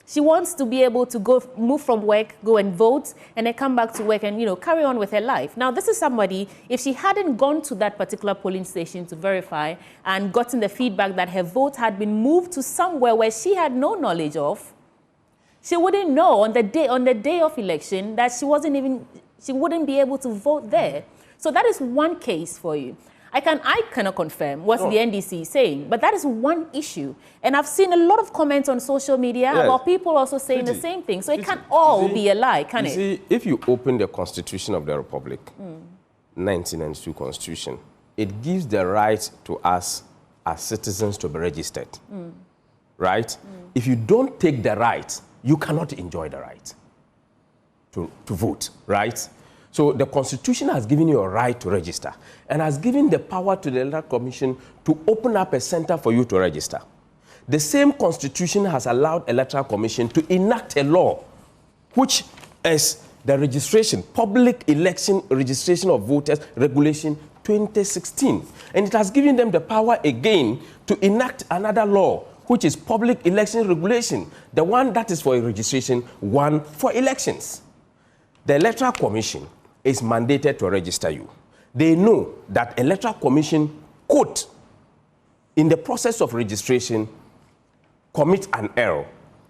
She wants to be able to move from work, go and vote, and then come back to work and, carry on with her life. Now, this is somebody, if she hadn't gone to that particular polling station to verify and gotten the feedback that her vote had been moved to somewhere where she had no knowledge of, she wouldn't know on the day of election that she wouldn't be able to vote there. So that is one case for you. I cannot confirm what the NDC is saying, but that is one issue. And I've seen a lot of comments on social media about people also saying the same thing. So it can't all be a lie, can it? See, if you open the Constitution of the Republic, 1992 Constitution, it gives the right to us as citizens to be registered, right? If you don't take the right, you cannot enjoy the right to vote, right? So the Constitution has given you a right to register and has given the power to the Electoral Commission to open up a center for you to register. The same Constitution has allowed Electoral Commission to enact a law which is the registration, Public Election Registration of Voters Regulation 2016. And it has given them the power again to enact another law which is Public Election Regulation, the one that is for registration, one for elections. The Electoral Commission is mandated to register you. They know that Electoral Commission could, in the process of registration, commit an error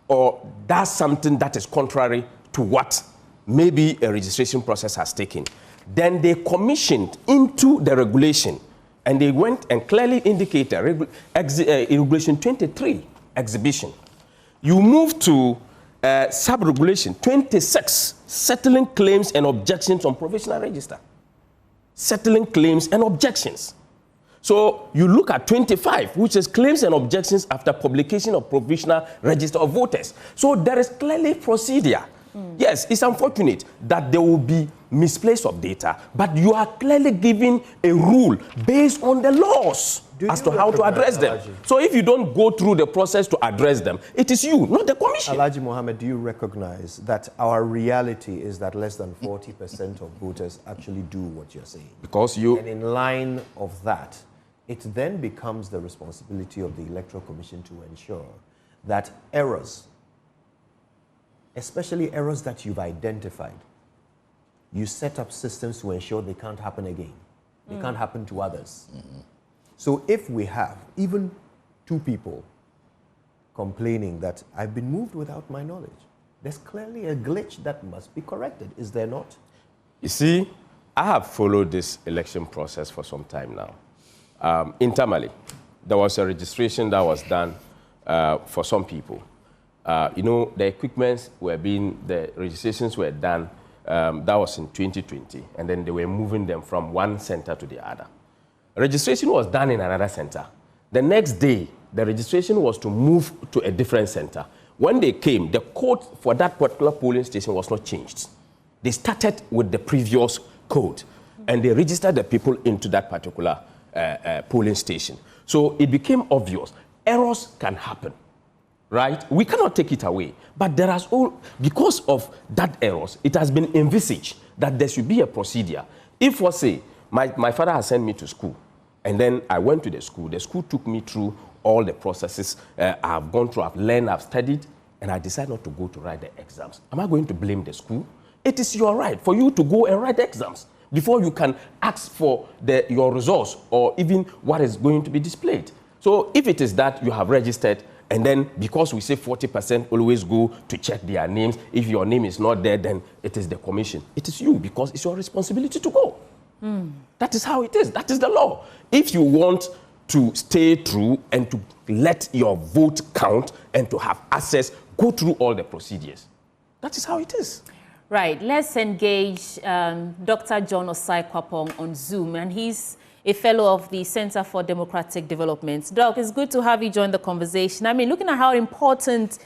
or does something that is contrary to what maybe a registration process has taken. Then they commissioned into the regulation, and they went and clearly indicated Regulation 23, exhibition. You move to sub-regulation 26, settling claims and objections on provisional register. Settling claims and objections. So you look at 25, which is claims and objections after publication of provisional register of voters. So there is clearly procedure. Yes, it's unfortunate that there will be misplaced of data, but you are clearly giving a rule based on the laws as to how to address them. So if you don't go through the process to address them, it is you, not the commission. Alhaji Mohammed, do you recognize that our reality is that less than 40% of voters actually do what you're saying? Because you... And in line of that, it then becomes the responsibility of the Electoral Commission to ensure that errors, especially errors that you've identified, you set up systems to ensure they can't happen again. They can't happen to others. So if we have even 2 people complaining that I've been moved without my knowledge, there's clearly a glitch that must be corrected, is there not? You see, I have followed this election process for some time now. Internally, there was a registration that was done for some people. You know, the the registrations were done, that was in 2020, and then they were moving them from one center to the other. Registration was done in another center. The next day, the registration was to move to a different center. When they came, the code for that particular polling station was not changed. They started with the previous code, and they registered the people into that particular polling station. So it became obvious. Errors can happen. Right? We cannot take it away. But there has because of that errors, it has been envisaged that there should be a procedure. If, for say, my father has sent me to school, and then I went to the school took me through all the processes I've gone through, I've learned, I've studied, and I decide not to go to write the exams. Am I going to blame the school? It is your right for you to go and write the exams before you can ask for your results or even what is going to be displayed. So if it is that you have registered, and then because we say 40% always go to check their names, if your name is not there, then it is the commission. It is you, because it's your responsibility to go. That is how it is. That is the law. If you want to stay true and to let your vote count and to have access, go through all the procedures. That is how it is. Right. Let's engage Dr. John Osai-Kwapong on Zoom, and he's a fellow of the Center for Democratic Development. Doc, it's good to have you join the conversation. I mean, looking at how important,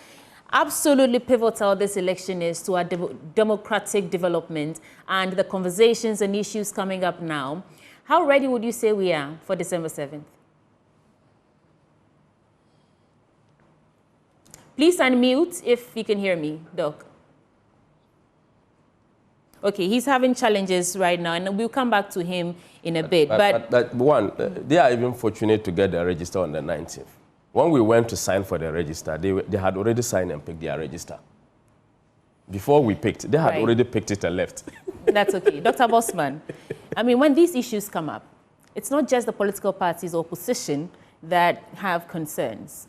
absolutely pivotal this election is to our democratic development and the conversations and issues coming up now, how ready would you say we are for December 7th? Please unmute if you can hear me, Doc. Okay, he's having challenges right now, and we'll come back to him in a bit. But one, they are even fortunate to get their register on the 19th. When we went to sign for the register, they had already signed and picked their register. Before we picked, they had already picked it and left. That's okay. Dr. Bosman, I mean, when these issues come up, it's not just the political parties or opposition that have concerns.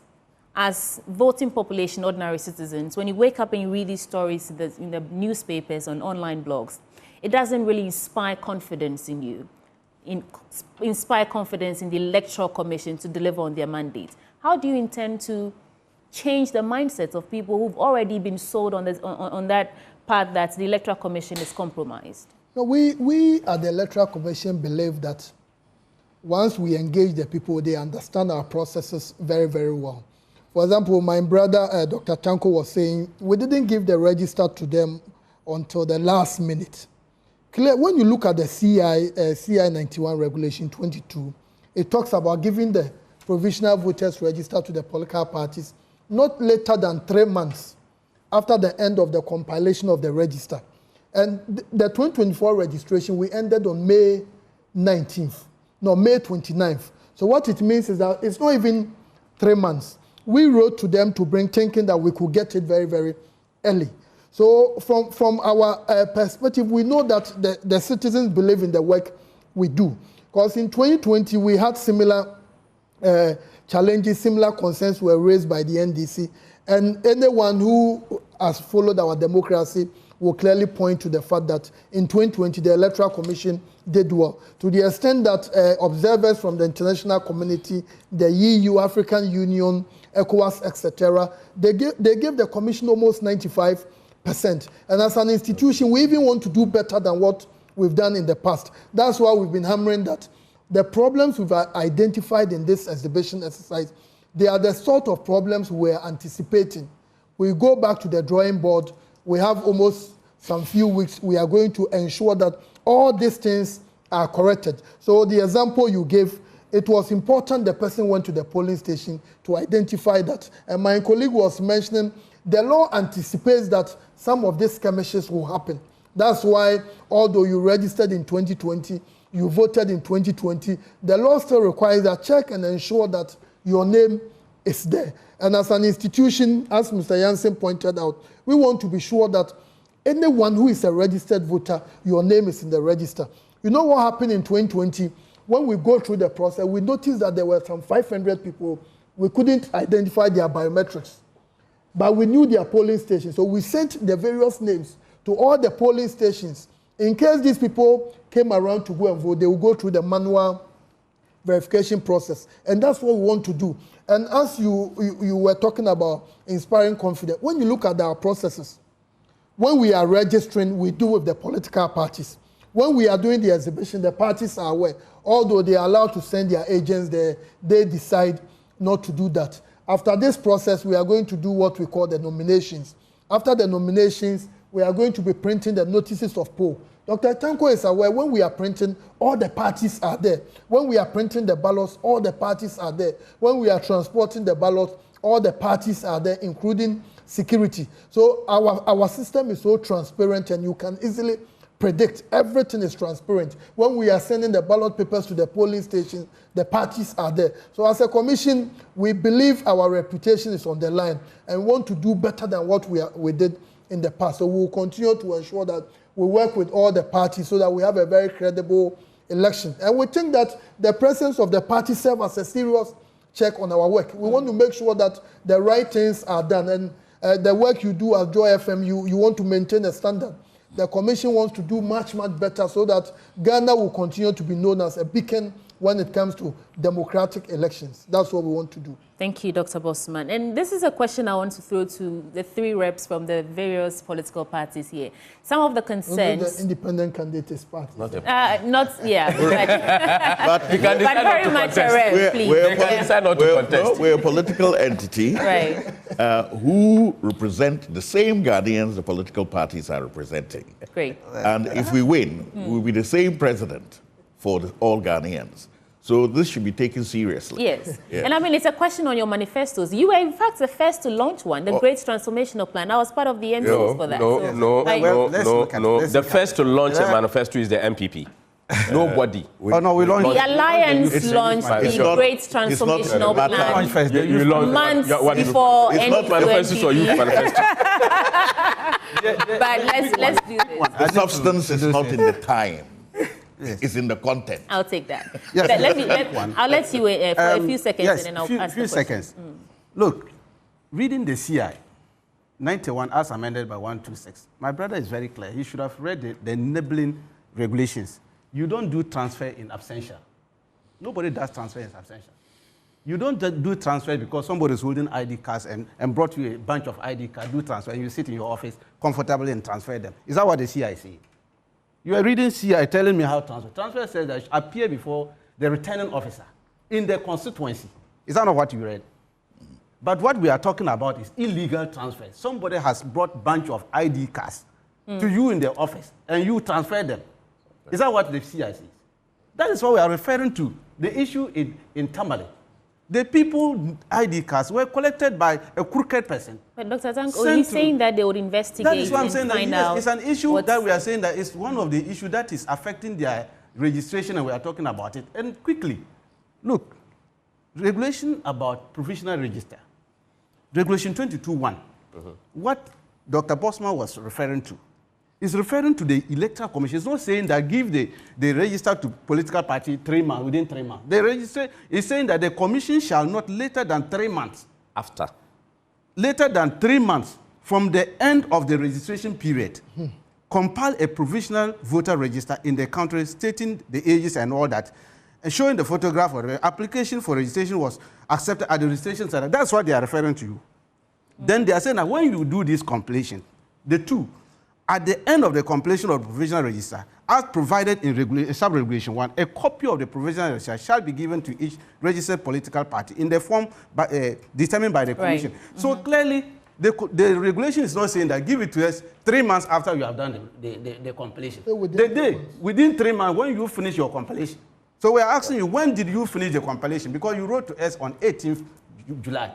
As voting population, ordinary citizens, when you wake up and you read these stories in the newspapers, on online blogs, it doesn't really inspire confidence in you, inspire confidence in the Electoral Commission to deliver on their mandate. How do you intend to change the mindset of people who've already been sold on that path that the Electoral Commission is compromised? No, we at the Electoral Commission believe that once we engage the people, they understand our processes very, very well. For example, my brother, Dr. Tanko, was saying, we didn't give the register to them until the last minute. When you look at the CI 91 Regulation 22, it talks about giving the provisional voters register to the political parties not later than 3 months after the end of the compilation of the register. And the 2024 registration, we ended on May 19th, no, May 29th. So what it means is that it's not even 3 months. We wrote to them to bring thinking that we could get it very, very early. So from our perspective, we know that the citizens believe in the work we do. Because in 2020, we had similar challenges, similar concerns were raised by the NDC. And anyone who has followed our democracy will clearly point to the fact that in 2020, the Electoral Commission did well, to the extent that observers from the international community, the EU, African Union, ECOWAS, etc., they gave the Commission almost 95%. And as an institution, we even want to do better than what we've done in the past. That's why we've been hammering that the problems we've identified in this exhibition exercise, they are the sort of problems we're anticipating. We go back to the drawing board. We have almost some few weeks. We are going to ensure that all these things are corrected. So the example you gave, it was important the person went to the polling station to identify that. And my colleague was mentioning the law anticipates that some of these skirmishes will happen. That's why, although you registered in 2020, you voted in 2020, the law still requires a check and ensure that your name is there. And as an institution, as Mr. Jansen pointed out, we want to be sure that anyone who is a registered voter, your name is in the register. You know what happened in 2020? When we go through the process, we noticed that there were some 500 people. We couldn't identify their biometrics, but we knew their polling stations. So we sent the various names to all the polling stations. In case these people came around to go and vote, they will go through the manual verification process. And that's what we want to do. And as you were talking about inspiring confidence, when you look at our processes, when we are registering, we do with the political parties. When we are doing the exhibition, the parties are aware. Although they are allowed to send their agents there, they decide not to do that. After this process, we are going to do what we call the nominations. After the nominations, we are going to be printing the notices of poll. Dr. Tanko is aware when we are printing, all the parties are there. When we are printing the ballots, all the parties are there. When we are transporting the ballots, all the parties are there, including security. So our system is so transparent and you can easily predict. Everything is transparent. When we are sending the ballot papers to the polling station, the parties are there. So as a commission, we believe our reputation is on the line and want to do better than what we did in the past. So we will continue to ensure that we work with all the parties so that we have a very credible election. And we think that the presence of the party serves as a serious check on our work. We want to make sure that the right things are done. And the work you do at Joy FM, you want to maintain a standard. The Commission wants to do much, much better so that Ghana will continue to be known as a beacon when it comes to democratic elections. That's what we want to do. Thank you, Dr. Bossman. And this is a question I want to throw to the three reps from the various political parties here. Some of the concerns... The independent candidates party. But very much a rep, please. We're a political entity right. Who represent the same Ghanaians the political parties are representing. Great. And if we win, we'll be the same president for all Ghanaians. So this should be taken seriously. Yes. Yeah. And I mean, it's a question on your manifestos. You were, in fact, the first to launch one, the Great Transformational Plan. I was part of the MPs for that. No. The first to launch a manifesto is the MPP. Nobody. We launched the Alliance launched the Great Transformational Plan you months before it's not manifestos or youth manifesto. But let's do this. The substance is not in the time. Yes. It's in the content. I'll take that. Yes. I'll let you wait for a few seconds and then I'll ask few seconds. Look, reading the CI 91 as amended by 126, my brother is very clear. He should have read the enabling regulations. You don't do transfer in absentia. Nobody does transfer in absentia. You don't do transfer because somebody is holding ID cards and brought you a bunch of ID cards, do transfer, and you sit in your office comfortably and transfer them. Is that what the CI says? You are reading CI telling me how transfer. Transfer says that I should appear before the returning officer in the constituency. Is that not what you read? But what we are talking about is illegal transfer. Somebody has brought a bunch of ID cards to you in the office and you transfer them. Is that what the CI says? That is what we are referring to. The issue in Tamale. The people ID cards were collected by a crooked person. But Dr. Tanko, he's saying that they would investigate. That is what I'm saying. Find out it's an issue that we are saying that is one of the issues that is affecting their registration, and we are talking about it. And quickly, look, regulation about provisional register, regulation 22.1. What Dr. Bosman was referring to is referring to the Electoral Commission. It's not saying that give the register to political party 3 months, within 3 months. The register is saying that the commission shall not later than 3 months. After. Later than 3 months from the end of the registration period, compile a provisional voter register in the country stating the ages and all that, and showing the photograph of the application for registration was accepted at the registration center. That's what they are referring to you. Then they are saying that when you do this completion, the two, at the end of the completion of the provisional register, as provided in sub-regulation 1, a copy of the provisional register shall be given to each registered political party in the form determined by the commission. Right. So clearly, the regulation is not saying that give it to us 3 months after you have done the completion. Within 3 months, when you finish your compilation. So we are asking you, when did you finish the compilation? Because you wrote to us on 18th July.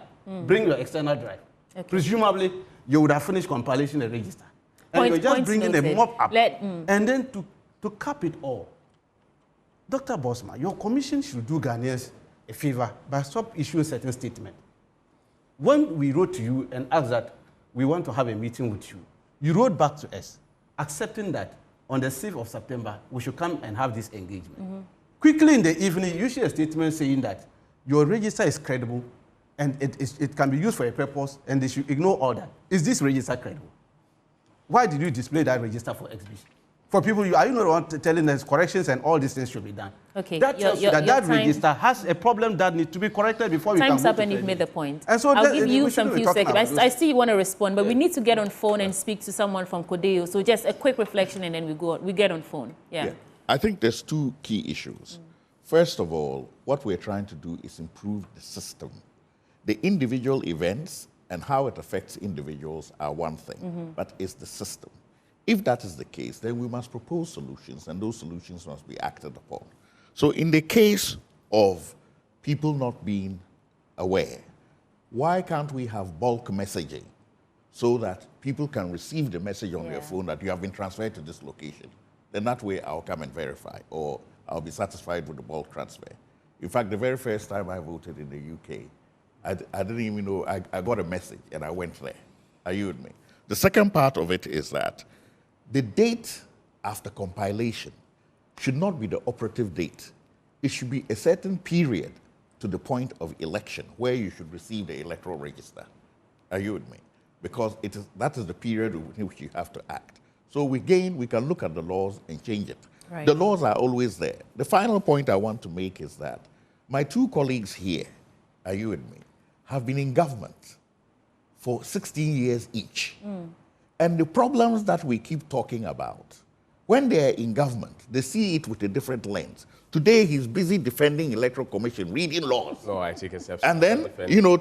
Bring your external drive. Okay. Presumably, you would have finished compilation and register. And you're just bringing the mob up. And then to cap it all, Dr. Bosman, your commission should do Ghanaians a favor by stop issuing certain statements. When we wrote to you and asked that we want to have a meeting with you, you wrote back to us, accepting that on the 6th of September, we should come and have this engagement. Quickly in the evening, you issue a statement saying that your register is credible and it can be used for a purpose and they should ignore all that. Is this register credible? Why did you display that register for exhibition? For people, are you not the one telling us corrections and all these things should be done? Okay. That tells you that register has a problem that needs to be corrected before we can Time's up and you've made the point. And so I'll give you some few seconds. I see you want to respond, but we need to get on phone and speak to someone from Kodeo. So just a quick reflection and then we get on phone. Yeah. I think there's two key issues. First of all, what we're trying to do is improve the system. The individual events and how it affects individuals are one thing, but it's the system. If that is the case, then we must propose solutions, and those solutions must be acted upon. So in the case of people not being aware, why can't we have bulk messaging so that people can receive the message on their phone that you have been transferred to this location? Then that way I'll come and verify, or I'll be satisfied with the bulk transfer. In fact, the very first time I voted in the UK, I didn't even know, I got a message and I went there. Are you with me? The second part of it is that the date after compilation should not be the operative date. It should be a certain period to the point of election where you should receive the electoral register. Are you with me? Because that is the period in which you have to act. So again, we can look at the laws and change it. Right. The laws are always there. The final point I want to make is that my two colleagues here, are you with me, have been in government for 16 years each. And the problems that we keep talking about, when they're in government, they see it with a different lens. Today, he's busy defending Electoral Commission, reading laws. No, I take exception. And then,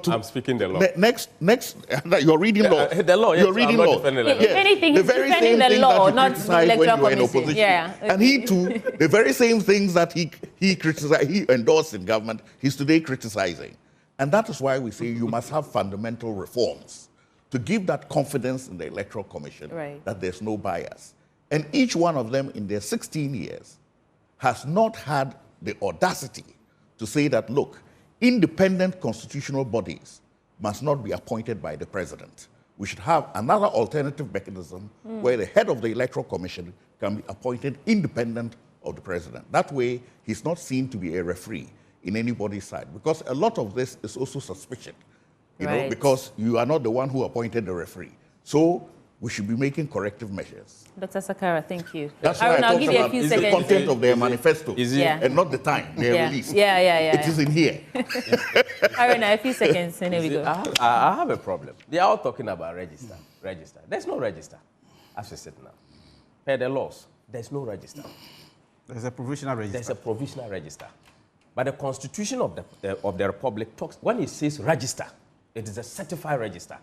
I'm speaking the law. Next, you're reading laws. The law, yes. You're reading laws. If anything, he's defending the law, not the Electoral Commission. Yeah. And he too, the very same things that he criticized, he endorsed in government, he's today criticizing. And that is why we say you must have fundamental reforms to give that confidence in the Electoral Commission that there's no bias. And each one of them in their 16 years has not had the audacity to say that, look, independent constitutional bodies must not be appointed by the president. We should have another alternative mechanism where the head of the Electoral Commission can be appointed independent of the president. That way, he's not seen to be a referee in anybody's side, because a lot of this is also suspicion, you know, because you are not the one who appointed the referee. So we should be making corrective measures. Dr. Sakara, thank you. That's why I'll give you a few seconds. The content of their manifesto, and not the time they're released. It is in here. Aaron, a few seconds, and here we go. I have a problem. They are all talking about register. There's no register, as we said now. Per the laws, there's no register. There's a provisional register. There's a provisional register. But the Constitution of the Republic talks, when it says register, it is a certified register.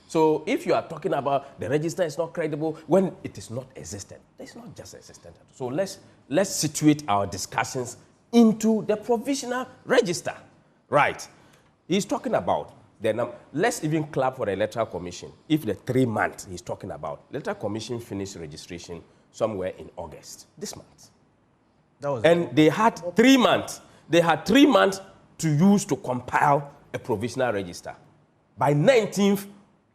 So if you are talking about the register is not credible when it is not existent, it's not just existent. So let's situate our discussions into the provisional register. Right. He's talking about let's even clap for the Electoral Commission. If the 3 months he's talking about, Electoral Commission finished registration somewhere in August, this month. And they had 3 months. They had 3 months to use to compile a provisional register. By 19th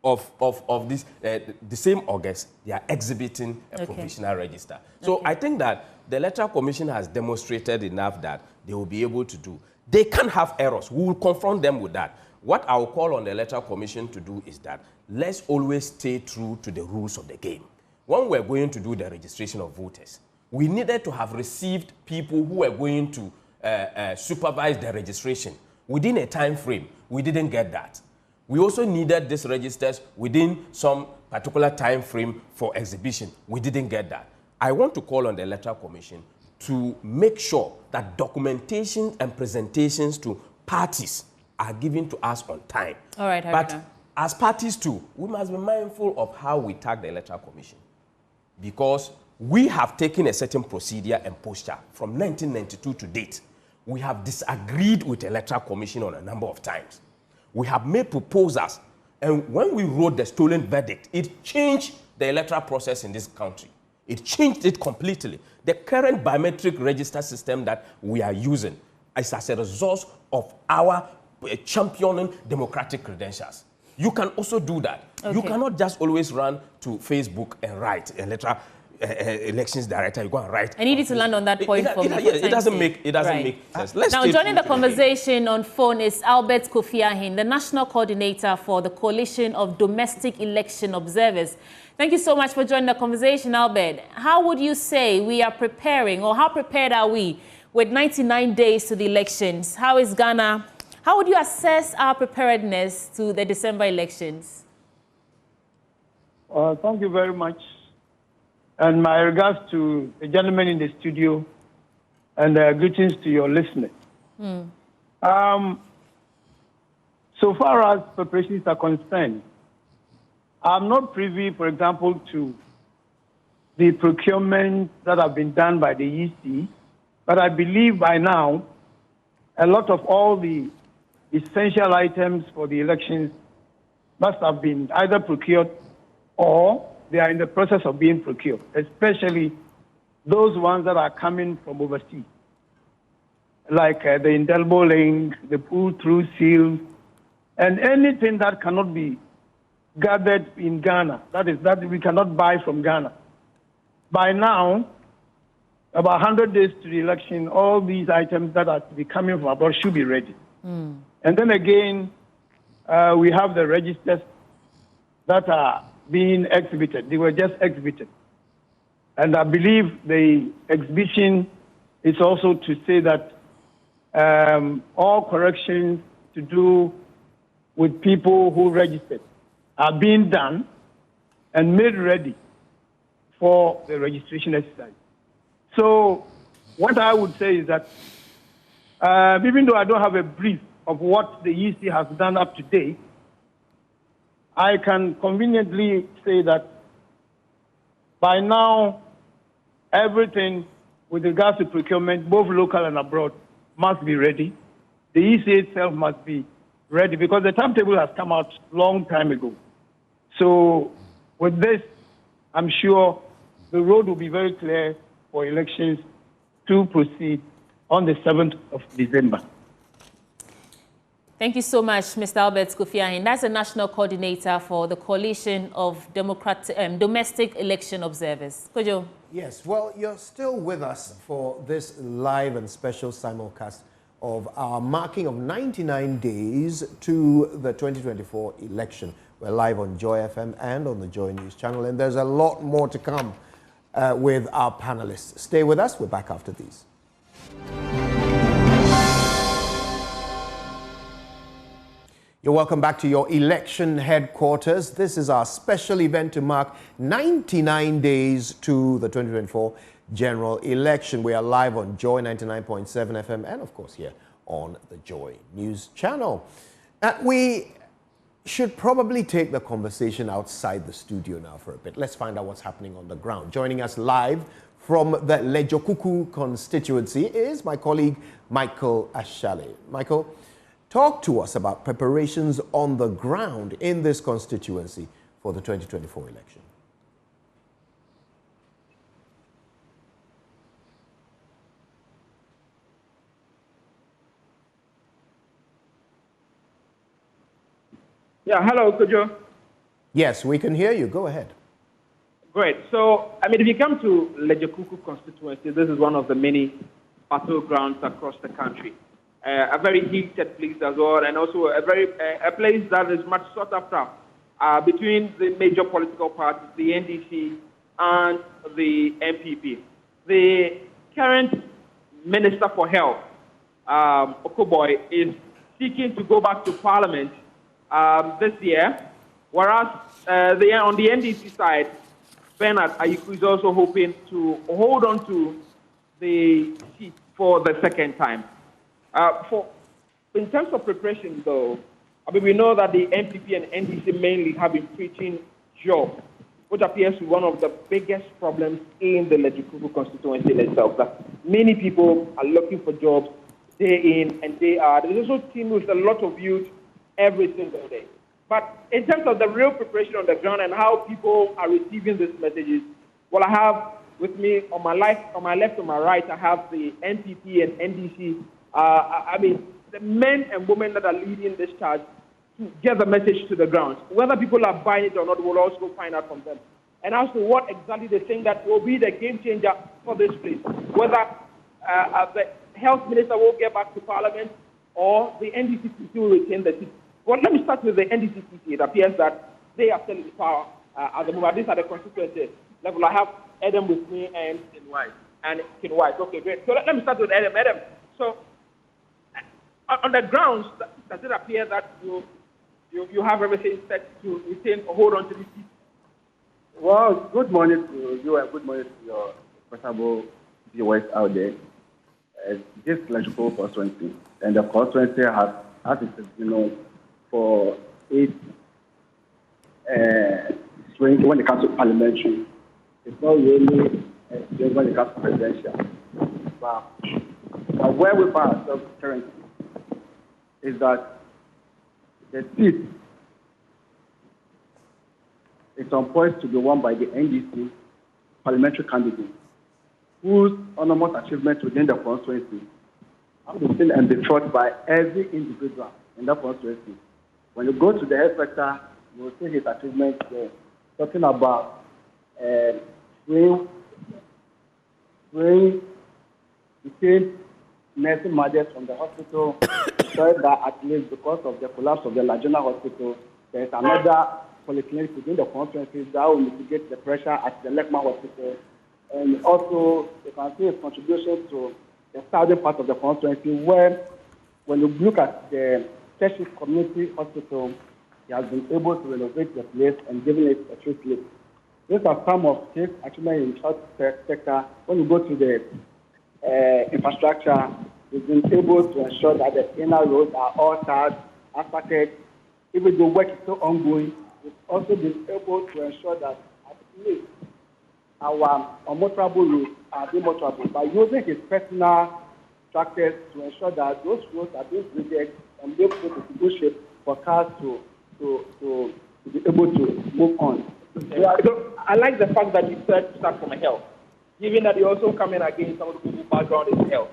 of this, the same August, they are exhibiting a provisional register. So I think that the Electoral Commission has demonstrated enough that they will be able to do. They can have errors. We will confront them with that. What I will call on the Electoral Commission to do is that let's always stay true to the rules of the game. When we're going to do the registration of voters, we needed to have received people who were going to supervise the registration within a time frame. We didn't get that. We also needed these registers within some particular time frame for exhibition. We didn't get that. I want to call on the Electoral Commission to make sure that documentation and presentations to parties are given to us on time. All right, but as parties too, we must be mindful of how we tag the Electoral Commission, because we have taken a certain procedure and posture from 1992 to date. We have disagreed with the Electoral Commission on a number of times. We have made proposals, and when we wrote the stolen verdict, it changed the electoral process in this country. It changed it completely. The current biometric register system that we are using is as a result of our championing democratic credentials. You can also do that. You cannot just always run to Facebook and write electoral elections director. You go and write. I need you to land on that point for me. It doesn't make sense. Now, joining the conversation on phone is Albert Kofi Ahin, the National Coordinator for the Coalition of Domestic Election Observers. Thank you so much for joining the conversation, Albert. How would you say we are preparing, or how prepared are we with 99 days to the elections? How is Ghana? How would you assess our preparedness to the December elections? Thank you very much. And my regards to the gentleman in the studio, and greetings to your listeners. So far as preparations are concerned, I'm not privy, for example, to the procurement that have been done by the EC, but I believe by now a lot of all the essential items for the elections must have been either procured or they are in the process of being procured, especially those ones that are coming from overseas, like the indelible link, the pull-through seal, and anything that cannot be gathered in Ghana, that we cannot buy from Ghana. By now, about 100 days to the election, all these items that are to be coming from abroad should be ready. And then again, we have the registers that are being exhibited. They were just exhibited. And I believe the exhibition is also to say that all corrections to do with people who registered are being done and made ready for the registration exercise. So what I would say is that even though I don't have a brief of what the EC has done up to date, I can conveniently say that by now, everything with regards to procurement, both local and abroad, must be ready. The EC itself must be ready because the timetable has come out a long time ago. So with this, I'm sure the road will be very clear for elections to proceed on the 7th of December. Thank you so much, Mr. Albert Kofi Ahin. That's the National Coordinator for the Coalition of Domestic Election Observers. Kojo. Yes, well, you're still with us for this live and special simulcast of our marking of 99 days to the 2024 election. We're live on Joy FM and on the Joy News channel, and there's a lot more to come with our panelists. Stay with us. We're back after these. You're welcome back to your election headquarters. This is our special event to mark 99 days to the 2024 general election. We are live on Joy 99.7 FM and, of course, here on the Joy News channel. We should probably take the conversation outside the studio now for a bit. Let's find out what's happening on the ground. Joining us live from the Lejokuku constituency is my colleague Michael Ashale. Michael, talk to us about preparations on the ground in this constituency for the 2024 election. Yeah, hello, Kojo. Yes, we can hear you. Go ahead. Great. So, I mean, if you come to Lejekuku constituency, this is one of the many battlegrounds across the country. A very heated place as well, and also a place that is much sought after between the major political parties, the NDC and the MPP. The current Minister for Health, Okoboy, is seeking to go back to Parliament this year, whereas on the NDC side, Bernard Ayiku is also hoping to hold on to the seat for the second time. In terms of preparation, though, I mean, we know that the MPP and NDC mainly have been preaching jobs, which appears to be one of the biggest problems in the Lejekuku constituency itself. That many people are looking for jobs day in and day out. There's also team with a lot of youth every single day. But in terms of the real preparation on the ground and how people are receiving these messages, well, I have with me on my left, on my right, I have the NPP and NDC. I mean, the men and women that are leading this charge to get the message to the ground. Whether people are buying it or not, we'll also find out from them. And as to what exactly they think that will be the game changer for this place, whether the health minister will get back to Parliament or the NDC will retain the seat. Well, let me start with the NDC. It appears that they are still in power at the moment. These are the constituency level. I have Adam with me and Kinwise. Okay, great. So let me start with Adam. Adam, so on the grounds, does it appear that you have everything set to retain or hold on to the seat? Well, good morning to you and good morning to your respectable viewers out there. This is Lejekuku constituency, and the constituency has, as it is, for its swing when it comes to parliamentary. It's not really when it comes to presidential. But where we find ourselves currently is that the seat is on point to be won by the NDC parliamentary candidate, whose enormous achievements within the constituency have been seen and betrothed by every individual in that constituency. When you go to the health sector, you will see his achievements there. Talking about freeing nursing mothers from the hospital, so that at least because of the collapse of the Lajuna hospital, there is another polyclinic within the constituency that will mitigate the pressure at the Lekman hospital. And also, you can see his contribution to the southern part of the constituency, where when you look at the Cheshire Community Hospital, he has been able to renovate the place and giving it a true sleep. These are some of his achievements in the health sector. When you go to the infrastructure, he's been able to ensure that the inner roads are all tarred, asphalted. Even though work is still ongoing, he's also been able to ensure that at least our unmotorable roads are demotorable by using his personal tractors to ensure that those roads are being graded and be put into good shape for cars to be able to move on. So I like the fact that you said to start from health, given that you're also coming against some of the people's background is health.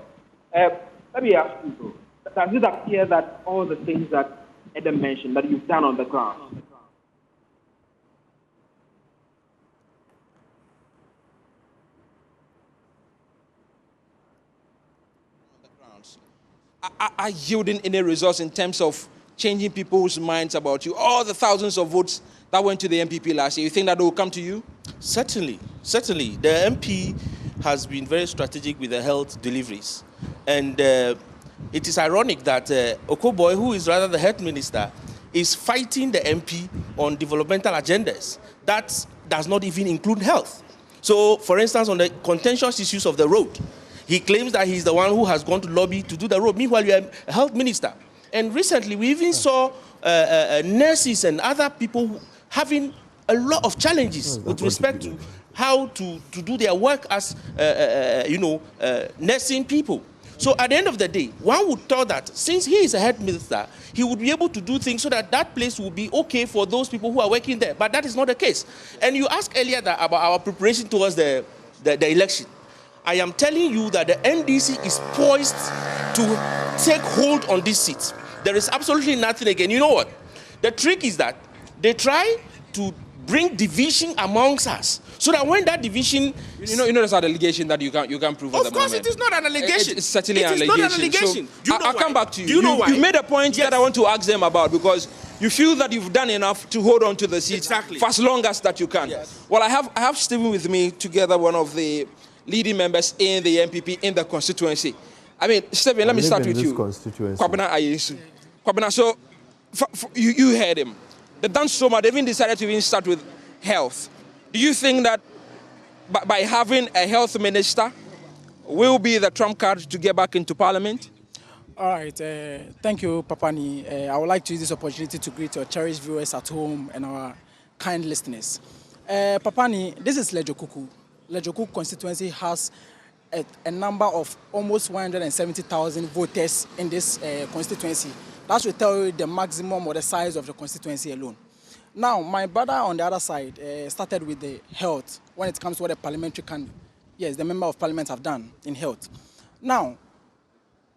Let me ask you, though, does it appear that all the things that Adam mentioned that you've done on the ground, are yielding any results in terms of changing people's minds about you? All the thousands of votes that went to the MPP last year, you think that will come to you? Certainly. The MP has been very strategic with the health deliveries. And it is ironic that Okoboy, who is rather the health minister, is fighting the MP on developmental agendas. That does not even include health. So, for instance, on the contentious issues of the road, he claims that he's the one who has gone to lobby to do the road. Meanwhile, you're a health minister. And recently, we even saw nurses and other people having a lot of challenges with respect to how to do their work as, nursing people. So at the end of the day, one would thought that since he is a health minister, he would be able to do things so that that place will be okay for those people who are working there. But that is not the case. And you asked earlier about our preparation towards the election. I am telling you that the NDC is poised to take hold on this seat. There is absolutely nothing again. You know what? The trick is that they try to bring division amongst us, so that when that division, you know, there's an allegation that you can't prove. Of course, it is not an allegation. It's certainly an allegation. Not an allegation. So I'll come back to you. Do you know why? You made a point that I want to ask them about, because you feel that you've done enough to hold on to the seat for as long as that you can. Yes. Well, I have Stephen with me together, one of the leading members in the MPP in the constituency. I mean, Stephen, let me start with you. Kwabena Ayesu. Kwabena, so you heard him. They've done so much. They even decided to even start with health. Do you think that by having a health minister will be the trump card to get back into parliament? All right. Thank you, Papani. I would like to use this opportunity to greet our cherished viewers at home and our kind listeners. Papani, this is Lejokuku. Lejokuku constituency has a number of almost 170,000 voters in this constituency. That should tell you the maximum or the size of the constituency alone. Now, my brother on the other side started with the health when it comes to what the parliamentary the member of parliament have done in health. Now,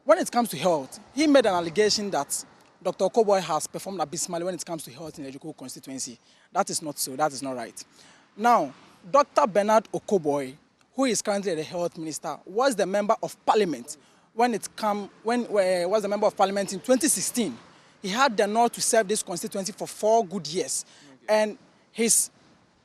when it comes to health, he made an allegation that Dr. Okoboy has performed abysmally when it comes to health in the Lejokuku constituency. That is not so. That is not right. Now, Dr. Bernard Okoboy, who is currently the health minister, was the member of parliament was the member of parliament in 2016. He had the honor to serve this constituency for 4 good years. And his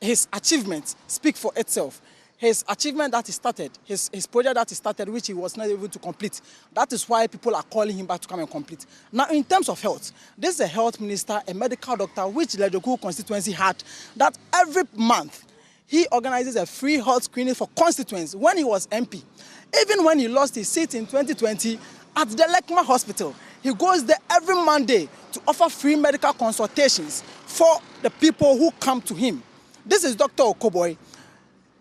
achievements speak for itself. His achievement that he started, his project that he started, which he was not able to complete, that is why people are calling him back to come and complete. Now, in terms of health, this is a health minister, a medical doctor, which the Lejokuku constituency had, that every month he organizes a free health screening for constituents when he was MP. Even when he lost his seat in 2020 at the Lekma Hospital, he goes there every Monday to offer free medical consultations for the people who come to him. This is Dr. Okoboy.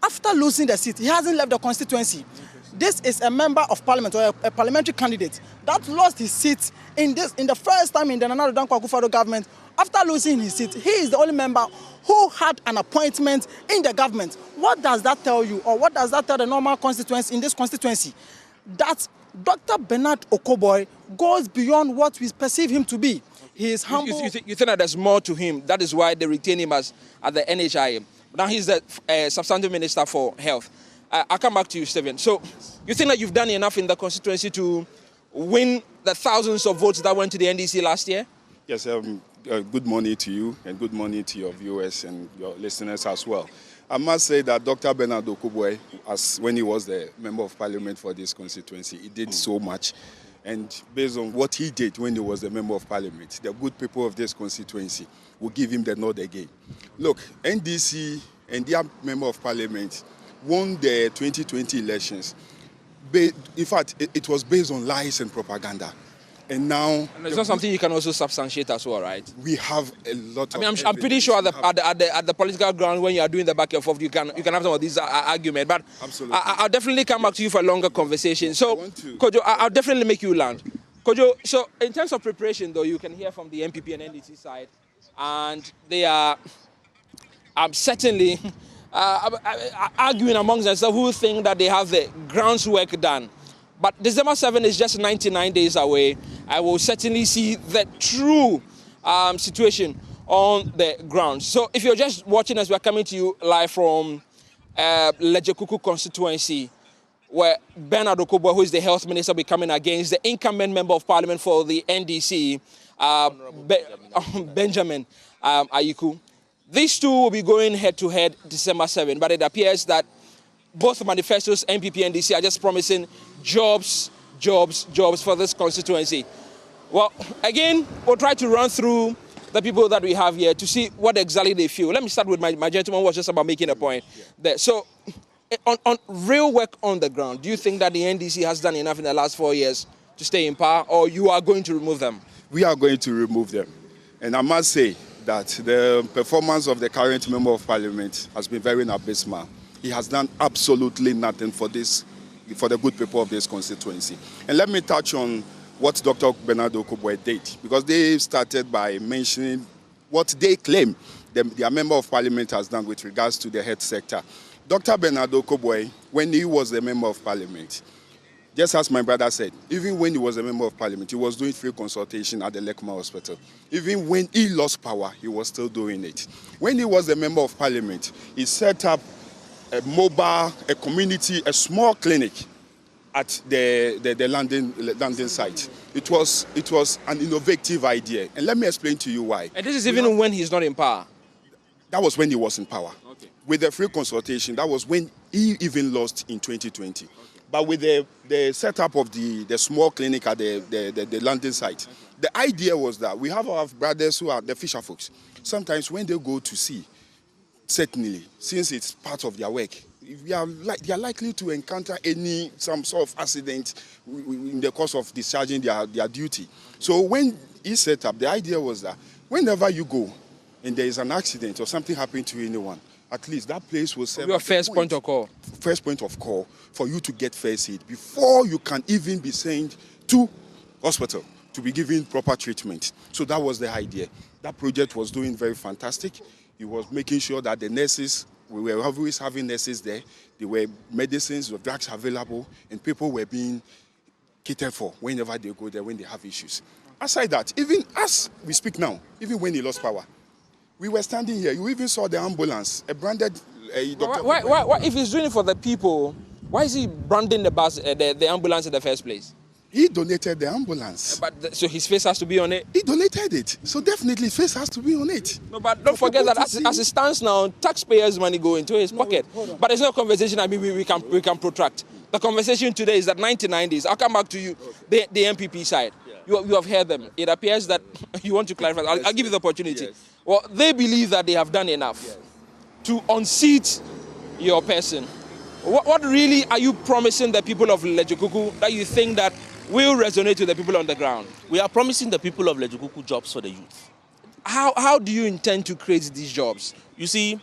After losing the seat, he hasn't left the constituency. This is a member of parliament or a parliamentary candidate that lost his seat in the first time in the Nana Addo Dankwa Akufo-Addo government. After losing his seat, he is the only member who had an appointment in the government. What does that tell you, or what does that tell the normal constituents in this constituency? That Dr. Bernard Okoboy goes beyond what we perceive him to be. He is humble. You think that there's more to him? That is why they retain him at the NHIM. Now he's the substantive minister for health. I'll come back to you, Stephen. So you think that you've done enough in the constituency to win the thousands of votes that went to the NDC last year? Yes, good morning to you, and good morning to your viewers and your listeners as well. I must say that Dr. Bernard Okoboy, when he was the member of parliament for this constituency, he did so much. And based on what he did when he was the member of parliament, the good people of this constituency will give him the nod again. Look, NDC and their member of parliament won the 2020 elections. In fact, it was based on lies and propaganda. And now... And it's not something you can also substantiate as well, right? We have a lot of... I mean, I'm pretty sure at the political ground, when you are doing the back and forth, you can have some of these arguments. But absolutely. I'll definitely come back to you for a longer conversation. So, Kojo, I'll definitely make you land. Kojo, so in terms of preparation, though, you can hear from the MPP and NDC side, and they are certainly arguing amongst themselves who think that they have the groundwork done. But December 7 is just 99 days away. I will certainly see the true situation on the ground. So if you're just watching us, we're coming to you live from Lejokuku constituency, where Bernard Okoboy, who is the health minister, will be coming against the incumbent member of parliament for the NDC, Benjamin Ayiku. These two will be going head-to-head December 7, but it appears that both manifestos, MPP and NDC, are just promising jobs for this constituency. Well, again, we'll try to run through the people that we have here to see what exactly they feel. Let me start with my gentleman who was just about making a point there. So, on real work on the ground, do you think that the NDC has done enough in the last 4 years to stay in power, or you are going to remove them? We are going to remove them. And I must say that the performance of the current member of parliament has been very abysmal. He has done absolutely nothing for the good people of this constituency. And let me touch on what Dr. Bernard Okoboy did, because they started by mentioning what they claim their member of parliament has done with regards to the health sector. Dr. Bernard Okoboy, when he was a member of parliament, Just as my brother said, even when he was a member of parliament, he was doing free consultation at the Lekma Hospital. Even when he lost power, he was still doing it. When he was a member of parliament, he set up a mobile, a community, a small clinic at the London site. It was an innovative idea. And let me explain to you why. And this is even when he's not in power? That was when he was in power. Okay. With the free consultation, that was when he even lost in 2020. Okay. But with the setup of the small clinic at the London site, okay, the idea was that we have our brothers who are the fisher folks. Sometimes when they go to sea, certainly, since it's part of their work, they are likely to encounter some sort of accident in the course of discharging their duty. So when he set up, the idea was that whenever you go and there is an accident or something happening to anyone, at least that place will serve your first point of call. First point of call for you to get first aid before you can even be sent to hospital to be given proper treatment. So that was the idea. That project was doing very fantastic. It was making sure that the nurses, we were always having nurses there. There were medicines or drugs available, and people were being catered for whenever they go there when they have issues. Aside that, even as we speak now, even when he lost power, we were standing here. You even saw the ambulance, a branded doctor. Why, if he's doing it for the people, why is he branding the bus, the ambulance in the first place? He donated the ambulance. So his face has to be on it? He donated it. So definitely his face has to be on it. No, but don't forget that as it stands now, taxpayers' money go into his pocket. But it's not a conversation we can protract. The conversation today is that 99 days. I'll come back to you, the MPP side. Yeah. You have heard them. It appears that you want to clarify. I'll give you the opportunity. Yes. Well, they believe that they have done enough to unseat your person. What really are you promising the people of Lejikuku that you think that will resonate with the people on the ground? We are promising the people of Lejikuku jobs for the youth. How do you intend to create these jobs? You see,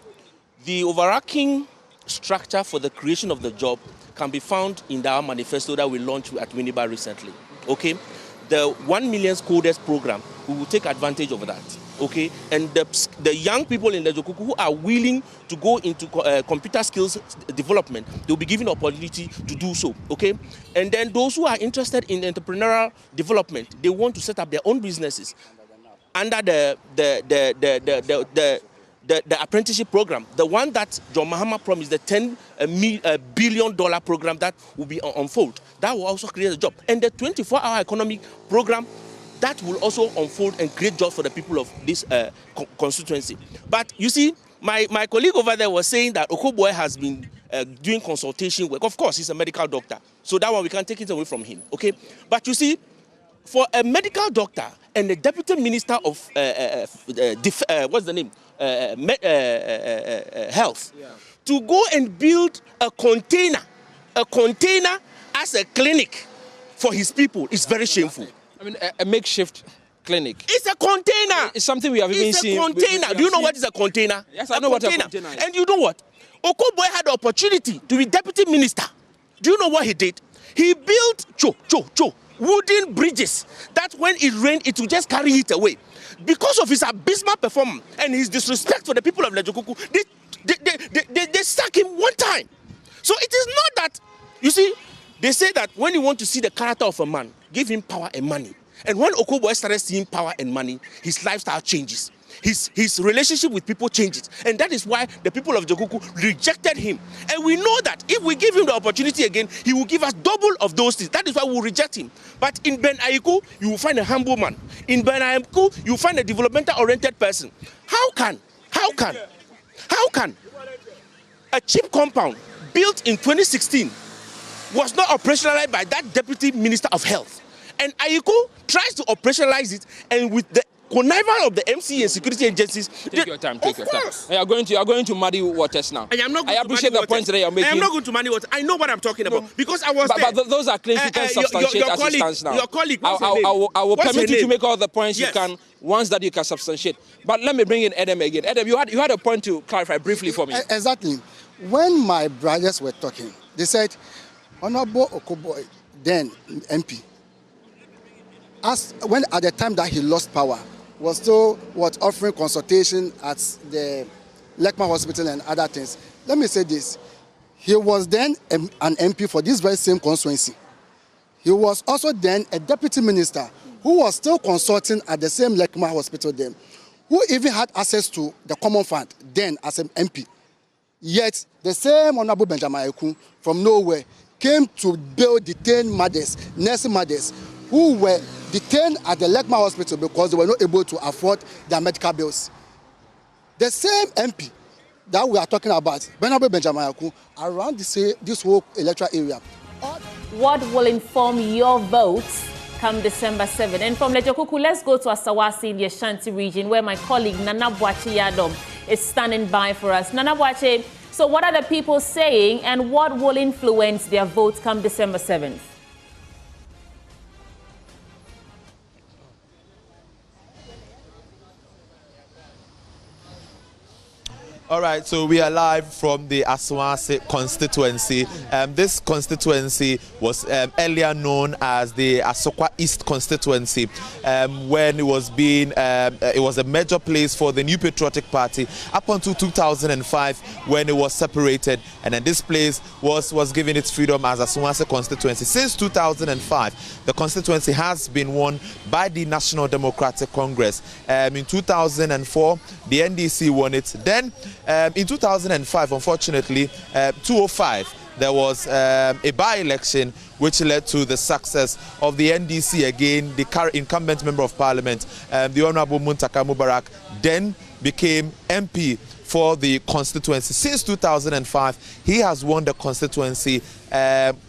the overarching structure for the creation of the job can be found in our manifesto that we launched at Winneba recently. Okay? The 1 million coders program, we will take advantage of that. Okay, and the young people in Lejikuku who are willing to go into computer skills development, they'll be given opportunity to do so. Okay, and then those who are interested in entrepreneurial development, they want to set up their own businesses under the apprenticeship program, the one that John Mahama promised, the $10 billion program that will be unfold. That will also create a job, and the 24-hour economic program. That will also unfold and create jobs for the people of this constituency. But you see, my colleague over there was saying that Okoboy has been doing consultation work. Of course, he's a medical doctor. So that one, we can't take it away from him. Okay? But you see, for a medical doctor and the deputy minister of what's the name? Health, to go and build a container as a clinic for his people is very shameful. I mean, a makeshift clinic. It's a container. It's something we have even seen. It's a container. Do you know what is a container? Yes, I know what a container is. And you know what? Okoboy had the opportunity to be deputy minister. Do you know what he did? He built wooden bridges that when it rained, it would just carry it away. Because of his abysmal performance and his disrespect for the people of Lejikuku, they sack him one time. So it is not that, you see, they say that when you want to see the character of a man, give him power and money. And when Okoboy started seeing power and money, his lifestyle changes. His relationship with people changes. And that is why the people of Jokuku rejected him. And we know that if we give him the opportunity again, he will give us double of those things. That is why we will reject him. But in Ben Aiku, you will find a humble man. In Ben Aiku, you will find a developmental-oriented person. How can a cheap compound built in 2016 was not operationalized by that deputy minister of health? And Ayiko tries to operationalize it, and with the connival of the MC and security agencies. Take your time. You are going to muddy waters now. I appreciate the point that you are making. I am not going to muddy waters. I know what I'm talking about because I was there. But those are claims you can substantiate as it stands now. Your colleague, I will permit you to make all the points you can, ones that you can substantiate. But let me bring in Edem again. Edem, you had a point to clarify briefly for me. Exactly. When my brothers were talking, they said, Honorable Okoboy, then MP, when at the time that he lost power, was still offering consultation at the Lekma Hospital and other things. Let me say this. He was then an MP for this very same constituency. He was also then a deputy minister who was still consulting at the same Lekma hospital then, who even had access to the common fund then as an MP. Yet the same Honorable Benjamin Ekun from nowhere came to bail detained mothers, nursing mothers, who were detained at the Lekma hospital because they were not able to afford their medical bills. The same MP that we are talking about, Honorable Benjamin Ekun, around this whole electoral area. What will inform your votes come December 7? And from Lejokuku, let's go to Asawasi in the Ashanti region, where my colleague Nana Boache Yadom is standing by for us. Nana Boache, so what are the people saying, and what will influence their votes come December 7th? All right, so we are live from the Asawasi constituency. This constituency was earlier known as the Asokwa East constituency, when it was a major place for the New Patriotic Party up until 2005 when it was separated, and then this place was given its freedom as Asawasi constituency. Since 2005, the constituency has been won by the National Democratic Congress. In 2004, the NDC won it. Then in 2005, unfortunately, 2005, there was a by-election which led to the success of the NDC again. The current incumbent member of parliament, the Honorable Muntaka Mubarak, then became MP for the constituency. Since 2005, he has won the constituency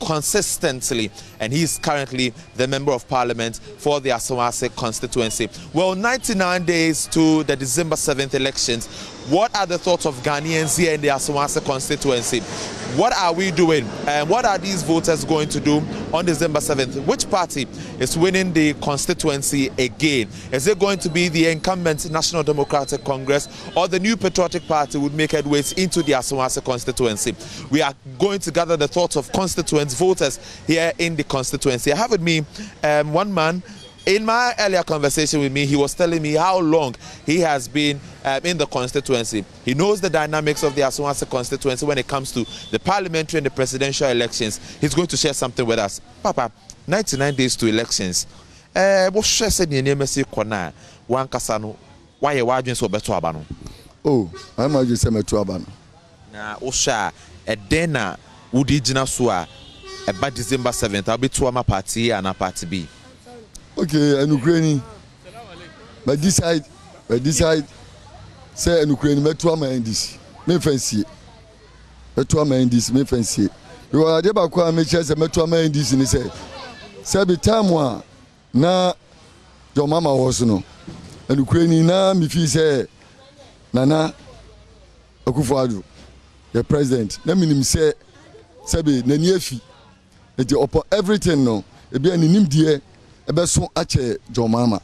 consistently, and he is currently the member of parliament for the Asawasi constituency. Well, 99 days to the December 7th elections. What are the thoughts of Ghanaians here in the Asawasi constituency? What are we doing? And what are these voters going to do on December 7th? Which party is winning the constituency again? Is it going to be the incumbent National Democratic Congress, or the New Patriotic Party would make headways into the Asawasi constituency? We are going to gather the thoughts of constituents, voters here in the constituency. I have with me one man. In my earlier conversation with me, he was telling me how long he has been in the constituency. He knows the dynamics of the Asawasi constituency when it comes to the parliamentary and the presidential elections. He's going to share something with us. Papa, 99 days to elections. What share said in the Kona, one Kasano, why you are so better abano? Oh, I'm a just a abano. Now, Osha, a dinner, Udijina Sua, about December 7th, I'll be to a party and a party B. Okay, and Ukraine. But this side, say an Ukraine, Metuama in this. Me fancy. Metuama in this, me fancy. You are the Bakwa, me chance a Metuama in this, and he said, Sabi Tamwa, na your mama was no. And Ukraine, na me fee say, Nana Akufo-Addo, the president. Let me say, Sabi, Neniefi. It upon everything no. It be an inimdie. So ache John Mama,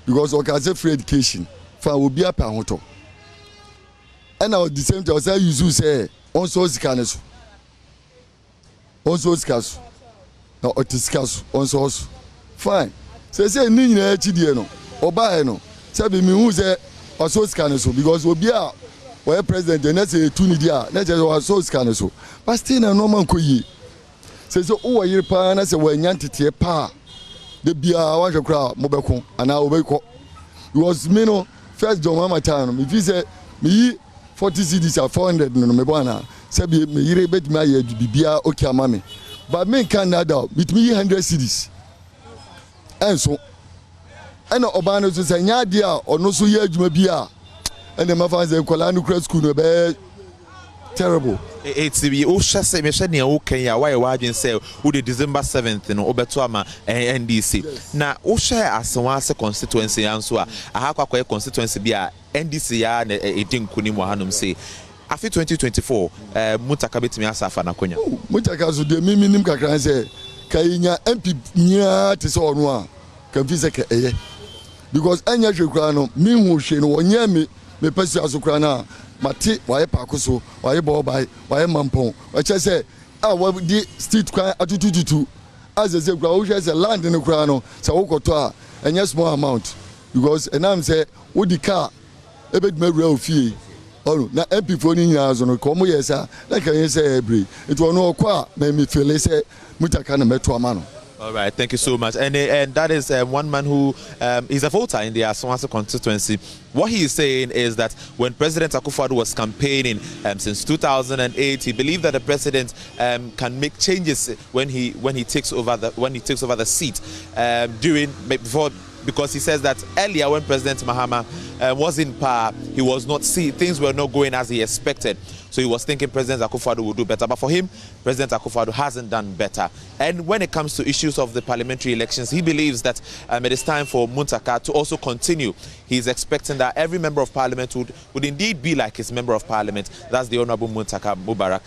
because I say free education for will be a pahoto. And now the same time I use say on so scanes now otiscas on so fine. Say ni na HD no oba no say be me who say so scanes because will be a where president and say two ni dia na just so scanes but still na normal ko yi say so o yire pa na say we nyantete pa the beer was a crowd, Mobeko, and now Obeko. It was me no first John Mama time. If he said me 40 CDs are 400 no Mebana, Sabi me rebate my beer okay mammy. But me can't add out with me 100 CDs. And so and Obano to say Nadia or no so year beer. And the Mafans and Colano Crest school be terrible. It's the Osha Meshania Okenya, why you say who the December 7th in Obetuama and NDC. Now, Osha Asawasi constituency answer, I have a constituency be a NDC and a thing Kunimuhanum say. After 2024, Mutaka betimi asafa na Konya. Mutaka so de minim kakran say Kainya MP nya te so no a kan fi say ka eye. Because anya hwekura no mi hu hwe no wonya me pesi asokura na Mati, why Pacoso, why Bobai, why Mampon, which I say, I will be street cry at 222. As I say, Grauch has a land in the Crano, Saokotoa, and yes, more amount. Because, and I'm say, would the car, a bit more real fee. Oh, not empty for years on a combo, yes, sir, like I say, every. It will no qua, made me feel, say, Mutakana Metro Mano. All right, thank you so much. And that is one man who is a voter in the Aswase constituency. What he is saying is that when President Akufo-Addo was campaigning since 2008, he believed that the president can make changes when he takes over the seat because he says that earlier when President Mahama was in power, he was not things were not going as he expected. So he was thinking President Akufo-Addo would do better. But for him, President Akufo-Addo hasn't done better. And when it comes to issues of the parliamentary elections, he believes that it is time for Muntaka to also continue. He's expecting that every member of parliament would indeed be like his member of parliament. That's the Honorable Muntaka Mubarak.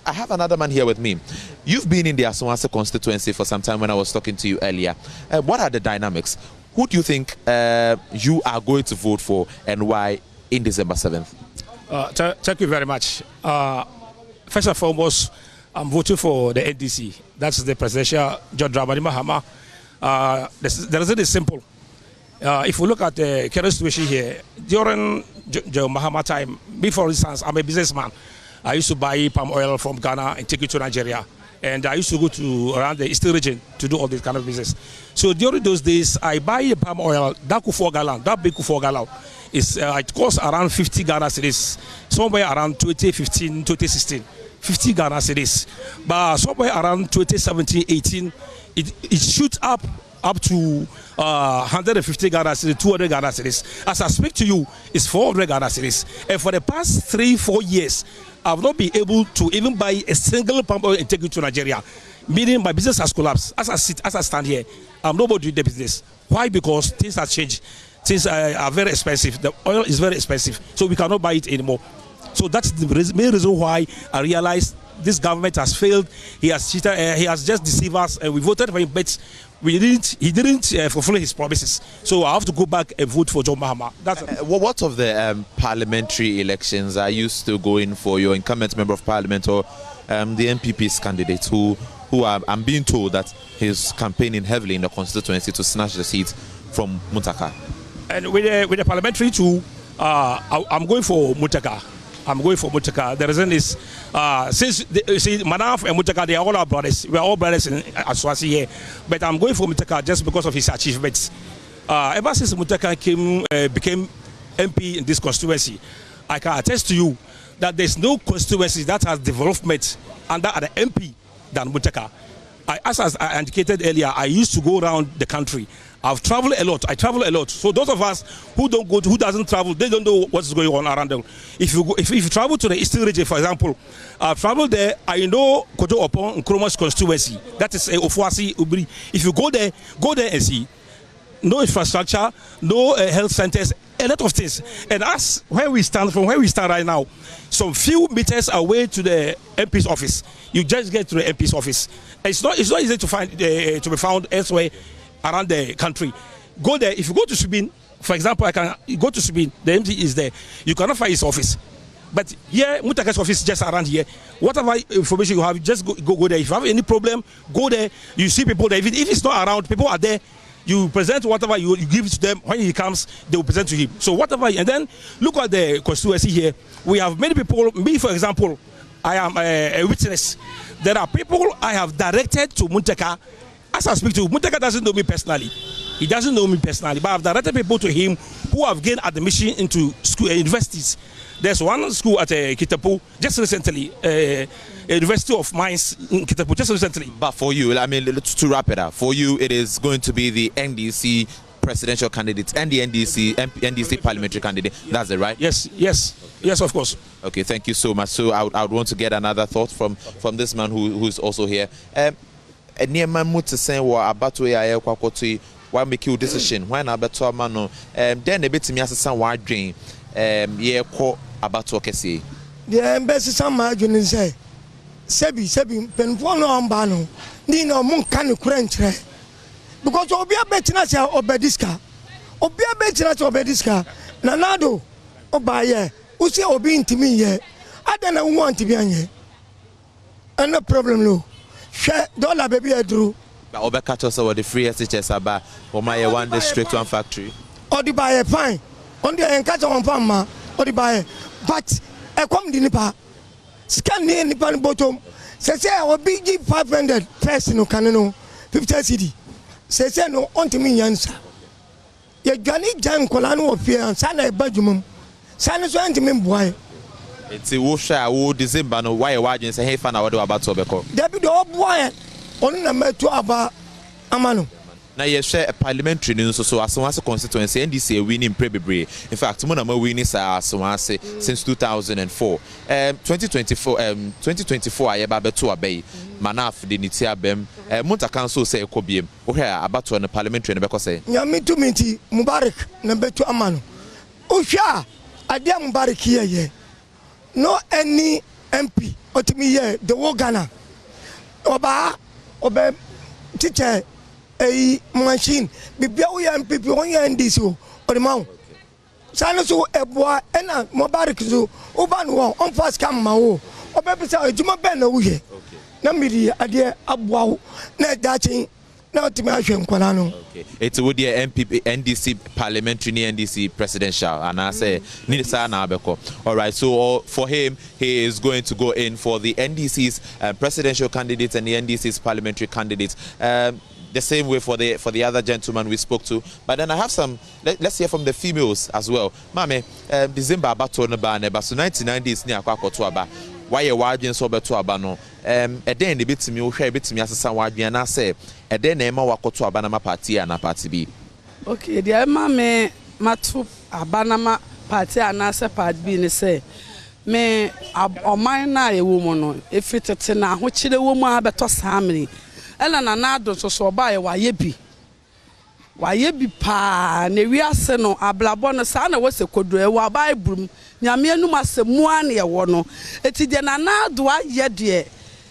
I have another man here with me. You've been in the Aswase constituency for some time when I was talking to you earlier. What are the dynamics? Who do you think you are going to vote for and why in December 7th? Thank you very much. First and foremost, I'm voting for the NDC. That's the presidential John Dramani Mahama. The reason is simple. If we look at the current situation here, during John Mahama time, me for instance, I'm a businessman. I used to buy palm oil from Ghana and take it to Nigeria. And I used to go to around the eastern region to do all this kind of business. So during those days, I buy palm oil, that big 4 gallon. It costs around 50 Ghana cedis, somewhere around 2015, 2016. 50 Ghana cedis. But somewhere around 2017, 18, it shoots up to 150 Ghana cedis, 200 Ghana cedis. As I speak to you, it's 400 Ghana cedis. And for the past 3-4 years, I've not been able to even buy a single palm oil and take it to Nigeria. Meaning my business has collapsed. As I stand here, I'm nobody doing the business. Why? Because things have changed. Things are very expensive. The oil is very expensive, so we cannot buy it anymore. So that's the main reason why I realized this government has failed. He has cheated. He has just deceived us, and we voted for him, but he didn't fulfill his promises. So I have to go back and vote for John Mahama. That's what of the parliamentary elections? Are you still going for your incumbent member of parliament or the NPP's candidate who I'm being told that he's campaigning heavily in the constituency to snatch the seat from Muntaka? And with the parliamentary too, I'm going for Muntaka. I'm going for Muntaka. The reason is, since Manaf and Muntaka, they are all our brothers. We are all brothers in Aswase here. But I'm going for Muntaka just because of his achievements. Ever since Muntaka became MP in this constituency, I can attest to you that there's no constituency that has development under an MP than Muntaka. As I indicated earlier, I used to go around the country. I've traveled a lot. I travel a lot. So those of us who doesn't travel, they don't know what's going on around them. If you travel to the eastern region, for example, I've traveled there. I know Kojo Opon Nkroma's constituency. That is Ofuasi Ubri. If you go there and see. No infrastructure, no health centers, a lot of things. And from where we stand right now, some few meters away to the MP's office. You just get to the MP's office. It's not easy to find to be found elsewhere around the country. Go there. If you go to Subin, for example, you go to Subin, the MP is there. You cannot find his office. But here, Muntaka's office is just around here. Whatever information you have, just go there. If you have any problem, go there. You see people there. If it's not around, people are there. You present whatever you give it to them. When he comes, they will present to him. So whatever, and then look at the constituency here. We have many people. Me, for example, I am a witness. There are people I have directed to Muntaka. As I speak to Muntaka, doesn't know me personally. He doesn't know me personally, but I've directed people to him who have gained admission into school universities. There's one school at Kitapu just recently, University of Mines in Kitapu just recently. But for you, I mean, to wrap it up, for you, it is going to be the NDC presidential candidate and the NDC parliamentary candidate. That's it, right? Yes, of course. Okay, thank you so much. So I would want to get another thought from this man who's also here. Why make your decision? Why not better man? Then a bit me as a wide dream. About what I say. The embassy some margin say. Sebi, penfono ambano. Nino mun can crunch. Because Obia Betina Obediska. Obia Betina Obediska. Nanado Obaye. Usi Obi into me ye. I don't want to be on ye. And no problem, no. Share dollar baby I drew. But Obeka chose over the free SHS about for my one district, one factory. Or the buyer fine. On the encounter on Pama. Or the buyer. But I come the Nipa. Scan near Nipan bottom. Say I will be 500 person who can know. 50 cedi say no ontimi yansa ye dwane jan kola no ofie sana e badwumum sana so antimi mboa enti wo hwa wo December no why wadwen say hey fa na wode abato obeko David oboa onu na metu aba amano na ye share parliamentary ni so Asawase constituency NDC winning prebebre in fact mo na ma winning sa Asawase since 2004 2024 aye ba beto abai manaf de niti abem Munta council say ekobiem wo hwa abato no parliamentary no beko say nyame to minti Mubarak na betu amano o hwa ade Mubarak ye no any MP otimi ye the Ghana oba teacher a machine bibia we MPP on your NDC or the mount sana so eboa ena Mubarak so oba no on fast come ma wo obebisa ejuma ben na wo ye na miri ade aboa na dachi na otimi ahwe nkwala no okay it would be MPP NDC parliamentary ni NDC presidential and I say ni sa na abeko. All right, so for him he is going to go in for the NDC's presidential candidates and the NDC's parliamentary candidates. The same way for the other gentleman we spoke to, but then I have some. Let's hear from the females as well. Mame, December abato na ba ne ba so 1990s ni akwa akoto aba. Why you wadwen so beto aba no? Eden ebetimi wo hwa ebetimi asesa wadwen na say eden na ema wakoto aba na ma party na party bi. Okay, the mame matu aba na ma party na say party bi ni say me oman na ye wo mo no efitete na ho kire wo mu abeto samri. Ela na nado so ba ye waye bi pa na wiase no ablabo no sa na wose kodo e wa bible nyame anum asemu an ye wo no eti de na nado aye de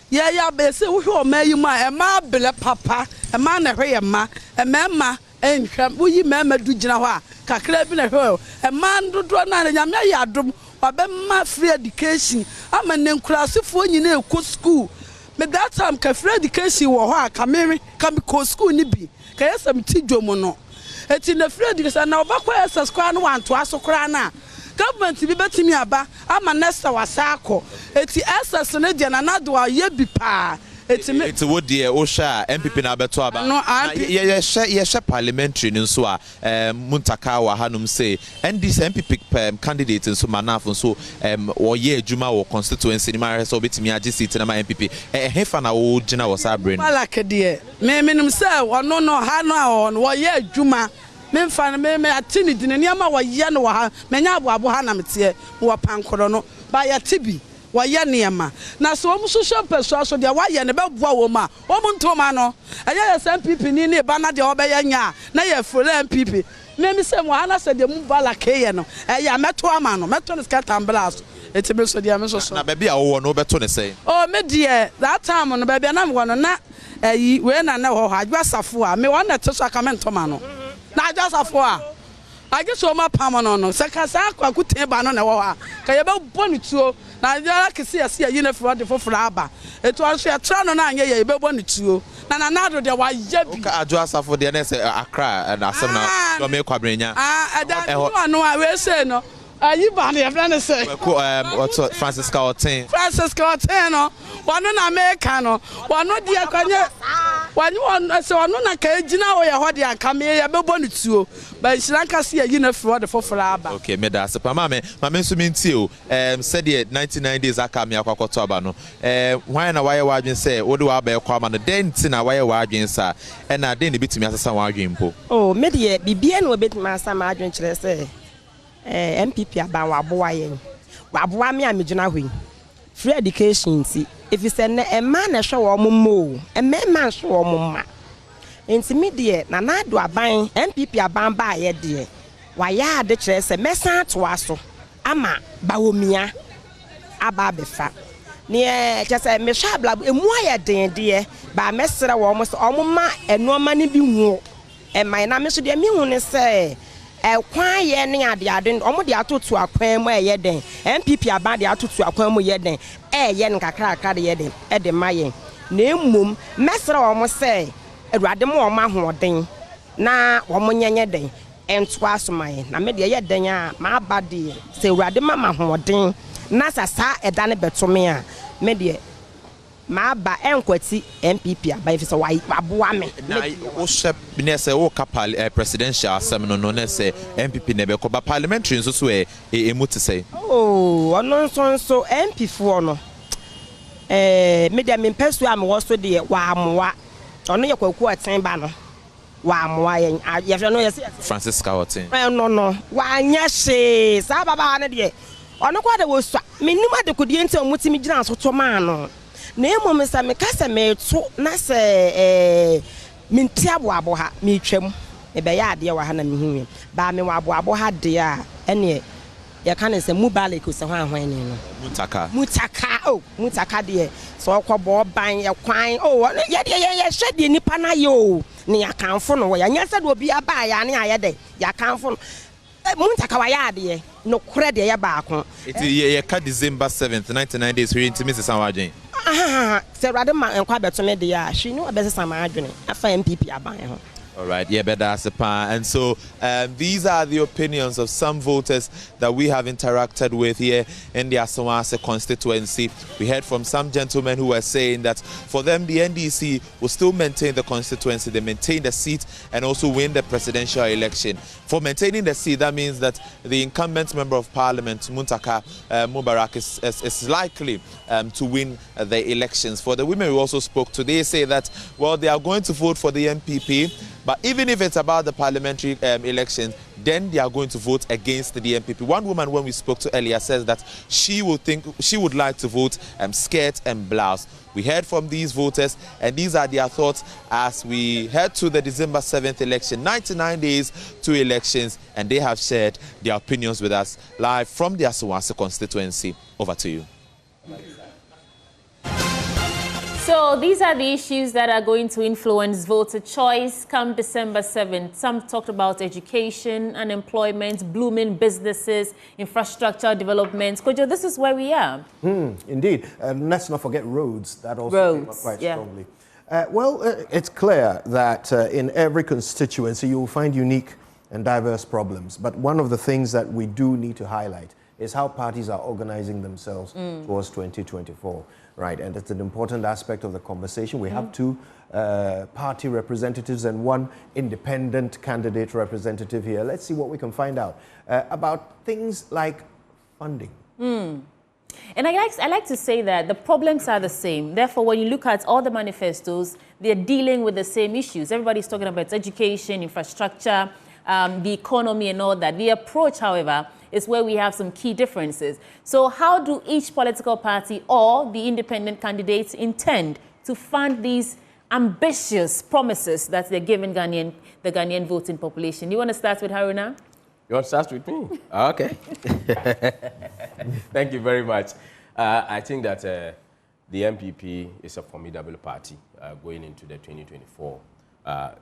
ye ya be se wo hwe o ma yi ma e ma bele papa e ma na hwe ye ma e ma enhwam wo yi ma du gina ho a kakra bi na hwe e ma ndodo na nyame ya adom wa be ma free education ama ne nkurasefo nyina e ko school. But that time, free education was coming to school ni bi. Kaya some teacher mono. It's in the free education now. Back where SS Kran want to ask Krana. Government be better me aba. I'm a nesta wasako. It's SS Canadian and another year be pa. It's what dear Osha MPP na beto aba. No, ye share parliamentary nso a Muntaka wa hanum say NDC MPP candidate nso manaf nso wo ye adwuma wo constituency ni ma so betimi age seat na ma MPP hefa na wo gina wo sa brain. Wala ke de me minum say ono no ha no wo ye adwuma me mfa me atini dine ni ama wo ye no ha menya aboabo ha na mete wo pankoro no ba ya tibi waya niema na so omu social person so de waya ne beboa wo ma omu ntoma no aya MPP ni ba na de obeya nya na ye folo MPP me se mo ana se de mu bala keye no aya meto ama no meto ne skatamblas etime so de me so na baby a wo no beto ne say oh me de that time no baby na me wo no na we na ho adwasafo a me won na te so aka me ntoma no na adwasafo a I guess so my pamano no sakasa akute ba no na wo ha ka ye be bonu tuo na ya kesi ya uniform de foforo aba etu aso ya tra no na anya ye be bonu tuo na nado de wa yabi ka ajo asafo de na se Accra na asem na do me kwabrenya no a we say no ayi ba na ya na say what's Francis Otel no wano na America no wano de akwanye wano se wano na ka ejina wo ye ho de aka me ya be bonu tuo ba shiranka se ya uniform de foforo aba okay me da se pa mame nso minti o said the 1990s aka me akwakoto aba no why na why wadwen say wo de wa ba ekwa ma no den ti na why wadwen sa e na den ne bitimi asesa wadwen mpo oh me de bibia na obetimi asesa ma wadwen kire say MPP aba wa boa yen wa boa me amegyina hwi free education ti if you say na man na hwe wo mommo man hwe wo momma enti me de na do aban MPP aban ba ye de wa ya de kire say mesa to aso ama bawomia aba befa ne kese me hwa bla emu aye den de ba mesere wo mo so omma enoma ne bi hu man na me so de me hu ne say kwan ye ne ade omo de atoto akwan mu eye den MPP aban de atoto akwan mu ye den ye ne kakra de ye den e de maye na emum mesere wo mo say awurade mo o ma hoden na wo mo nyenye den ento asomaye na me de ye den a ma aba de se awurade ma hoden na sasa eda ne betome a me de ma ba enkwati MPP aba if so waboa me na wo shep ne say wo kapal presidential assembly no ne say MPP ne be ko ba parliamentary nso so emu te say oh ono so MP fo no me dem impesu am wo so de wa amwa ono ye kwaku aten ba no wa amwa ye no ye Francisca Otel no wa anya she sa baba ne de ono kwa de wo so menima de kodie nti omutimi gina so to ma no na emo me sa me kasa me to na se minti aboabo ha me twam e be ya ade wa ha na me hu ba me wa aboabo ha de a ene ya kan se mobile ko se ho ahwan ni no mutaka de so okobo ban ya kwan oh ya de ya hwede nipa na yo ne ya kanfo no ya nya se de obi aba ya ne aye de ya kanfo no mutaka wa ya de no kure de ya ba akon ye ka December 7th 99 days we intimate sanwajen se rade ma enkwa beto me de ya hwe ni obese sama adwene afa MPP aban ho. All right, yeah, better and so these are the opinions of some voters that we have interacted with here in the Asawase constituency. We heard from some gentlemen who were saying that for them the NDC will still maintain the constituency, they maintain the seat and also win the presidential election. For maintaining the seat, that means that the incumbent member of parliament, Muntaka Mubarak, is likely to win the elections. For the women we also spoke to, they say that, well, they are going to vote for the MPP, but even if it's about the parliamentary elections, then they are going to vote against the MPP. One woman, when we spoke to earlier, says that she would like to vote skirt and blouse. We heard from these voters, and these are their thoughts as we head to the December 7th election. 99 days to elections, and they have shared their opinions with us live from the Asawase constituency. Over to you. So these are the issues that are going to influence voter choice come December 7th. Some talked about education, unemployment, blooming businesses, infrastructure development. Kojo, this is where we are. Indeed. Let's not forget roads. That also came up quite strongly. It's clear that in every constituency you will find unique and diverse problems. But one of the things that we do need to highlight is how parties are organizing themselves towards 2024. Right, and it's an important aspect of the conversation. We have two party representatives and one independent candidate representative here. Let's see what we can find out about things like funding. And I like to say that the problems are the same. Therefore, when you look at all the manifestos, they're dealing with the same issues. Everybody's talking about education, infrastructure, the economy and all that. The approach, however, is where we have some key differences. So how do each political party or the independent candidates intend to fund these ambitious promises that they're giving the Ghanaian voting population? You want to start with Haruna? You want to start with me? Okay. Thank you very much. I think that the MPP is a formidable party going into the 2024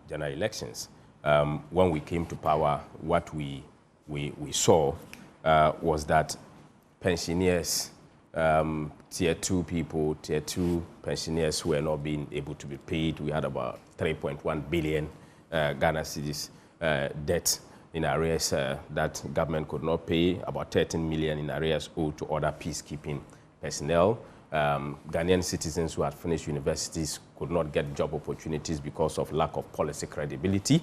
general elections. When we came to power, what we saw was that pensioners, tier 2 people, tier 2 pensioners who were not being able to be paid. We had about 3.1 billion Ghana cedis debt in arrears that government could not pay, about 13 million in arrears owed to other peacekeeping personnel. Ghanaian citizens who had finished universities could not get job opportunities because of lack of policy credibility.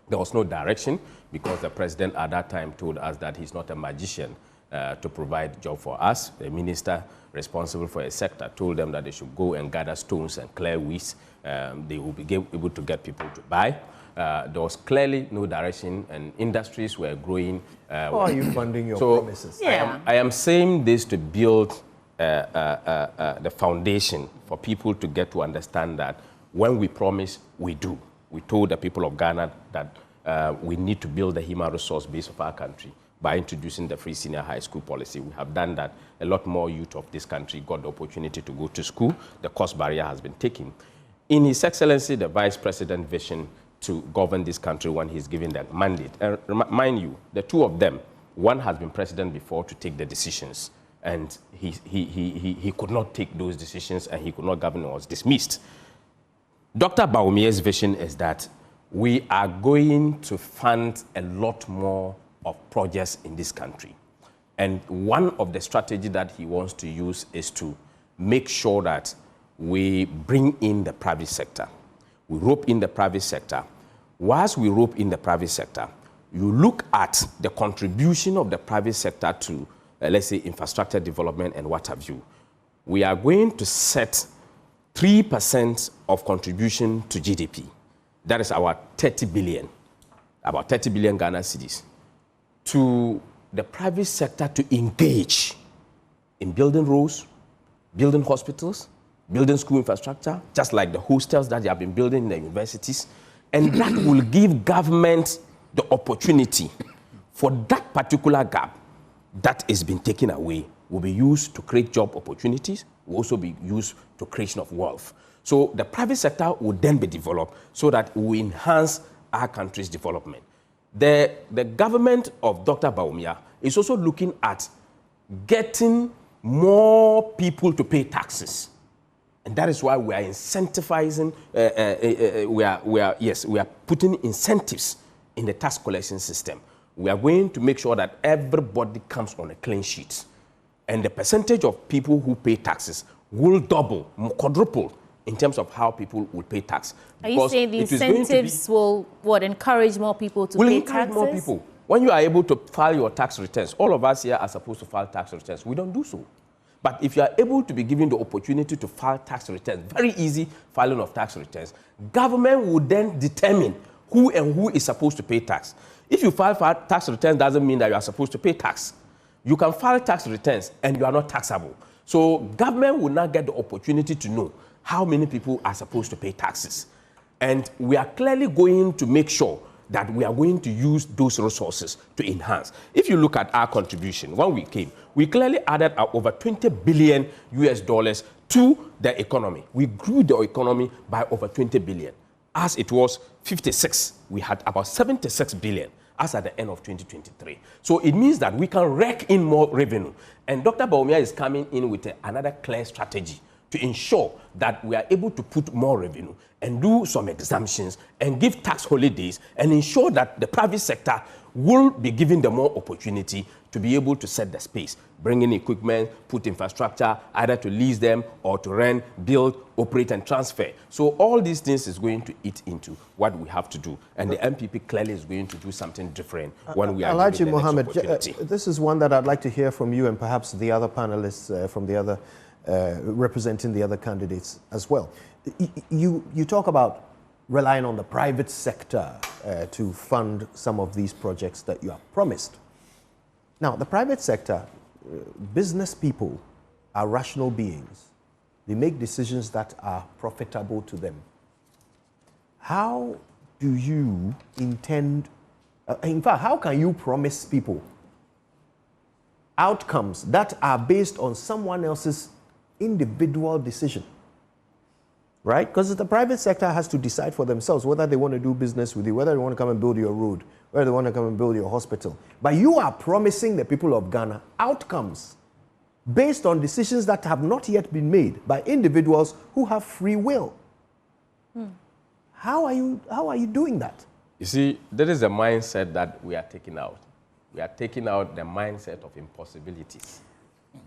There was no direction because the president at that time told us that he's not a magician to provide job for us. The minister responsible for a sector told them that they should go and gather stones and clear weeds. They will be able to get people to buy. There was clearly no direction and industries were growing. How are you funding your promises? I am saying this to build the foundation for people to get to understand that when we promise, we do. We told the people of Ghana that we need to build the human resource base of our country by introducing the free senior high school policy. We have done that. A lot more youth of this country got the opportunity to go to school. The cost barrier has been taken. In His Excellency, the Vice President's vision to govern this country when he's given that mandate, and mind you, the two of them, one has been president before to take the decisions, and he could not take those decisions and he could not govern, was dismissed. Dr. Bawumia's vision is that we are going to fund a lot more of projects in this country. And one of the strategies that he wants to use is to make sure that we bring in the private sector. We rope in the private sector. Whilst we rope in the private sector, you look at the contribution of the private sector to, let's say, infrastructure development and what have you. We are going to set 3% of contribution to GDP. That is our 30 billion, about 30 billion Ghana cedis, to the private sector to engage in building roads, building hospitals, building school infrastructure, just like the hostels that they have been building in the universities. And that will give government the opportunity for that particular gap that has been taken away will be used to create job opportunities, will also be used to creation of wealth. So the private sector will then be developed so that we enhance our country's development. The government of Dr. Bawumia is also looking at getting more people to pay taxes. And that is why we are incentivizing, we are putting incentives in the tax collection system. We are going to make sure that everybody comes on a clean sheet. And the percentage of people who pay taxes will double, quadruple, in terms of how people will pay tax. Are you saying the incentives will encourage more people to pay taxes? More people. When you are able to file your tax returns, all of us here are supposed to file tax returns. We don't do so. But if you are able to be given the opportunity to file tax returns, very easy filing of tax returns, government will then determine who and who is supposed to pay tax. If you file tax returns, doesn't mean that you are supposed to pay tax. You can file tax returns and you are not taxable. So government will now get the opportunity to know how many people are supposed to pay taxes. And we are clearly going to make sure that we are going to use those resources to enhance. If you look at our contribution, when we came, we clearly added over $20 billion to the economy. We grew the economy by over 20 billion. As it was 56, we had about 76 billion as at the end of 2023. So it means that we can rake in more revenue. And Dr. Bawumia is coming in with another clear strategy to ensure that we are able to put more revenue and do some exemptions and give tax holidays and ensure that the private sector will be given the more opportunity to be able to set the space, bring in equipment, put infrastructure, either to lease them or to rent, build, operate, and transfer. So all these things is going to eat into what we have to do. And the MPP clearly is going to do something different when we are given the next opportunity. This is one that I'd like to hear from you and perhaps the other panelists from the other, representing the other candidates as well. You talk about relying on the private sector to fund some of these projects that you have promised. Now, the private sector, business people are rational beings. They make decisions that are profitable to them. How do you intend, in fact, how can you promise people outcomes that are based on someone else's individual decision? Right? Because the private sector has to decide for themselves whether they want to do business with you, whether they want to come and build your road, whether they want to come and build your hospital. But you are promising the people of Ghana outcomes based on decisions that have not yet been made by individuals who have free will. How are you doing that? You see, there is a mindset that we are taking out. We are taking out the mindset of impossibilities.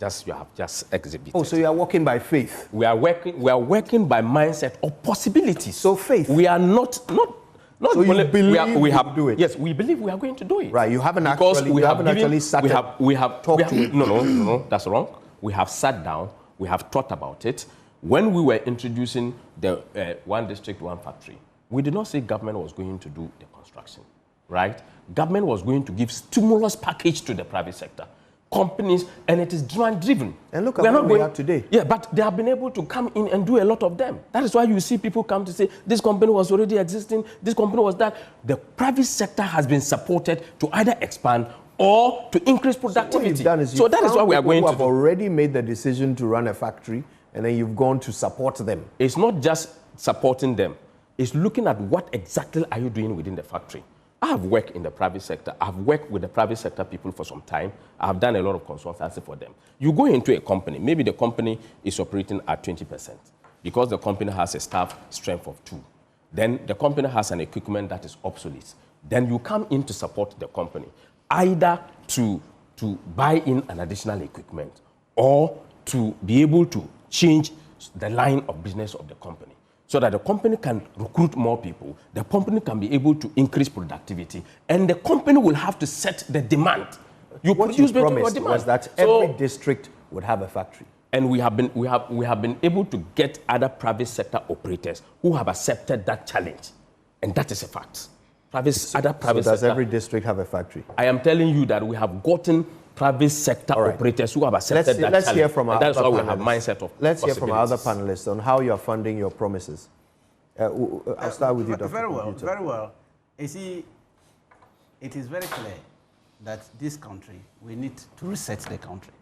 You have just exhibited. Oh, so you are working by faith. We are working by mindset of possibilities. So faith. We are not so you believe we have do it. Yes, we believe we are going to do it. Right. You haven't actually sat down. We have talked to it. No, that's wrong. We have sat down. We have thought about it. When we were introducing the one district, one factory, we did not say government was going to do the construction, right? Government was going to give stimulus package to the private sector. Companies, and it is demand-driven. And look at what we have today. Yeah, but they have been able to come in and do a lot of them. That is why you see people come to say, this company was already existing, this company was that. The private sector has been supported to either expand or to increase productivity. So that is why we are going to have already made the decision to run a factory, and then you've gone to support them. It's not just supporting them. It's looking at what exactly are you doing within the factory. I have worked in the private sector. I've worked with the private sector people for some time. I've done a lot of consultancy for them. You go into a company, maybe the company is operating at 20% because the company has a staff strength of 2. Then the company has an equipment that is obsolete. Then you come in to support the company, either to buy in an additional equipment or to be able to change the line of business of the company, so that the company can recruit more people, the company can be able to increase productivity, and the company will have to set the demand. What you promised was that every district would have a factory. And we have been able to get other private sector operators who have accepted that challenge, and that is a fact. So does every district have a factory? I am telling you that we have gotten private sector operators who have accepted that challenge. Let's hear from our that's other why panelists. we have mindset of Let's hear from our other panelists on how you are funding your promises. I'll start with you, Dr. Very well, Computer. very well. You see, it is very clear that this country, we need to reset the country.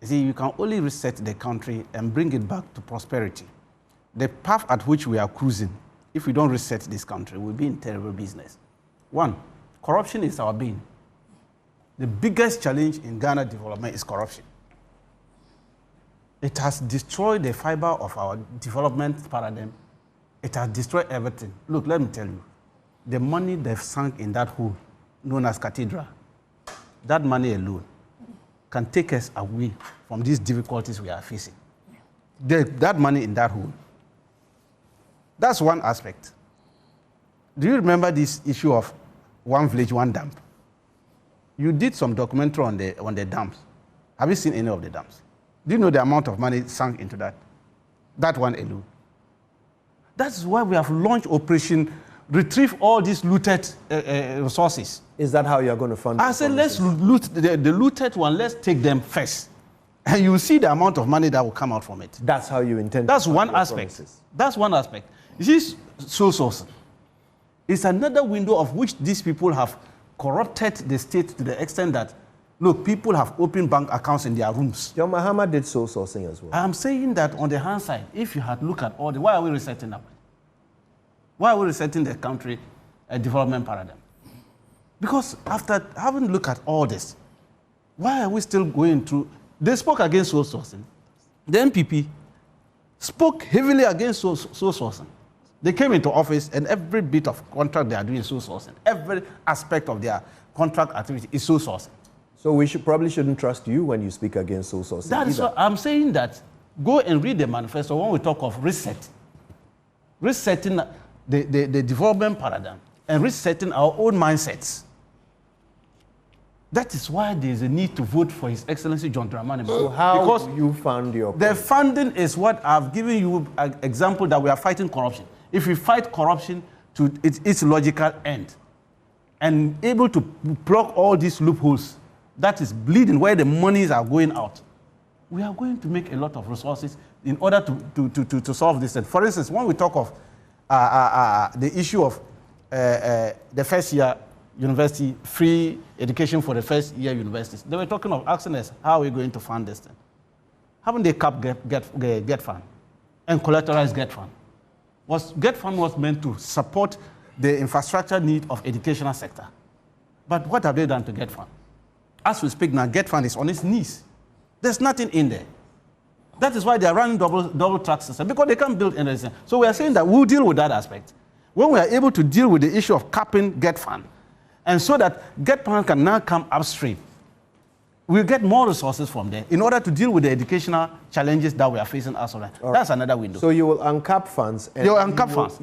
You see, you can only reset the country and bring it back to prosperity. The path at which we are cruising, if we don't reset this country, we'll be in terrible business. One, corruption is our bane. The biggest challenge in Ghana development is corruption. It has destroyed the fiber of our development paradigm. It has destroyed everything. Look, let me tell you, the money they've sunk in that hole, known as cathedral, that money alone can take us away from these difficulties we are facing. That money in that hole. That's one aspect. Do you remember this issue of one village, one dump? You did some documentary on the dams. Have you seen any of the dams? Do you know the amount of money sunk into that? That one alone. That's why we have launched Operation Retrieve all these looted resources. Is that how you're going to fund it? I said, let's loot the looted one, let's take them first. And you will see the amount of money that will come out from it. That's how you intend That's to one fund your aspect. promises. That's one aspect. This sole sourcing. It's another window of which these people have corrupted the state to the extent that, look, people have opened bank accounts in their rooms. John Mahama did sole sourcing as well. I'm saying that on the hand side, if you had looked at all the, why are we resetting that? Why are we resetting the country development paradigm? Because after having looked at all this, why are we still going through? They spoke against sole sourcing. The MPP spoke heavily against sole sourcing. They came into office and every bit of contract they are doing is sole sourcing. Every aspect of their contract activity is sole sourcing. So we probably shouldn't trust you when you speak against sole sourcing. That is what I'm saying, that go and read the manifesto when we talk of reset. Resetting the development paradigm and resetting our own mindsets. That is why there is a need to vote for His Excellency John Dramani. So how do you fund your The funding is what I've given you an example that we are fighting corruption. If we fight corruption to its logical end and able to plug all these loopholes that is bleeding where the monies are going out, we are going to make a lot of resources in order to solve this. And for instance, when we talk of the issue of the first year university, free education for the first year universities, they were talking of asking us, how are we going to fund this thing? Haven't they capped GET fund and collateralized GET fund? GET fund was meant to support the infrastructure need of educational sector. But what have they done to GET fund? As we speak now, GET fund is on its knees. There's nothing in there. That is why they are running double track system, because they can't build anything. So we are saying that we'll deal with that aspect. When we are able to deal with the issue of capping GET fund, and so that GET fund can now come upstream, we'll get more resources from there in order to deal with the educational challenges that we are facing as well. That's another window. So you will uncap funds. And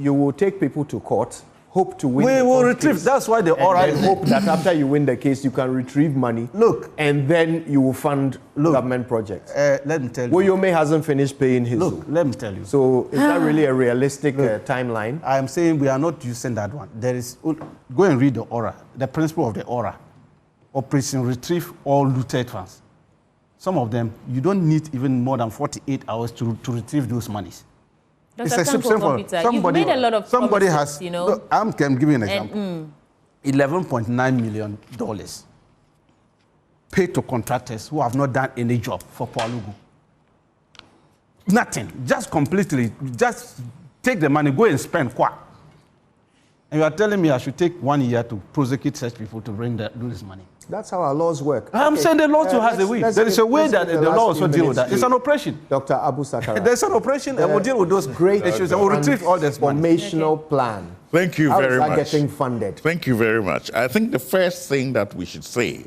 you will take people to court, hope to win. We will retrieve. Case, that's why the oral hope that after you win the case, you can retrieve money. Look, and then you will fund government projects. Let me tell you. Woyome hasn't finished paying his. Look, let me tell you. So is that really a realistic timeline? I am saying we are not using that one. There is. Go and read the aura. The principle of the aura. Operation Retrieve all looted funds. Some of them, you don't need even more than 48 hours to retrieve those monies. It's a simple. You've made a lot of somebody promises, has, you know. Look, I'm giving you an example. $11.9 million paid to contractors who have not done any job for Palugu. Nothing. Just completely. Just take the money, go and spend. And you are telling me I should take 1 year to prosecute such people to do this money. That's how our laws work. I'm saying the law too has a way. There is a way that the law also deals with that. It's an operation. Dr. Abu Sakara. There's an operation and we'll deal with those great issues and we'll retrieve all this money. Transformational plan. Thank you very much. How is that getting funded? Thank you very much. I think the first thing that we should say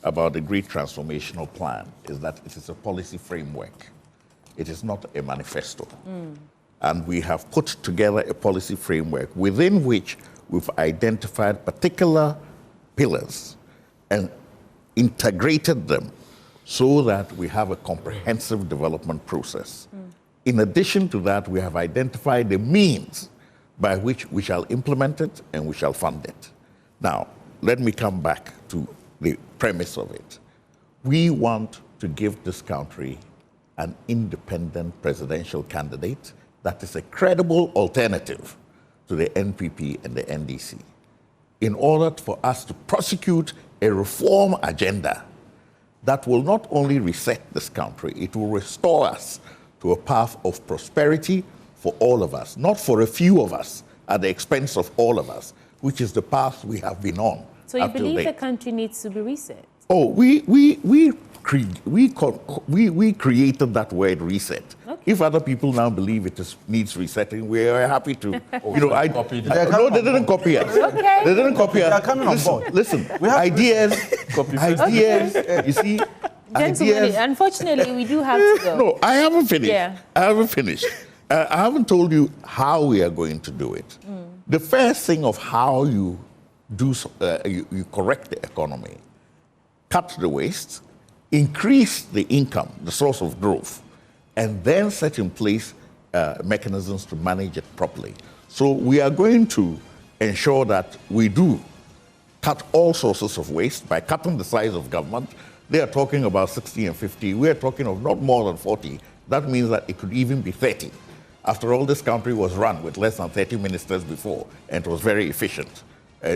about the great transformational plan is that it is a policy framework. It is not a manifesto. And we have put together a policy framework within which we've identified particular pillars and integrated them so that we have a comprehensive development process. In addition to that, we have identified the means by which we shall implement it and we shall fund it. Now, let me come back to the premise of it. We want to give this country an independent presidential candidate that is a credible alternative to the NPP and the NDC in order for us to prosecute a reform agenda that will not only reset this country, it will restore us to a path of prosperity for all of us, not for a few of us at the expense of all of us, which is the path we have been on. So you believe the country needs to be reset? Oh, we created that word reset. Okay. If other people now believe it needs resetting, we are happy to. No, they didn't copy us. Okay. They didn't copy us. Listen, ideas. You see. Gentlemen, unfortunately, we do have to go. No, I haven't finished. Yeah. I haven't finished. I haven't told you how we are going to do it. The first thing of how you do, you correct the economy, cut the waste, increase the income, the source of growth, and then set in place mechanisms to manage it properly. So we are going to ensure that we do cut all sources of waste by cutting the size of government. They are talking about 60 and 50. We are talking of not more than 40. That means that it could even be 30. After all, this country was run with less than 30 ministers before, and it was very efficient.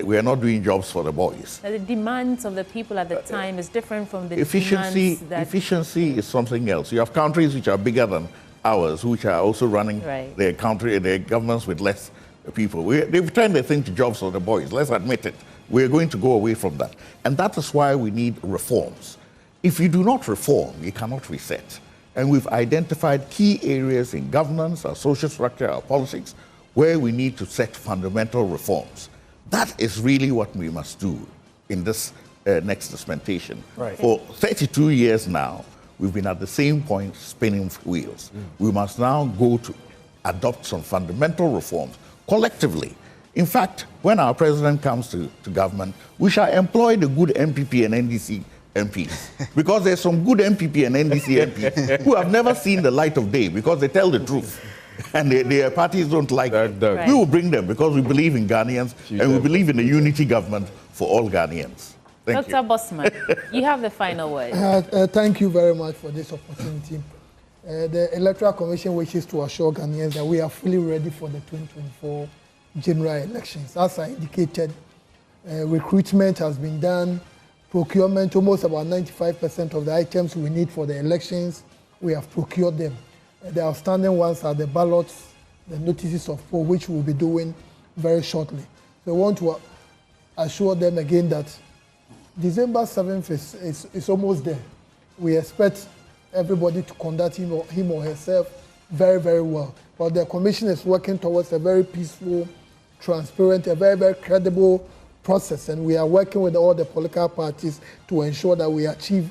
We are not doing jobs for the boys. The demands of the people at the time is different from the efficiency. Demands that... Efficiency is something else. You have countries which are bigger than ours, which are also running their governments with less people. They've turned their thing to jobs for the boys. Let's admit it. We're going to go away from that. And that is why we need reforms. If you do not reform, you cannot reset. And we've identified key areas in governance, our social structure, our politics, where we need to set fundamental reforms. That is really what we must do in this next dispensation. Right. For 32 years now, we've been at the same point spinning wheels. We must now go to adopt some fundamental reforms collectively. In fact, when our president comes to government, we shall employ the good MPP and NDC MPs. Because there's some good MPP and NDC MPs who have never seen the light of day because they tell the truth. And their parties don't like it. Right. We will bring them because we believe in Ghanaians and we believe in a unity government for all Ghanaians. Thank Dr. Bosman, you have the final word. Thank you very much for this opportunity. The Electoral Commission wishes to assure Ghanaians that we are fully ready for the 2024 general elections. As I indicated, recruitment has been done, procurement, almost about 95% of the items we need for the elections, we have procured them. The outstanding ones are the ballots, the notices of poll, which we'll be doing very shortly. So we want to assure them again that December 7th is almost there. We expect everybody to conduct him or herself very, very well. But the Commission is working towards a very peaceful, transparent, a very, very credible process. And we are working with all the political parties to ensure that we achieve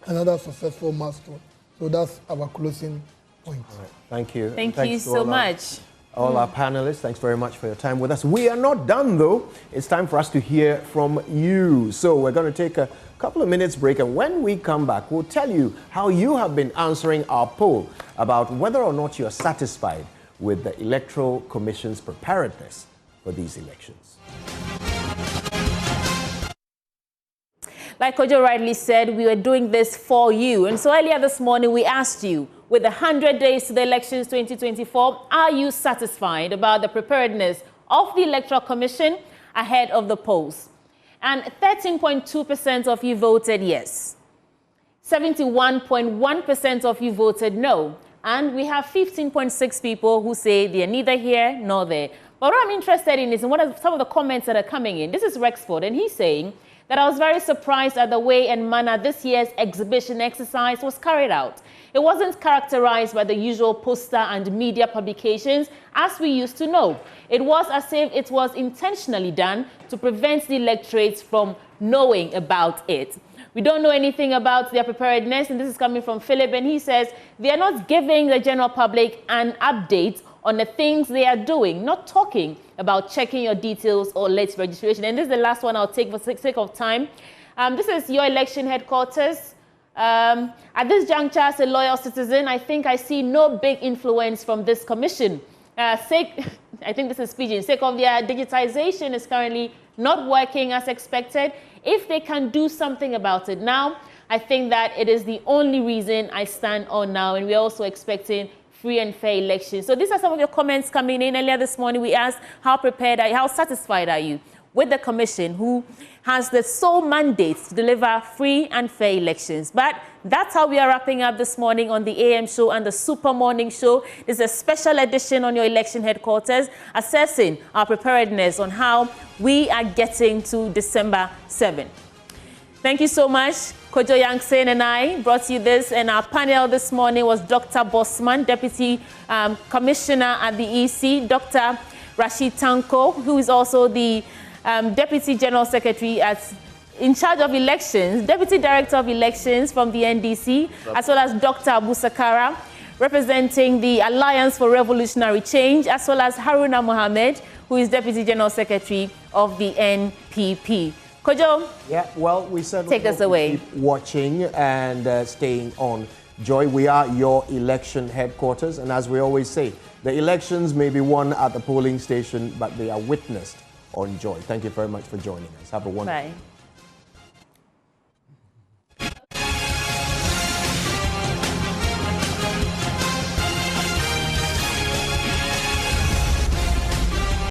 another successful milestone. So that's our closing point. Right. Thank you. Thank you so much. All our panelists, thanks very much for your time with us. We are not done, though. It's time for us to hear from you. So we're going to take a couple of minutes break, and when we come back, we'll tell you how you have been answering our poll about whether or not you're satisfied with the Electoral Commission's preparedness for these elections. Like Kojo rightly said, we were doing this for you. And so earlier this morning, we asked you, with 100 days to the elections 2024, are you satisfied about the preparedness of the Electoral Commission ahead of the polls? And 13.2% of you voted yes. 71.1% of you voted no. And we have 15.6 people who say they're neither here nor there. But what I'm interested in is some of the comments that are coming in. This is Rexford, and he's saying that I was very surprised at the way and manner this year's exhibition exercise was carried out. It wasn't characterized by the usual poster and media publications as we used to know. It was as if it was intentionally done to prevent the electorates from knowing about it. We don't know anything about their preparedness, and this is coming from Philip, and he says they are not giving the general public an update on the things they are doing, not talking about checking your details or late registration. And this is the last one I'll take for the sake of time. This is your election headquarters. At this juncture, as a loyal citizen, I think I see no big influence from this commission. I think this is speaking. Sake of their digitization is currently not working as expected. If they can do something about it now, I think that it is the only reason I stand on now, and we're also expecting free and fair elections. So these are some of your comments coming in. Earlier this morning, we asked how prepared are you, how satisfied are you with the commission who has the sole mandate to deliver free and fair elections. But that's how we are wrapping up this morning on the AM show and the Super Morning Show. This is a special edition on your election headquarters, assessing our preparedness on how we are getting to December 7th. Thank you so much. Kojo Yangsen and I brought you this, and our panel this morning was Dr. Bosman, Deputy Commissioner at the EC, Dr. Rashid Tanko, who is also the Deputy General Secretary in charge of elections, Deputy Director of Elections from the NDC, as well as Dr. Abu Sakara, representing the Alliance for Revolutionary Change, as well as Haruna Mohammed, who is Deputy General Secretary of the NPP. Kojo, yeah, well, we certainly take us away. Keep watching and staying on Joy. We are your election headquarters, and as we always say, the elections may be won at the polling station, but they are witnessed on Joy. Thank you very much for joining us. Have a wonderful day. Bye.